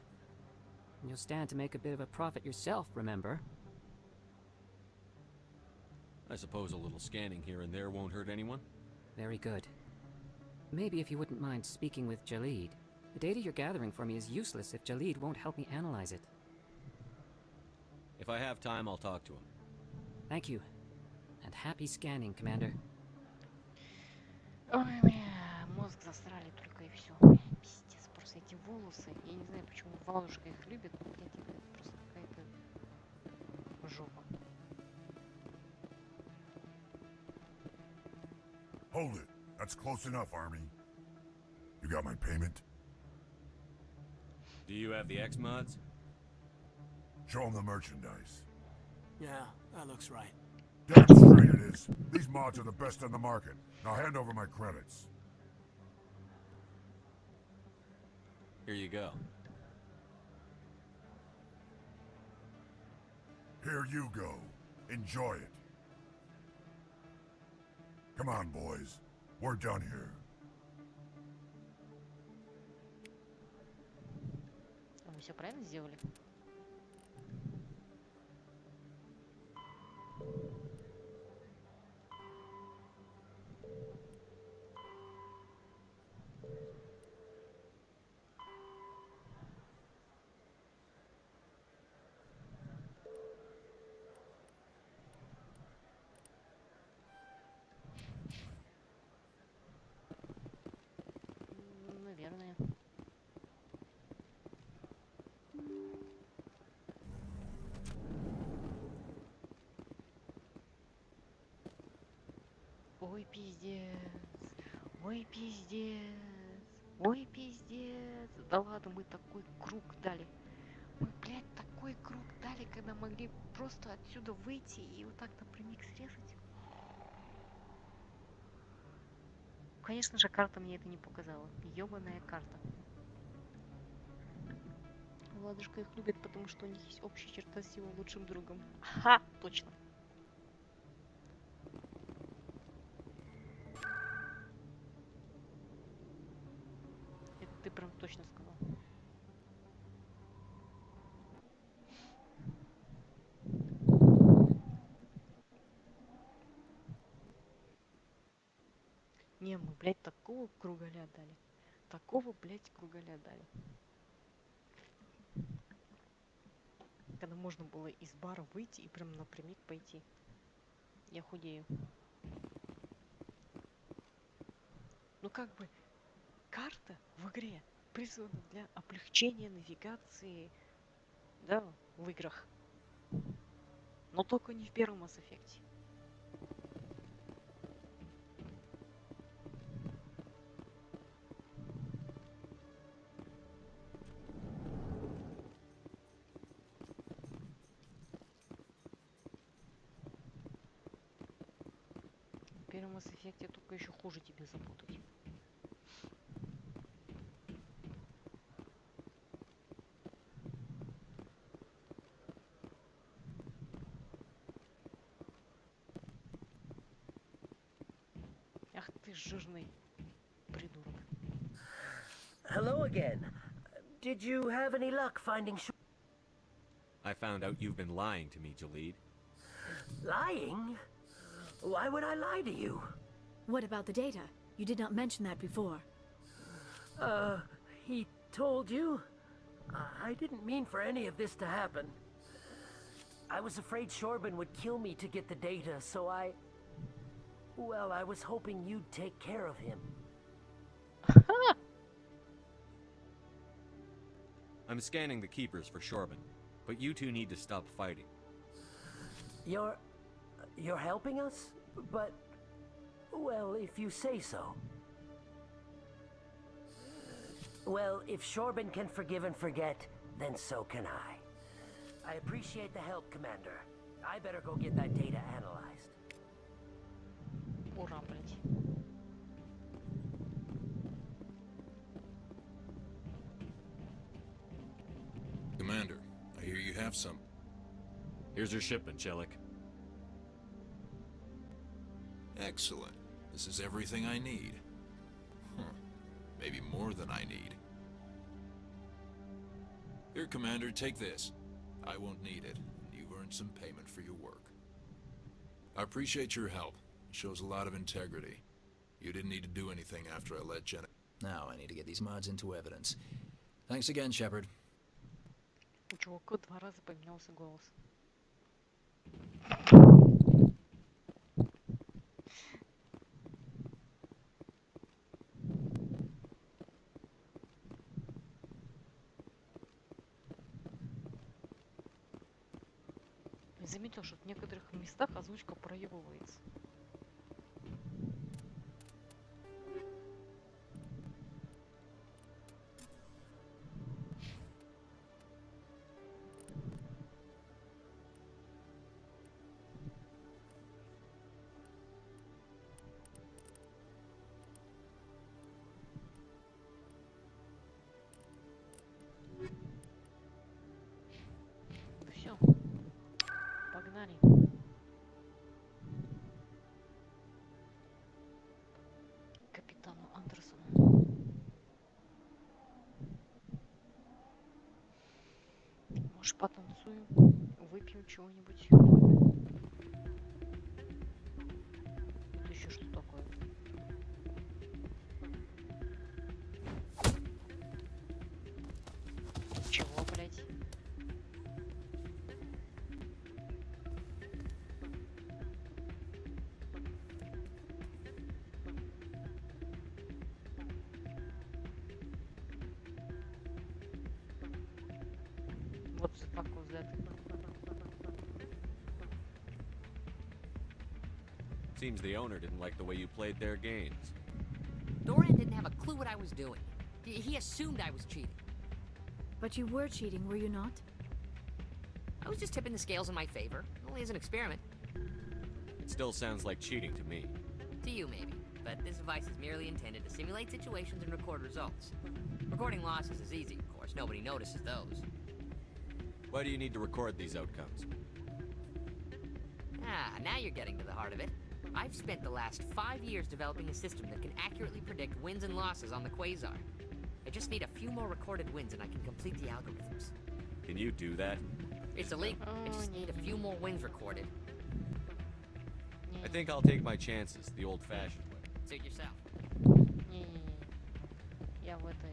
And you'll stand to make a bit of a profit yourself, remember? I suppose a little scanning here and there won't hurt anyone? Very good. Maybe if you wouldn't mind speaking with Jaleed. The data you're gathering for me is useless if Jaleed won't help me analyze it. If I have time, I'll talk to him. Thank you. And happy scanning, Commander. Ой, бля, мозг засрали только и все. Пиздец, просто эти волосы. Я не знаю, почему Валушка их любит, но, блядь, это просто какая-то жопа. Hold it. That's close enough, Army. You got my payment? Do you have the X-Mods? Show them the merchandise. Yeah, that looks right. Damn straight it is. These mods are the best on the market. Now hand over my credits. Here you go. Here you go. Enjoy it. Come on, boys. We're done here. А мы все правильно сделали? Наверное. Ой, пиздец. Ой, пиздец. Ой, пиздец. Да ладно, мы такой круг дали. Мы, блядь, такой круг дали, когда могли просто отсюда выйти и вот так напрямик срезать. Конечно же, карта мне это не показала. Ёбаная карта. Ладушка их любит, потому что у них есть общая черта с его лучшим другом. Ха, точно. Это ты прям точно сказал. Не, мы, блядь, такого кругаля дали. Такого, блядь, кругаля дали. Когда можно было из бара выйти и прям напрямик пойти. Я худею. Ну как бы, карта в игре призвана для облегчения навигации, да, в играх. Но только не в первом Mass Effect. В первом Mass Effect только еще хуже тебе запутать. Ах ты жирный придурок. Hello again. Did you have any luck finding I found out you've been lying to me, Jaleed. Lying? Why would I lie to you? What about the data? You did not mention that before. He told you? I didn't mean for any of this to happen. I was afraid Shorban would kill me to get the data, so well, I was hoping you'd take care of him. I'm scanning the keepers for Shorban, but you two need to stop fighting. You're helping us? But, well, if you say so. Well, if Shorban can forgive and forget, then so can I. I appreciate the help, Commander. I better go get that data analyzed. Ура, блядь. Commander, I hear you have some. Here's your shipment, Chelik. Excellent. This is everything I need. Maybe more than I need. Here, Commander, take this. I won't need it. You've earned some payment for your work. I appreciate your help. It shows a lot of integrity. You didn't need to do anything after I let Jenna... Now I need to get these mods into evidence. Thanks again, Shepard. У чувака 2 раза поменялся голос. Я заметил, что в некоторых местах озвучка проебывается. Все. Погнали. Капитану Андерсону. Может, потанцуем? Выпьем чего-нибудь? Это еще что такое? Чего, блядь? Вот так вот взгляд. Seems the owner didn't like the way you played their games. Doran didn't have a clue what I was doing. He assumed I was cheating. But you were cheating, were you not? I was just tipping the scales in my favor, only as an experiment. It still sounds like cheating to me. To you, maybe. But this device is merely intended to simulate situations and record results. Recording losses is easy, of course. Nobody notices those. Why do you need to record these outcomes? Ah, now you're getting to the heart of it. I've spent the last 5 years developing a system that can accurately predict wins and losses on the Quasar. I just need a few more recorded wins and I can complete the algorithms. Can you do that? It's illegal. I just need a few more wins recorded. I think I'll take my chances the old-fashioned way. Suit yourself. Не-не-не. Я в этой...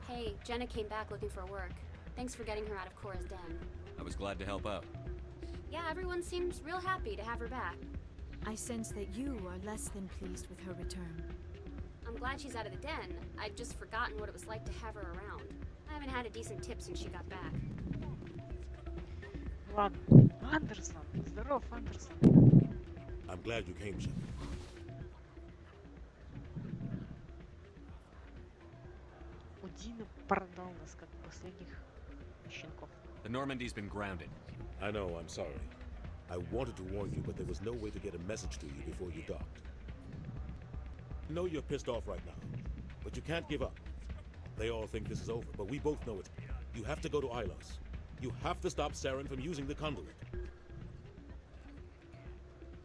Hey, Jenna came back looking for work. Thanks for getting her out of Cora's den. I was glad to help out. Yeah, everyone seems real happy to have her back. I sense that you are less than pleased with her return. I'm glad she's out of the den. I'd just forgotten what it was like to have her around. I haven't had a decent tip since she got back. Ладно. Андерсон. Здоров, Андерсон. I'm glad you came, Shepard. Удина продал нас, как последних щенков. The Normandy's been grounded. I know, I'm sorry. I wanted to warn you, but there was no way to get a message to you before you docked. I know you're pissed off right now, but you can't give up. They all think this is over, but we both know it's... You have to go to Ilos. You have to stop Saren from using the conduit.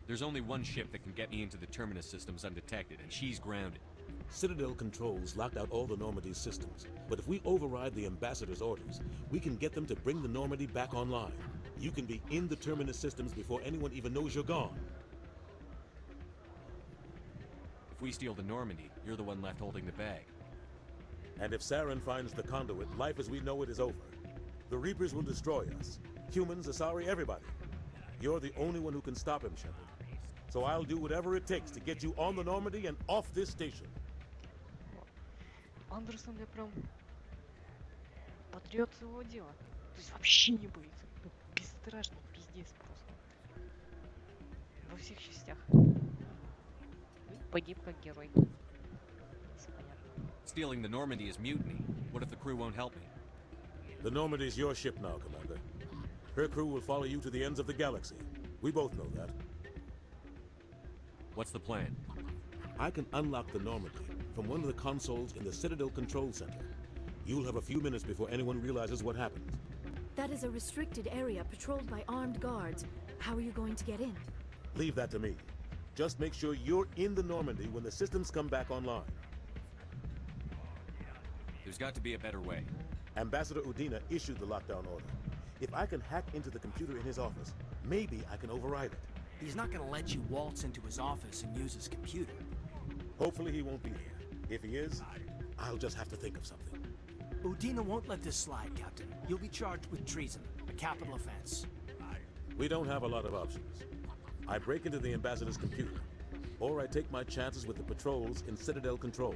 There's only one ship that can get me into the Terminus systems undetected, and she's grounded. Citadel controls locked out all the Normandy's systems, but if we override the Ambassador's orders, we can get them to bring the Normandy back online. You can be in the Terminus systems before anyone even knows you're gone. If we steal the Normandy, you're the one left holding the bag. And if Saren finds the conduit, life as we know it is over. The Reapers will destroy us. Humans, Asari, everybody. You're the only one who can stop him, Shepard. So I'll do whatever it takes to get you on the Normandy and off this station. Андерсон, я прям патриот своего дела. То есть вообще не боится. Ну, бесстрашный пиздец просто. Во всех частях. Погиб как герой. Stealing the Normandy is mutiny. What if the crew won't help me? The Normandy's your ship now, Commander. Her crew will follow you to the ends of the galaxy. We both know that. What's the plan? I can unlock the Normandy from one of the consoles in the Citadel Control Center. You'll have a few minutes before anyone realizes what happened. That is a restricted area patrolled by armed guards. How are you going to get in? Leave that to me. Just make sure you're in the Normandy when the systems come back online. There's got to be a better way. Ambassador Udina issued the lockdown order. If I can hack into the computer in his office, maybe I can override it. He's not gonna let you waltz into his office and use his computer. Hopefully he won't be here. If he is, I'll just have to think of something. Udina won't let this slide, Captain. You'll be charged with treason, a capital offense. We don't have a lot of options. I break into the ambassador's computer, or I take my chances with the patrols in Citadel Control.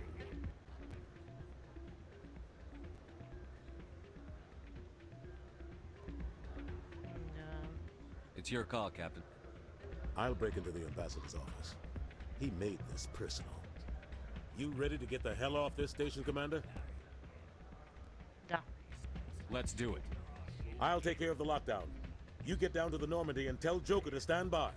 It's your call, Captain. I'll break into the ambassador's office. He made this personal. You ready to get the hell off this station, Commander? Да. Let's do it. I'll take care of the lockdown. You get down to the Normandy and tell Joker to stand by.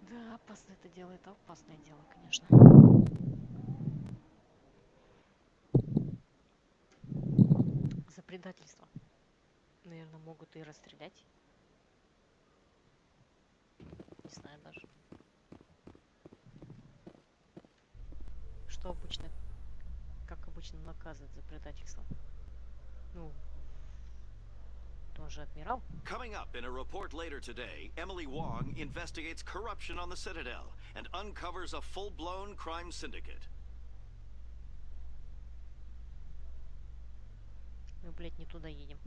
Да, опасно это дело, это опасное дело, конечно. За предательство. Наверное, могут и расстрелять. Не знаю даже. Что обычно, как обычно наказывают за предательство? Ну, тоже адмирал. Coming up in a report later today, Emily Wong investigates corruption on the Citadel and uncovers a full-blown crime syndicate. Мы, блядь, не туда едем.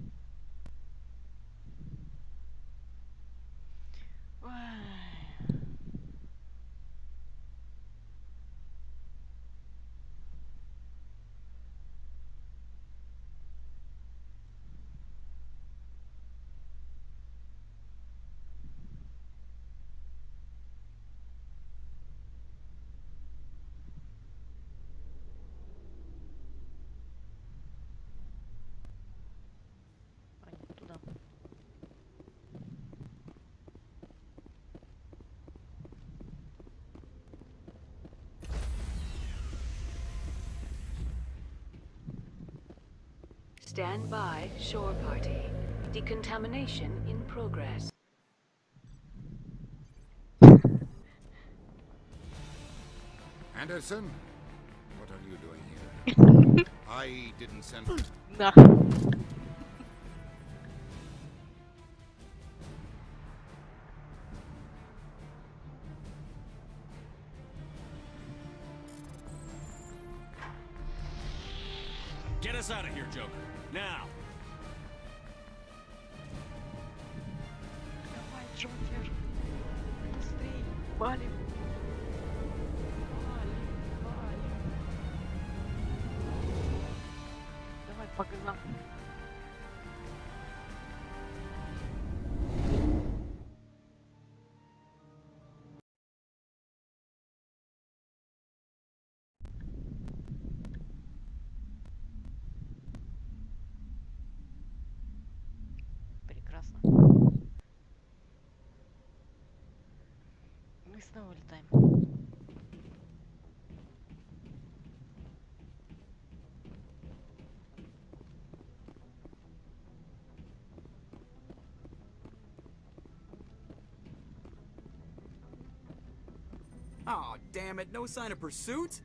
Туда. Stand by, shore party. Decontamination in progress. Anderson, what are you doing here? I didn't send. Да. Get us out of here, Joker. Now. Давай, Джокер. Быстрей. Валим. Давай по газам. Прекрасно. Мы снова летаем. Aw, damn it, no sign of pursuit?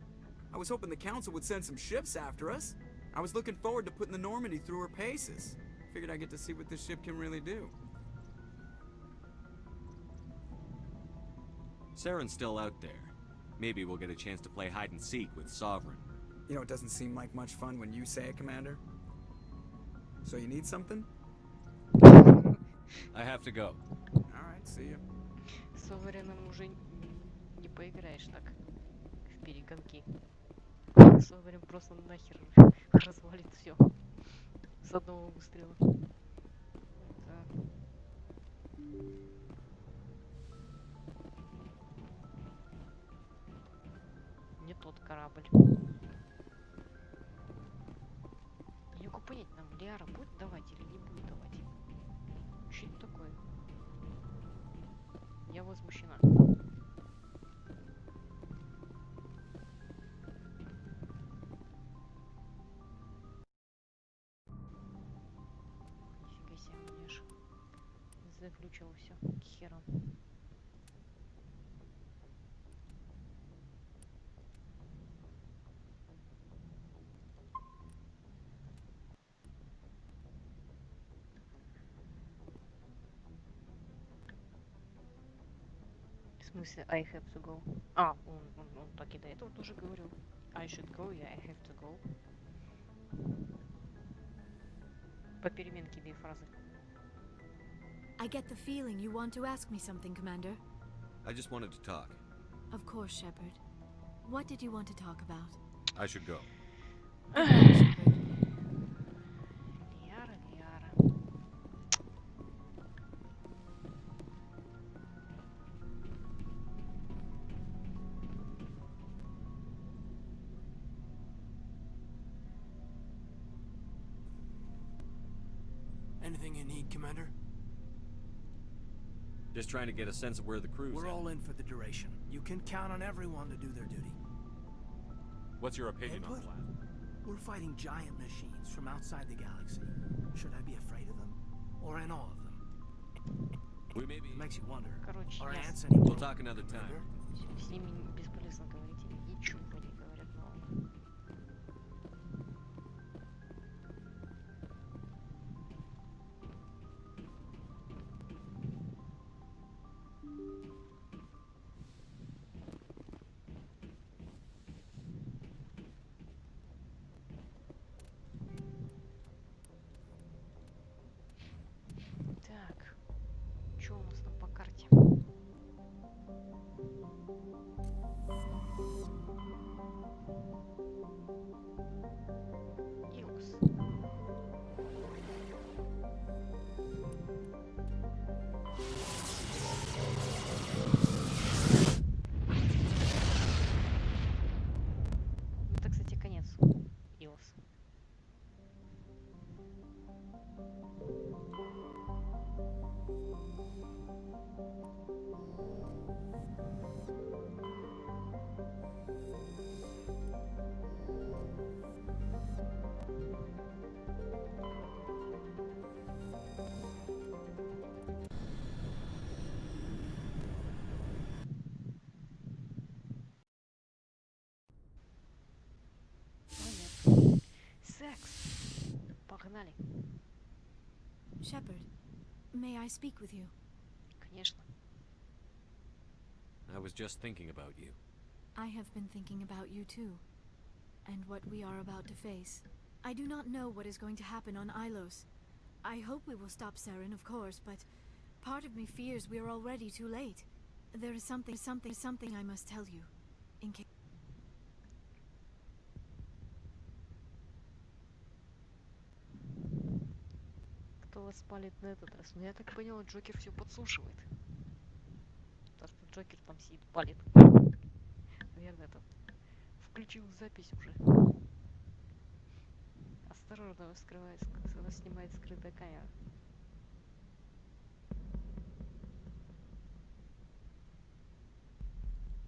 I was hoping the Council would send some ships after us. I was looking forward to putting the Normandy through her paces. Figured I'd get to see what this ship can really do. Saren's still out there. Maybe we'll get a chance to play hide and seek with Sovereign. You know, it doesn't seem like much fun when you say it, Commander. So you need something? I have to go. Alright, see you. С Совереном уже не поиграешь так в перегонки. Соверен просто нахер развалит все с одного выстрела. Так. Не тот корабль. Я не могу понять, нам Лиара будет давать или не будет давать. Что это такое? Я возмущена. Нифига себе, мне ж заглючило все к херам. В смысле, I have to go? А, он так и до этого тоже говорил. I should go, yeah, I have to go. По переменке две фразы. I get the feeling you want to ask me something, Commander. I just wanted to talk. Of course, Shepard. What did you want to talk about? I should go. Лиара, Лиара. Anything you need, Commander? Just trying to get a sense of where the crew's We're at. all in for the duration. You can count on everyone to do their duty. What's your opinion on Input? the last? We're fighting giant machines from outside the galaxy. Should I be afraid of them? Or in awe of them? We may be... It makes you wonder. Короче, Are я ants any We'll more, talk another time. Commander? с ними бесполезно говорить, они ничего не говорят нового. Так, что у нас там по карте? Илс. Это, кстати, конец. Илс. Понятно. Секс. Погнали. Shepard, may I speak with you? Конечно. I was just thinking about you. I have been thinking about you too, and what we are about to face. I do not know what is going to happen on Ilos. I hope we will stop Saren, of course, but part of me fears we are already too late. There is something I must tell you, in case. Кто вас палит на этот раз? Ну я так поняла, Джокер все подслушивает. Так что Джокер там сидит, палит. Наверное, этот включил запись уже. Осторожно, его скрывает, его снимает скрытая камера.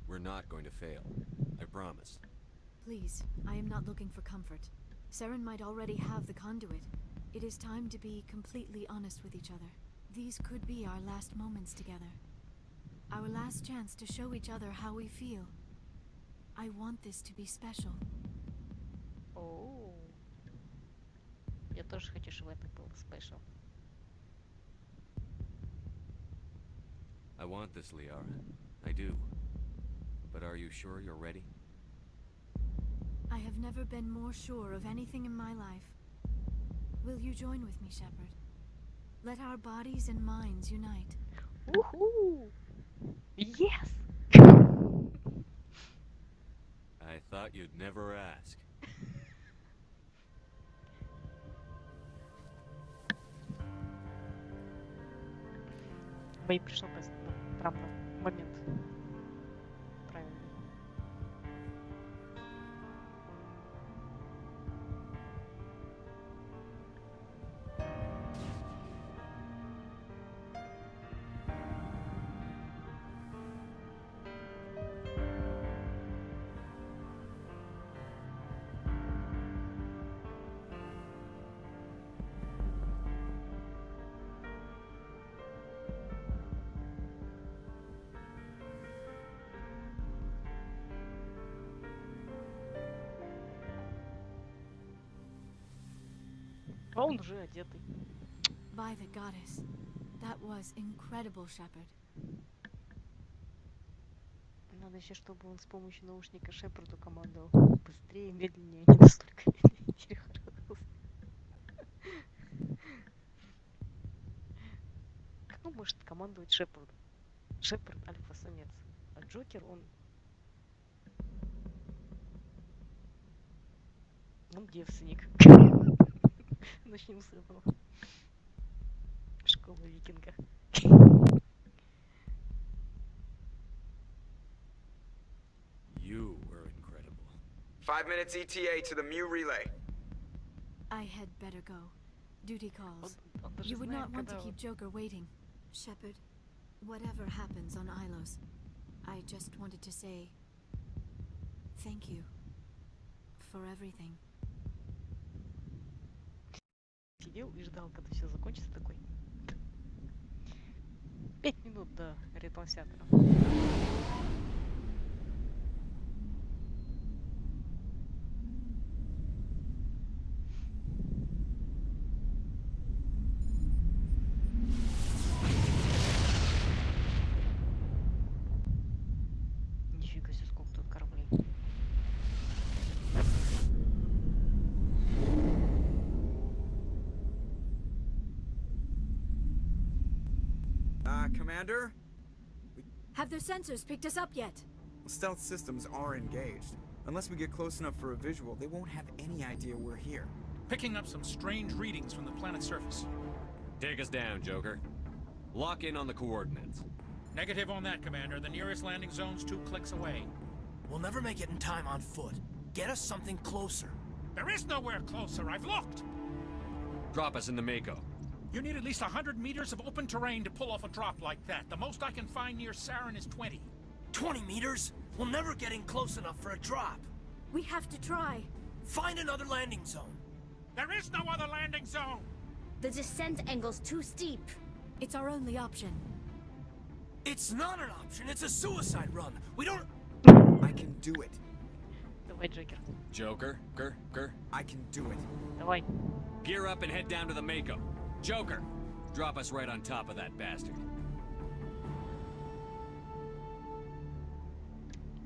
We're not going to fail. I promise. Please, I am not looking for comfort. Saren might already have the conduit. It is time to be completely honest with each other. These could be our last moments together. Our last chance to show each other how we feel. I want this to be special. Оу. Я тоже хочу, чтобы это было special. I want this, Liara. I do. But are you sure you're ready? I have never been more sure of anything in my life. Will you join with me, Shepard? Let our bodies and minds unite. Woohoo! Yes! I thought you'd never ask. Бэй пришел прям на момент. Правильно. А он уже одетый. By the goddess. That was incredible, Shepard. Надо еще, чтобы он с помощью наушника Шепарду командовал. Быстрее, медленнее, не настолько медленнее перехватывался. Как он может командовать Шепарду? Шепард альфа-самец. А Джокер, он девственник. Начнем с этого. Школа викинга. You were incredible. 5 minutes ETA to the Mew relay. I had better go. Duty calls. You would not want to keep Joker waiting. Shepard, whatever happens on Ilos, I just wanted to say thank you for everything. Сидел и ждал, когда все закончится, такой. 5 минут до ретрансятора. Нифига себе, сколько тут кораблей. Commander? Have their sensors picked us up yet? Stealth systems are engaged. Unless we get close enough for a visual, they won't have any idea we're here. Picking up some strange readings from the planet's surface. Take us down, Joker. Lock in on the coordinates. Negative on that, Commander. The nearest landing zone's 2 clicks away. We'll never make it in time on foot. Get us something closer. There is nowhere closer. I've looked. Drop us in the Mako. You need at least 100 meters of open terrain to pull off a drop like that. The most I can find near Saren is 20. 20 meters? We'll never get in close enough for a drop. We have to try. Find another landing zone. There is no other landing zone! The descent angle's too steep. It's our only option. It's not an option. It's a suicide run. We don't... I can do it. Давай, Джокер. Joker, I can do it. Давай. Gear up and head down to the Mako. Joker, drop us right on top of that bastard.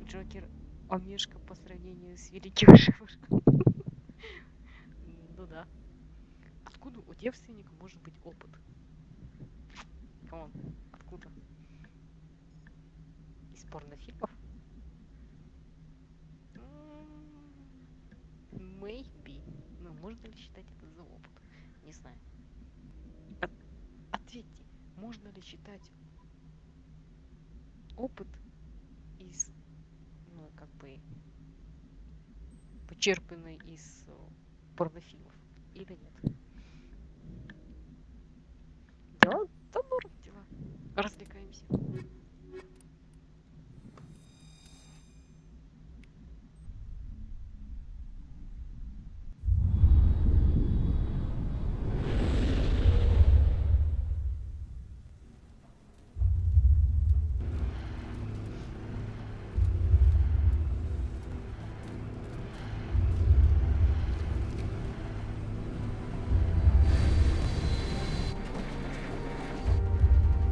Джокер омешка по сравнению с великим Шепардом. Ну да. Откуда у девственника может быть опыт? Камон, откуда? Из порнофильмов? Maybe. Но можно ли считать это за опыт? Не знаю. Ответьте, можно ли считать опыт из, ну, как бы, почерпанный из порнофильмов или нет? Да, да, норм дела. Развлекаемся.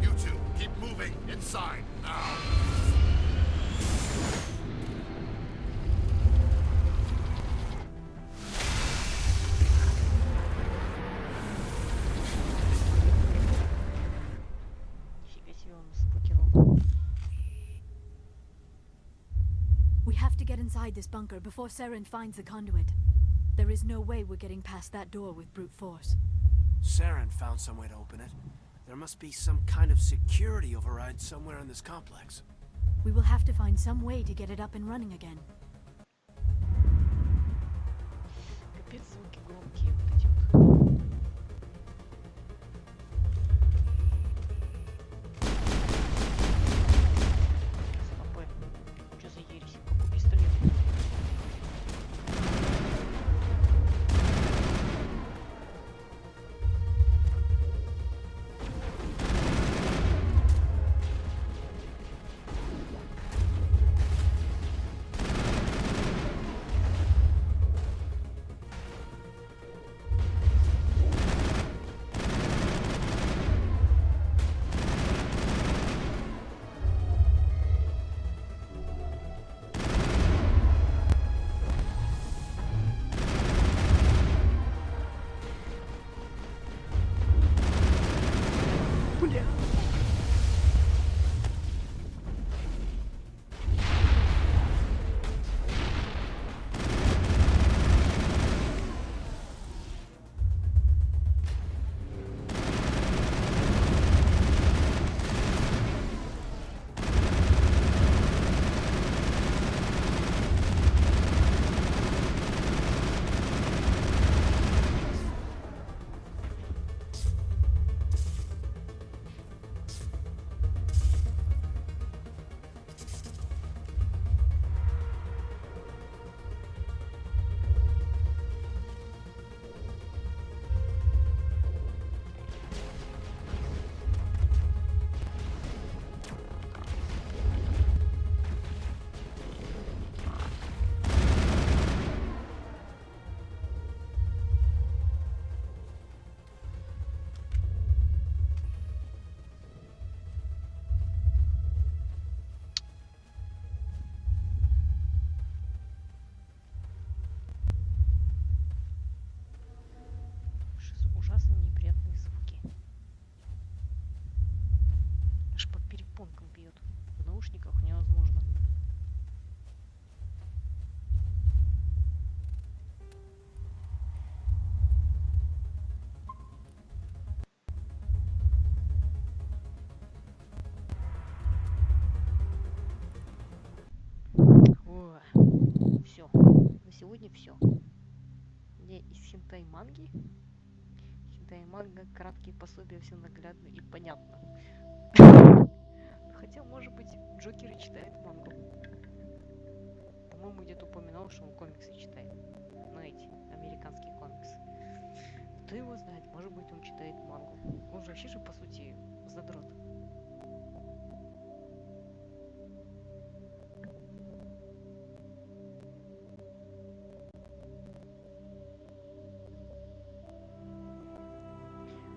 You two, keep moving inside now. inside this bunker before Saren finds the conduit. There is no way we're getting past that door with brute force. Saren found some way to open it. There must be some kind of security override somewhere in this complex. We will have to find some way to get it up and running again. Капец, звуки громкие вот эти вот. СП. Что за ересь? Какой пистолет? Ужасно неприятные звуки. Аж по перепонкам бьет. В наушниках невозможно. Все. На сегодня все. Мне из хентай манги. Хентай манга, краткие пособия, все наглядно и понятно. Хотя, может быть, Джокер и читает мангу. По-моему, где-то упоминал, что он комиксы читает. Ну, эти, американские комиксы. Кто его знает, может быть, он читает мангу. Он же вообще же, по сути, задрот.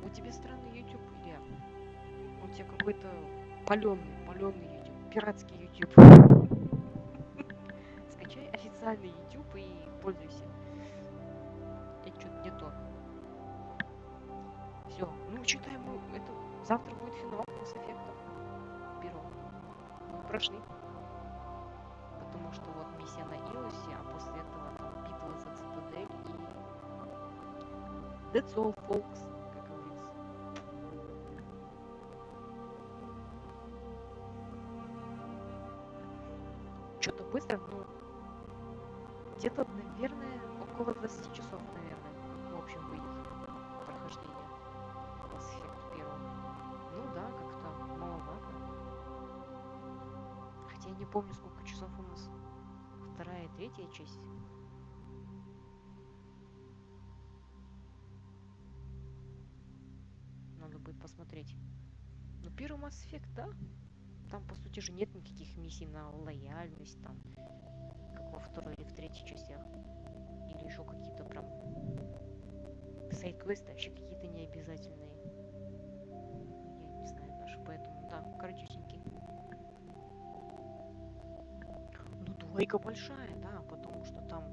У тебя странный YouTube, Илья. У тебя какой-то паленый YouTube, пиратский YouTube. Скачай официальный YouTube и пользуйся. Это что-то не то. Все, ну читаем, это завтра будет финал Mass Effect первого. Мы прошли. Потому что вот миссия на Иосе, а после этого там битва за Цитадель и That's all, folks. Что-то быстро, но где-то, наверное, около 20 часов, наверное, в общем, выйдет прохождение Mass Effect 1. Ну да, как-то маловато. Хотя я не помню, сколько часов у нас вторая и третья часть. Надо будет посмотреть. Но первый Mass Effect, да? Там, по сути же, нет никаких миссий на лояльность, там, как во второй или в третьей частях. Или еще какие-то прям сайд-квесты вообще какие-то необязательные. Я не знаю даже, поэтому, да, коротюсенький. Ну, двойка большая, да, потому что там,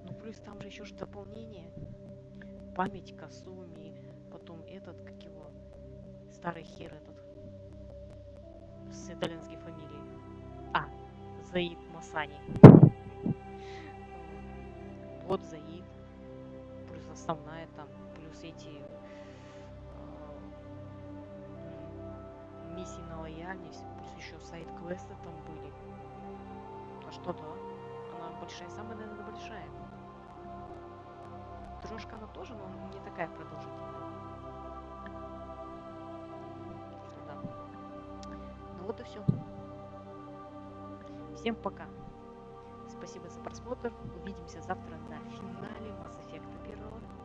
ну, плюс там же еще же дополнение. Память Касуми, потом этот, как его, старый хер этот. С итальянской фамилией. Заид Масани. Вот Заид, плюс основная там, плюс эти миссии на лояльность, плюс еще сайд-квесты там были. А что, да? Она большая, самая, наверное, большая. Трошка она тоже, но не такая продолжительная. Что да. Ну вот и все. Всем пока. Спасибо за просмотр. Увидимся завтра на финале Mass Effect 1.